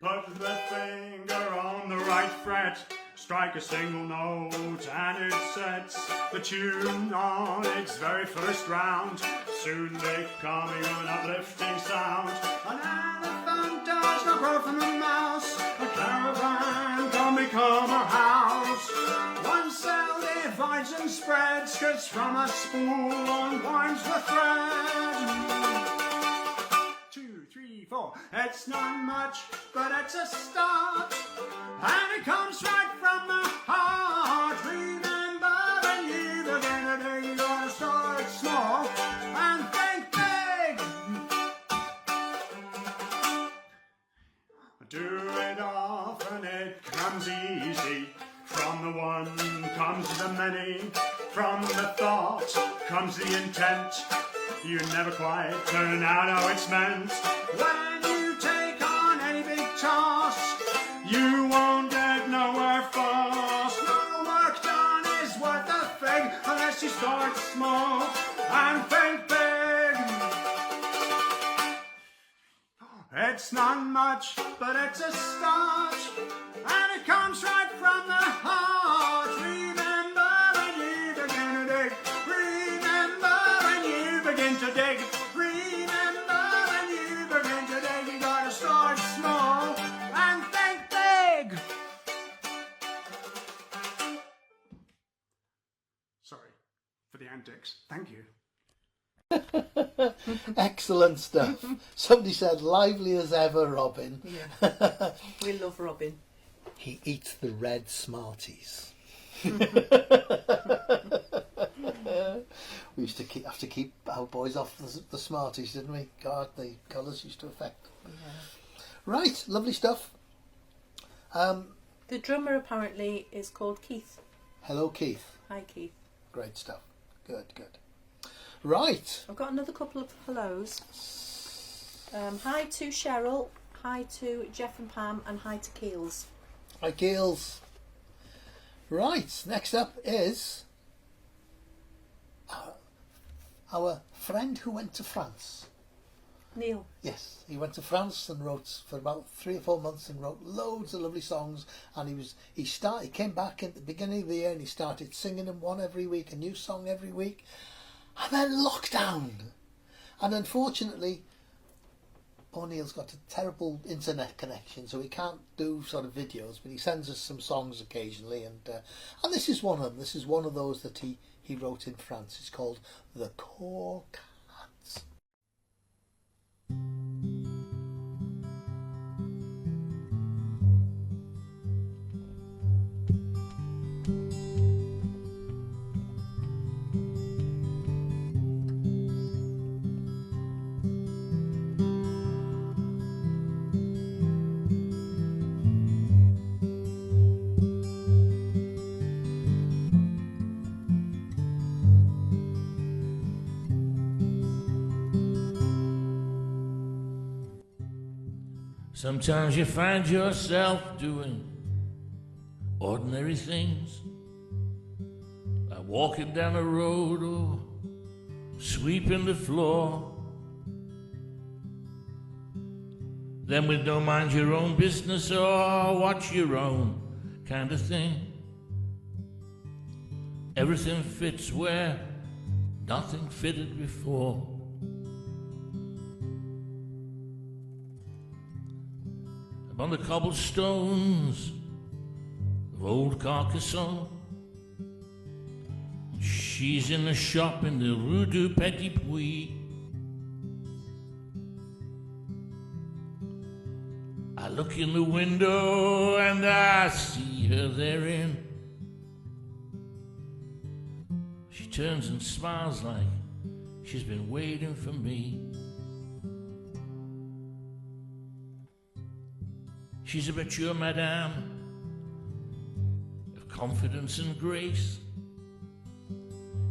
Put the finger on the right fret, strike a single note and it sets the tune on its very first round, soon becoming an uplifting sound. An elephant does not grow from a mouse, a caravan can become a house. One cell divides and spreads, 'cause from a spool one winds the thread. 2, 3, 4. It's not much, but it's a start, and it comes right from the heart. Remember, when you begin a day, you gotta start small and think big. Do it often, it comes easy. From the one comes the many. From the thought comes the intent. You never quite turn out how it's meant. When you take on any big task, you won't get nowhere fast. No work done is worth a fig unless you start small and think big. It's not much, but it's a start, and it comes right from the heart. Remember, when you begin to dig. Remember, when you begin to dig. Remember, when you begin to dig, you gotta start small and think big. Sorry for the antics. Thank you. Excellent stuff. Somebody said, lively as ever, Robin. Yeah. We love Robin. He eats the red Smarties. We used to have to keep our boys off the Smarties, didn't we? God, the colours used to affect them. Yeah. Right, lovely stuff. The drummer apparently is called Keith. Hello, Keith. Hi, Keith. Great stuff. Good, good. Right. I've got another couple of hellos. Hi to Cheryl, hi to Jeff and Pam, and hi to Keels. Hi, Keels. Right, next up is our friend who went to France. Neil. Yes, he went to France and wrote for about 3 or 4 months and wrote loads of lovely songs. And he came back at the beginning of the year and he started singing them one every week, a new song every week. And then lockdown. And unfortunately, poor Neil's got a terrible internet connection, so he can't do sort of videos, but he sends us some songs occasionally, and this is one of them. This is one of those that he wrote in France. It's called The Cork. Sometimes you find yourself doing ordinary things, like walking down a road or sweeping the floor. Then with no mind your own business or watch your own kind of thing. Everything fits where nothing fitted before. On the cobblestones of old Carcassonne, she's in the shop in the Rue du Petit Puy. I look in the window and I see her therein. She turns and smiles like she's been waiting for me. She's a mature madame of confidence and grace.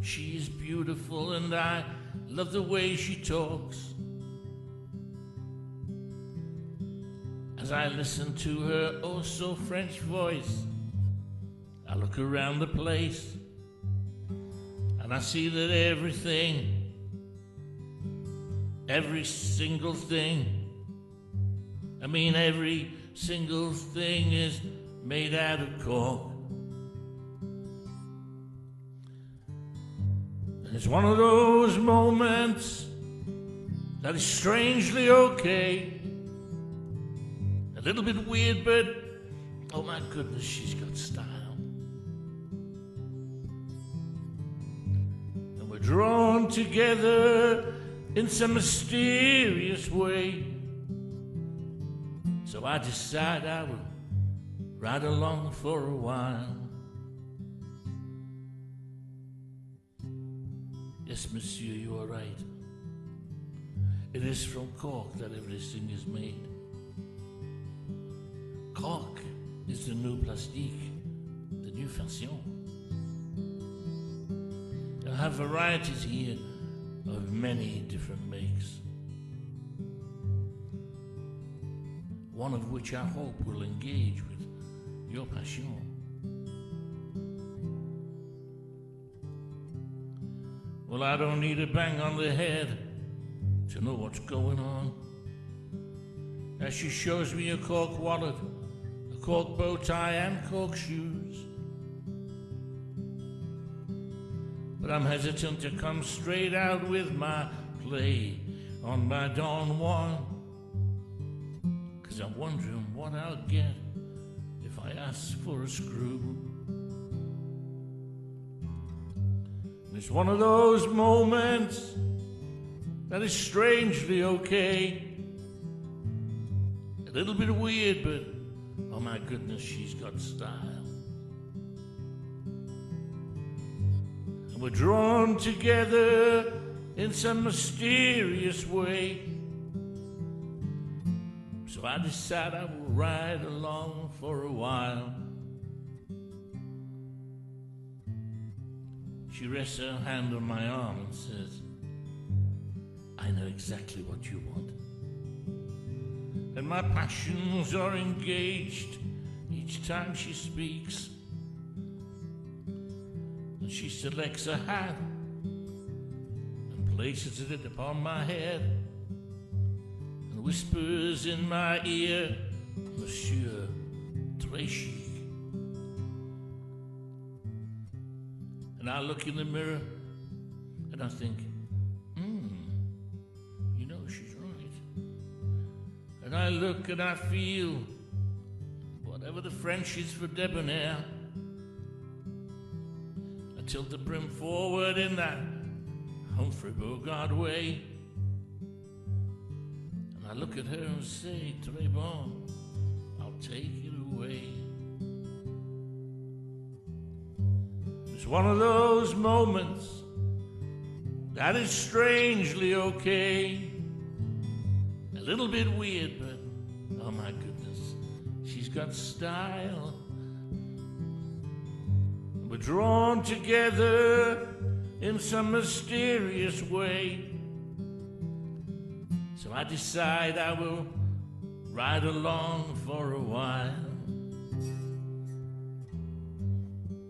She is beautiful and I love the way she talks. As I listen to her oh so French voice, I look around the place and I see that everything, every single thing, I mean every single thing is made out of cork. And it's one of those moments that is strangely okay. A little bit weird, but oh my goodness, she's got style. And we're drawn together in some mysterious way. So I decide I will ride along for a while. Yes, monsieur, you are right. It is from cork that everything is made. Cork is the new plastique, the new fashion. I have varieties here of many different makes. One of which I hope will engage with your passion. Well, I don't need a bang on the head to know what's going on. As she shows me a cork wallet, a cork bow tie and cork shoes. But I'm hesitant to come straight out with my play on my Don Juan. I'm wondering what I'll get if I ask for a screw. And it's one of those moments that is strangely okay. A little bit weird, but oh my goodness, she's got style. And We're drawn together in some mysterious way. So I decide I will ride along for a while. She rests her hand on my arm and says, I know exactly what you want. And my passions are engaged each time she speaks. And she selects a hat and places it upon my head and whispers in my ear, Monsieur très chic. And I look in the mirror and I think, you know, she's right. And I look and I feel whatever the French is for debonair. I tilt the brim forward in that Humphrey Bogart way. And I look at her and say, très bon, I'll take it away. It's one of those moments that is strangely okay. A little bit weird, but oh my goodness, she's got style. We're drawn together in some mysterious way. So I decide I will ride along for a while.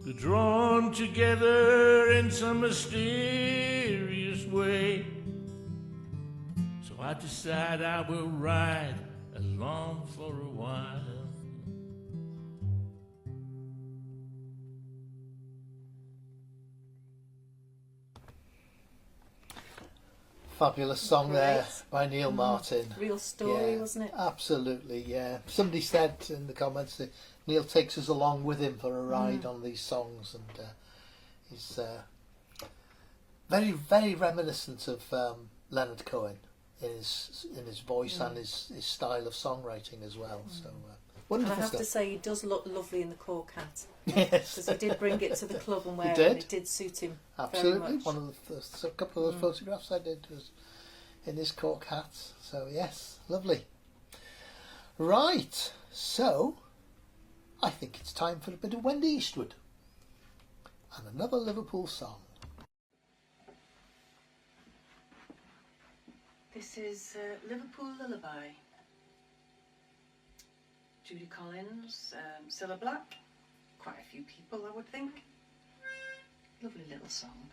We're drawn together in some mysterious way. So I decide I will ride along for a while. Fabulous song there by Neil Martin. Real story, Yeah, wasn't it? Absolutely, yeah. Somebody said in the comments that Neil takes us along with him for a ride on these songs, and he's very, very reminiscent of Leonard Cohen in his voice and his style of songwriting as well. So And wonderful I have stuff. to say, he does look lovely in the cork hat. Yes. Because he did bring it to the club and wear He it, did. and it did suit him Absolutely. very much. One of the a couple of the photographs I did was in his cork hat. So yes, lovely. Right, so I think it's time for a bit of Wendy Eastwood and another Liverpool song. This is Liverpool Lullaby. Judy Collins, Cilla Black, quite a few people I would think. Lovely little song.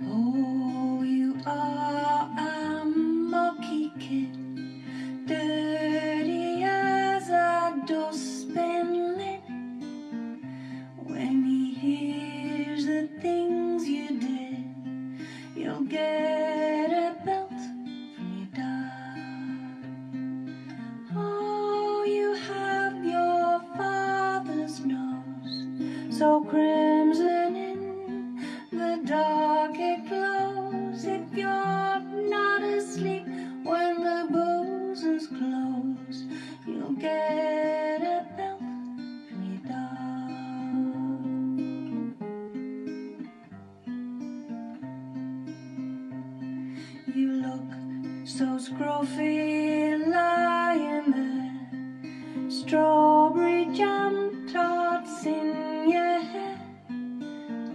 Oh, you are a mucky kid, dirty as a dustbin lid. When he hears the things you did, you'll get a belt from your dad. Oh, you have your father's nose, so crimson in the dark it glows. If you're not asleep when the boozers close, you'll get a belt from your dog. You look so scruffy lying there, strawberry jam tarts in your hair.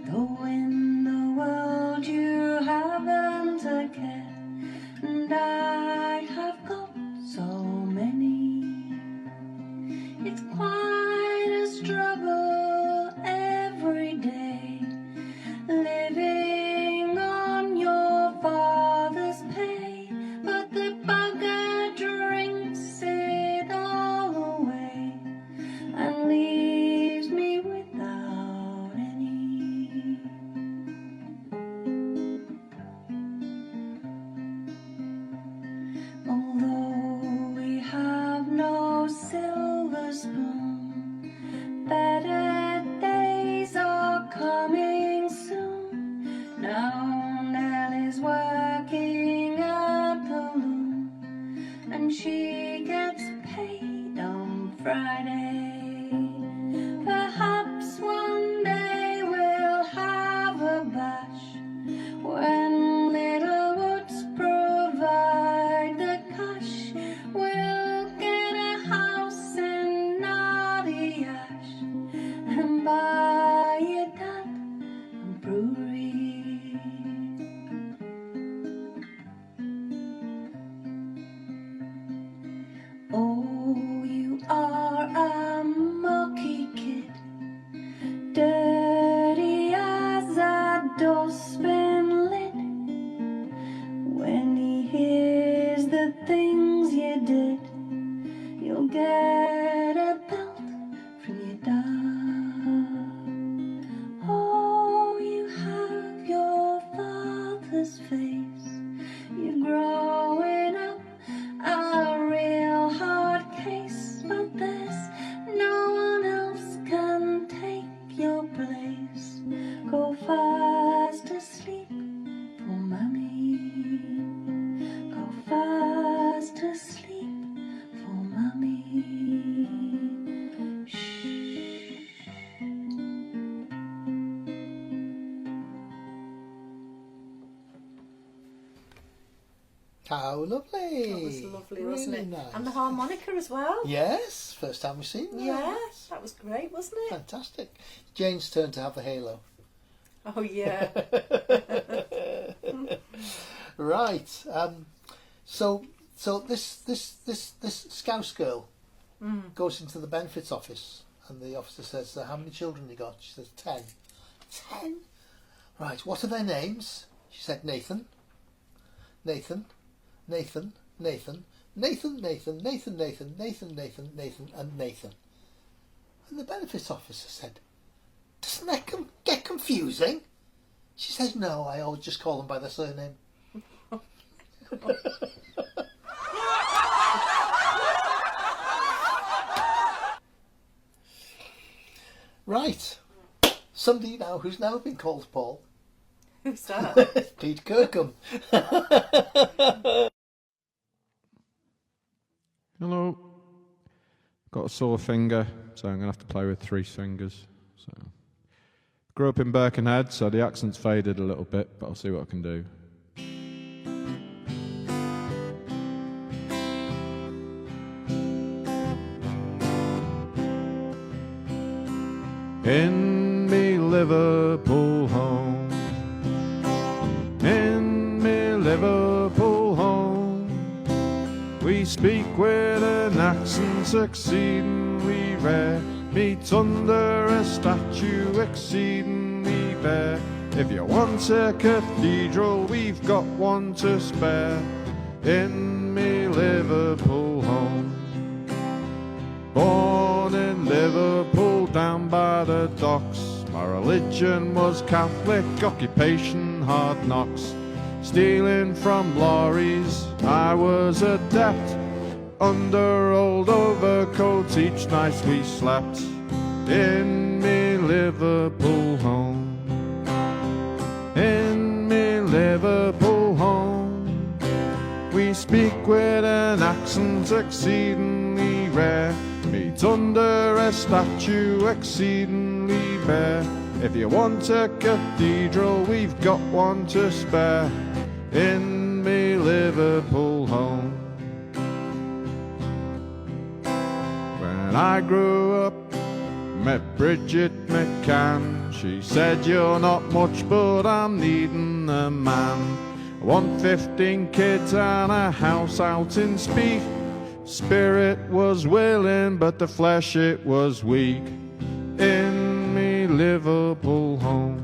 Though in the world you haven't a care, and I have got so many. It's quite a struggle every day, living on your father's pay. But the bugger Friday. Perhaps one day we'll have a bash when little woods provide the cash. We'll get a house in Naughty Ash and buy a dad a brewery. Oh, you are a mucky kid, dirty as a dustbin lid. When he hears the things you did, you'll get a belt from your dad. Oh, you have your father's face, you're growing up a real hard case, but there's no one else can take your place. Go fast asleep, poor mammy. Go fast asleep, poor mammy. How lovely. That was lovely, wasn't Really it? nice. And the harmonica as well. Yes, first time we've seen that. Yes, that was great, wasn't it? Fantastic. Jane's turn to have the halo. Oh yeah. Right. So this Scouse girl goes into the benefits office, and the officer says, "How many children you got?" She says, 10. 10? Right. What are their names? She said, Nathan, Nathan, Nathan, Nathan, Nathan, Nathan, Nathan, Nathan, Nathan, Nathan, Nathan, and Nathan. And the benefits officer said, "Doesn't that get confusing?" She says, "No, I always just call them by their surname." Right. Somebody now who's now been called Paul. Who's that? Pete Kirkham. Hello. Got a sore finger, so I'm going to have to play with 3 fingers. So, grew up in Birkenhead, so the accent's faded a little bit, but I'll see what I can do. In me Liverpool home, in me Liverpool home, we speak with an accent exceedingly rare, meet under a statue exceedingly bare. If you want a cathedral, we've got one to spare, in me Liverpool home. Born in Liverpool down by the docks, my religion was Catholic, occupation hard knocks. Stealing from lorries, I was adept. Under old overcoats each night we slept, in me Liverpool home. In me Liverpool home, we speak with an accent exceedingly rare, meet under a statue exceedingly bare. If you want a cathedral, we've got one to spare, in me Liverpool home. When I grew up, met Bridget McCann. She said, "You're not much, but I'm needing a man. I want 15 kids and a house out in Speke." Spirit was willing, but the flesh it was weak, in me Liverpool home.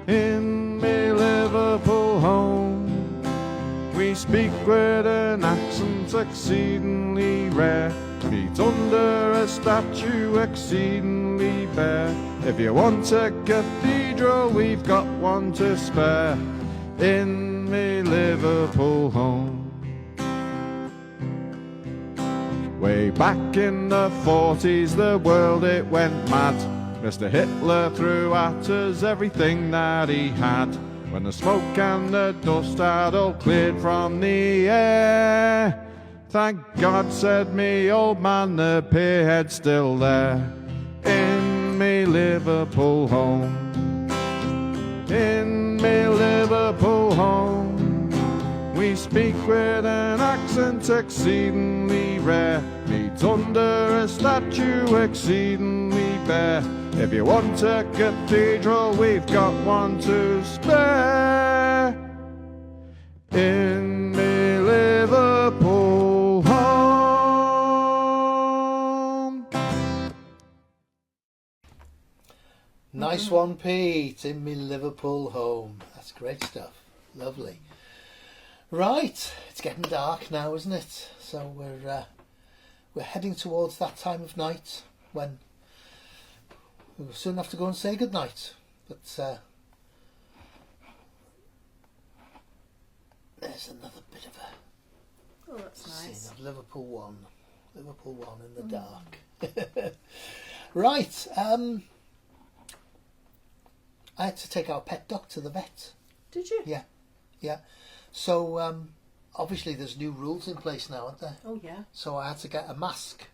In me Liverpool home, we speak with an accent exceedingly rare, meet under a statue exceedingly bare. If you want a cathedral, we've got one to spare, in me Liverpool home. Way back in the 40s, the world it went mad. Mr. Hitler threw at us everything that he had. When the smoke and the dust had all cleared from the air, Thank God, said me old man, the pierhead's still there in me Liverpool home. In me Liverpool home, we speak with an accent exceedingly rare. Meet under a statue exceedingly bare. If you want a cathedral, we've got one to spare. In me Liverpool home. Nice one, Pete. In me Liverpool home. That's great stuff. Lovely. Right, it's getting dark now, isn't it? So we're heading towards that time of night when we'll soon have to go and say goodnight. But there's another bit of a scene of Liverpool 1 in the dark. Right, I had to take our pet dog to the vet. Did you? Yeah. So obviously there's new rules in place now, aren't there? Oh yeah. So I had to get a mask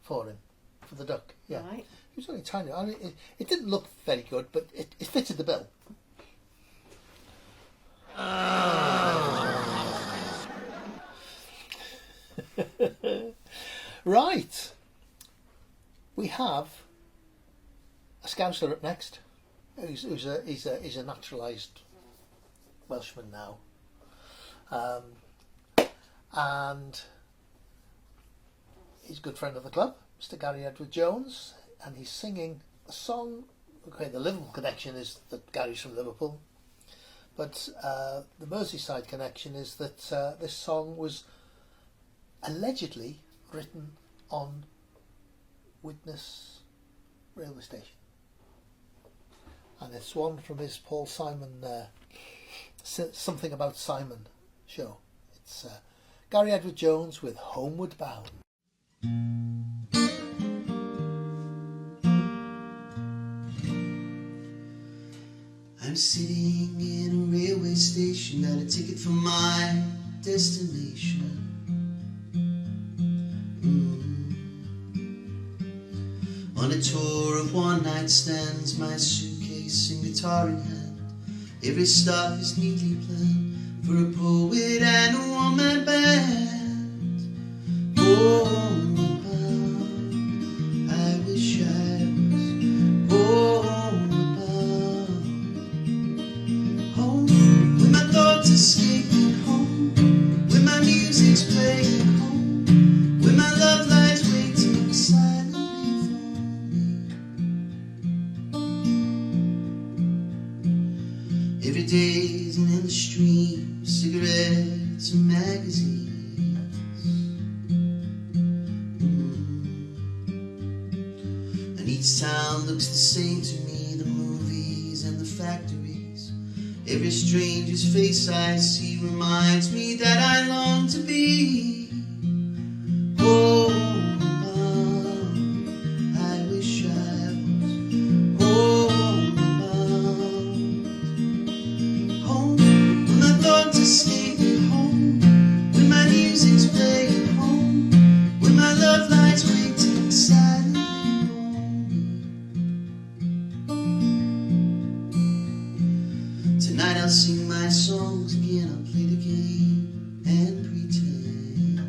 for him, for the duck. Yeah. Right. It was only tiny. I mean, it didn't look very good, but it fitted the bill. Right. We have a Scouser up next. He's a naturalised Welshman now, and he's a good friend of the club, Mr. Gary Edward Jones, and he's singing a song. Okay, the Liverpool connection is that Gary's from Liverpool, but the Merseyside connection is that this song was allegedly written on Widnes railway station. And it's one from his Paul Simon, Something About Simon show. It's Gary Edward Jones with Homeward Bound. I'm sitting in a railway station, got a ticket for my destination. On a tour of one-night stands, my suitcase and guitar in hand. Every stop is neatly planned for a poet and a one-man band. Homeward bound, I wish I was homeward bound. Home, where my thoughts escaping home, where my music's playing home, where my love lies waiting silently. Every day's an endless stream of cigarettes and magazines. And each town looks the same to me, the movies and the factories. Every stranger's face I see reminds me that I long to be homebound. I wish I was homebound. Home, when my thoughts escape me home, when my music's playing home, when my love lies waiting silently for me. Tonight I'll sing my songs again, I'll play the game and pretend.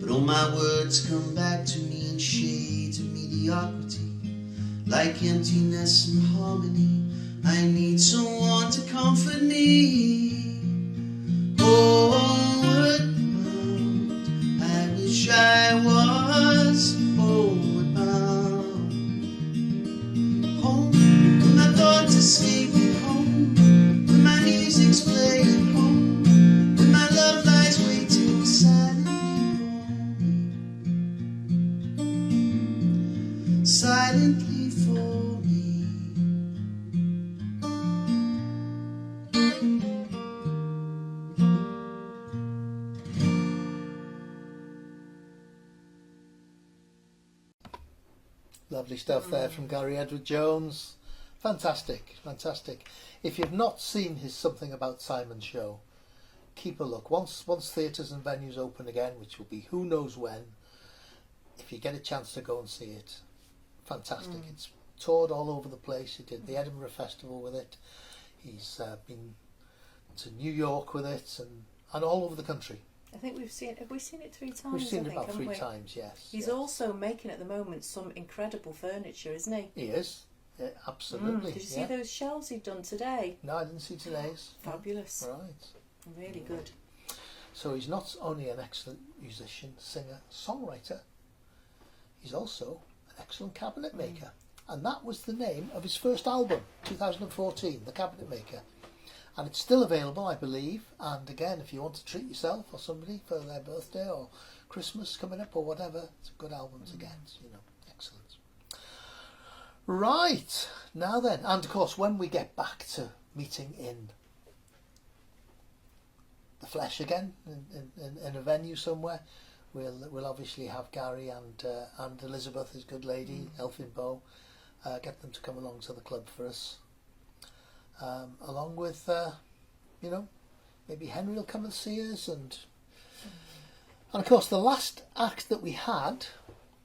But all my words come back to me in shades of mediocrity, like emptiness and harmony. I need someone to comfort me. Homeward bound, I wish I was homeward bound. Home, when my thoughts escape me home, when my music's playing home, when my love lies waiting silently for me. Lovely stuff there from Gary Edward Jones. Fantastic, fantastic. If you've not seen his Something About Simon show, keep a look. Once theatres and venues open again, which will be who knows when, if you get a chance to go and see it, fantastic. It's toured all over the place. He did the Edinburgh Festival with it. He's been to New York with it and all over the country. I think have we seen it 3 times? We've seen it I think, about 3 we? times, yes. He's also making at the moment some incredible furniture, isn't he? He is. Yeah, absolutely. Did you see those shelves he'd done today? No, I didn't see today's. Fabulous. Right. Really good. So he's not only an excellent musician, singer, songwriter, he's also an excellent cabinet maker. And that was the name of his first album, 2014, The Cabinet Maker. And it's still available, I believe. And again, if you want to treat yourself or somebody for their birthday or Christmas coming up or whatever, it's a good album to get, you know. Excellent. Right, now then, and of course when we get back to meeting in the flesh again, in a venue somewhere, we'll obviously have Gary and Elizabeth, his good lady, Elfin Bow, get them to come along to the club for us, along with, maybe Henry will come and see us, and of course the last act that we had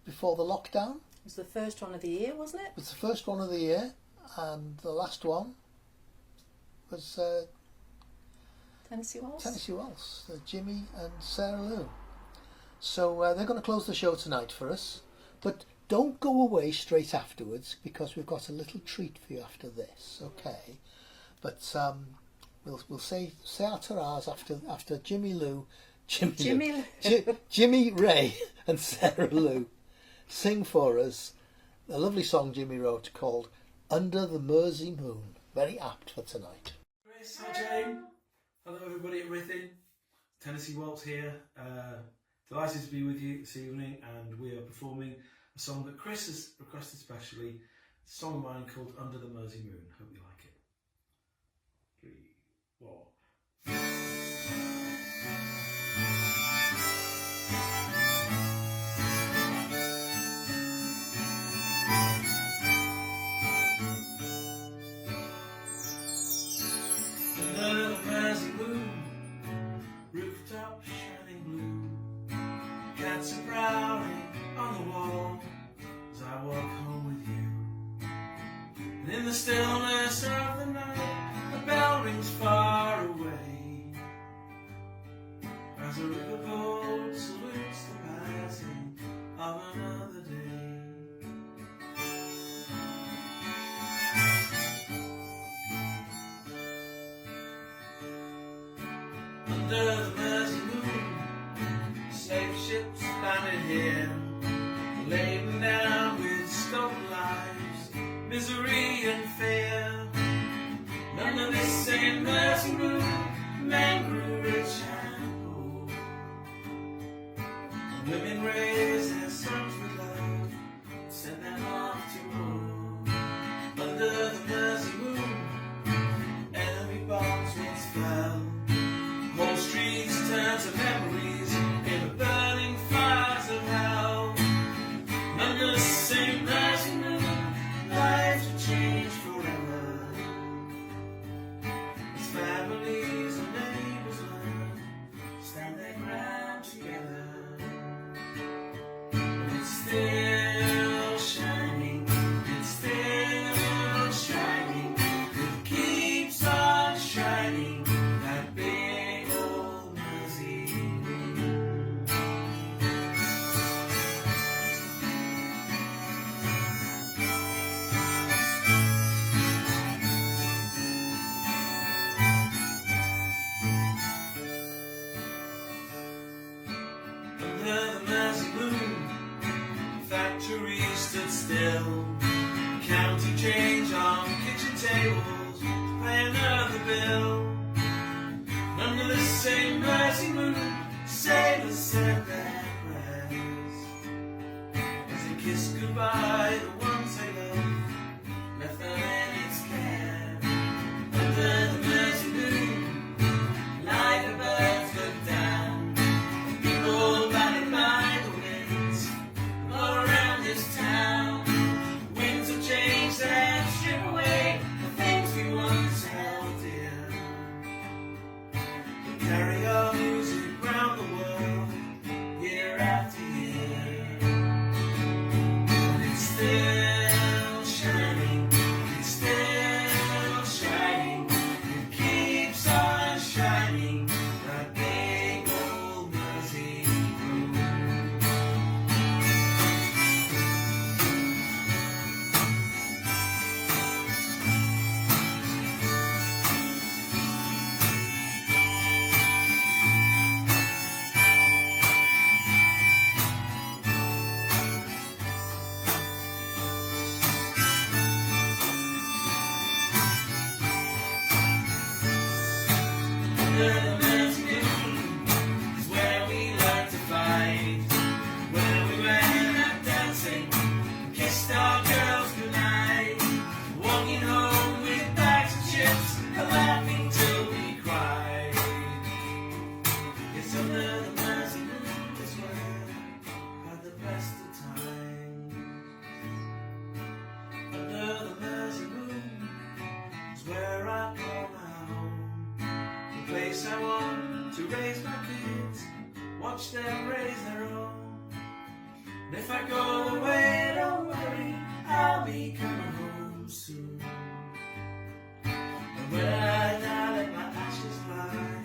before the lockdown, it was the first one of the year, wasn't it? It was the first one of the year, and the last one was Tennessee Waltz. Tennessee Waltz, Jimmy and Sarah Lou. So they're going to close the show tonight for us, but don't go away straight afterwards because we've got a little treat for you after this, okay? But we'll say our ta-ra's after Jimmy Ray and Sarah Lou sing for us a lovely song Jimmy wrote called Under the Mersey Moon. Very apt for tonight. Chris, hi Jane. Hello everybody at Rithing. Tennessee Waltz here. Delighted to be with you this evening, and we are performing a song that Chris has requested specially. A song of mine called Under the Mersey Moon. Hope you like it. 3, 4. Under the Mersey moon, rooftop shining blue, cats are prowling on the wall as I walk home with you. And in the stillness of the night, a bell rings far away as a riverboat salutes the passing of another day. Under the Mersey moon, safe ships landed here, laden down with stolen lives, misery and fear. And under this same Mersey moon, men grew rich and poor, and women raised their sons with love, sent them off to war. Under the Mersey moon, enemy bombs once fell. Whole streets turn to memories in the burning fires of hell. Under the same Mersey moon, lives will change forever as families and neighbors learn to stand their ground together. And it's still shining, it's still shining, it keeps on shining, that big old Mersey moon. Under the Mersey moon, factories stood still, counting change on kitchen tables to pay another bill. Under the same Mersey moon, sailors said their prayers as they kissed goodbye the ones they loved, left them in its care. Under the Mersey moon, like the birds looked down, people battered by the winds all around this town. my kids, watch them raise their own. And if I go away, don't worry, I'll be coming home soon. And when I die, let my ashes lie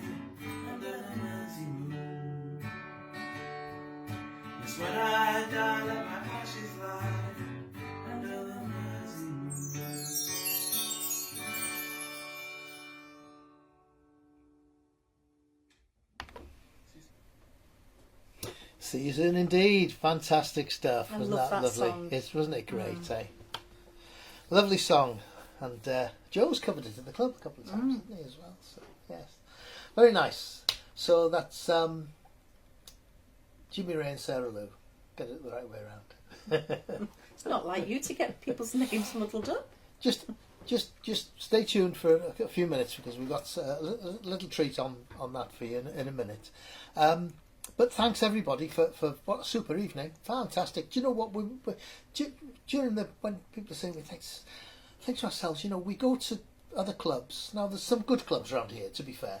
under the Mersey moon. Yes, when I die, let my ashes lie under the Mersey moon. Season indeed. Fantastic stuff. I Wasn't love that lovely? song. Wasn't it great, eh? Lovely song. And Joe's covered it at the club a couple of times, hasn't he, as well? So, yes. Very nice. So that's Jimmy Ray and Sarah Lou. Get it the right way around. It's not like you to get people's names muddled up. Just stay tuned for a few minutes because we've got a little treat on that for you in a minute. But thanks everybody for what a super evening. Fantastic. Do you know what during when people are saying we think to ourselves, we go to other clubs. Now there's some good clubs around here, to be fair.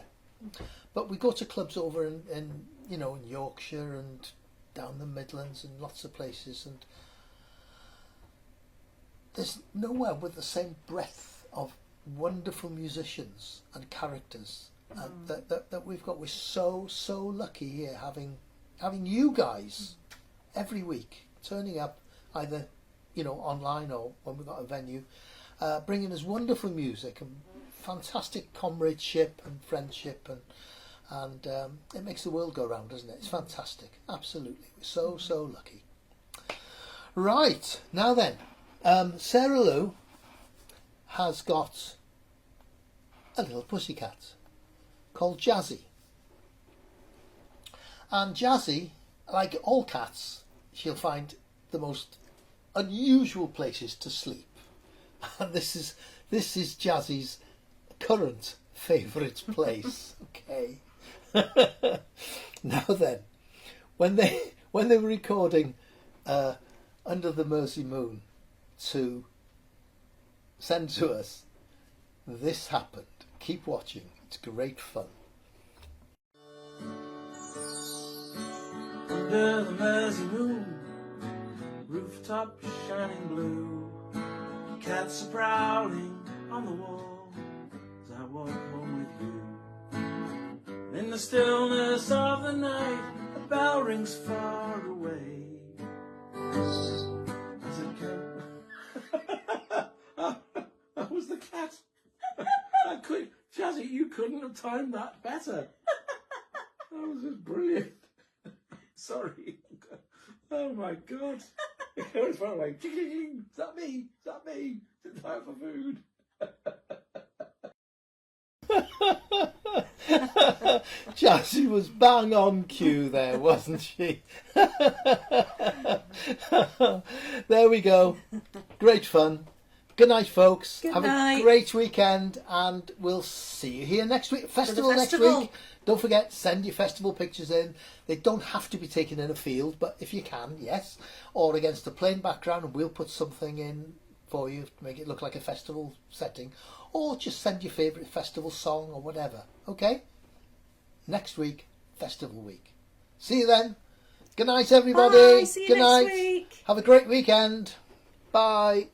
But we go to clubs over in Yorkshire and down the Midlands and lots of places, and there's nowhere with the same breadth of wonderful musicians and characters that we've got. We're so lucky here having you guys every week turning up, either online or when we've got a venue, bringing us wonderful music and fantastic comradeship and friendship, and it makes the world go round, doesn't it? It's fantastic, absolutely. We're so lucky. Right, now then, Sarah Lou has got a little pussycat called Jazzy. And Jazzy, like all cats, she'll find the most unusual places to sleep. And this is Jazzy's current favourite place. Okay. Now then, when they were recording Under the Mersey Moon to send to us, this happened. Keep watching. It's great fun. Under the Mersey moon, rooftop shining blue, cats are prowling on the wall as I walk home with you. In the stillness of the night, a bell rings far away as it comes. That was the cat. Jazzy, you couldn't have timed that better. That was just brilliant. Sorry. Oh my God. It was far away. Is that me? Is that me? Is it time for food? Jazzy was bang on cue there, wasn't she? There we go. Great fun. Good night, folks. Good Have night. a great weekend, and we'll see you here next week. Festival next week. Don't forget, send your festival pictures in. They don't have to be taken in a field, but if you can, yes, or against a plain background, and we'll put something in for you to make it look like a festival setting, or just send your favourite festival song or whatever. Okay? Next week, festival week. See you then. Good night, everybody. Bye. See you Good next night. week. Have a great weekend. Bye.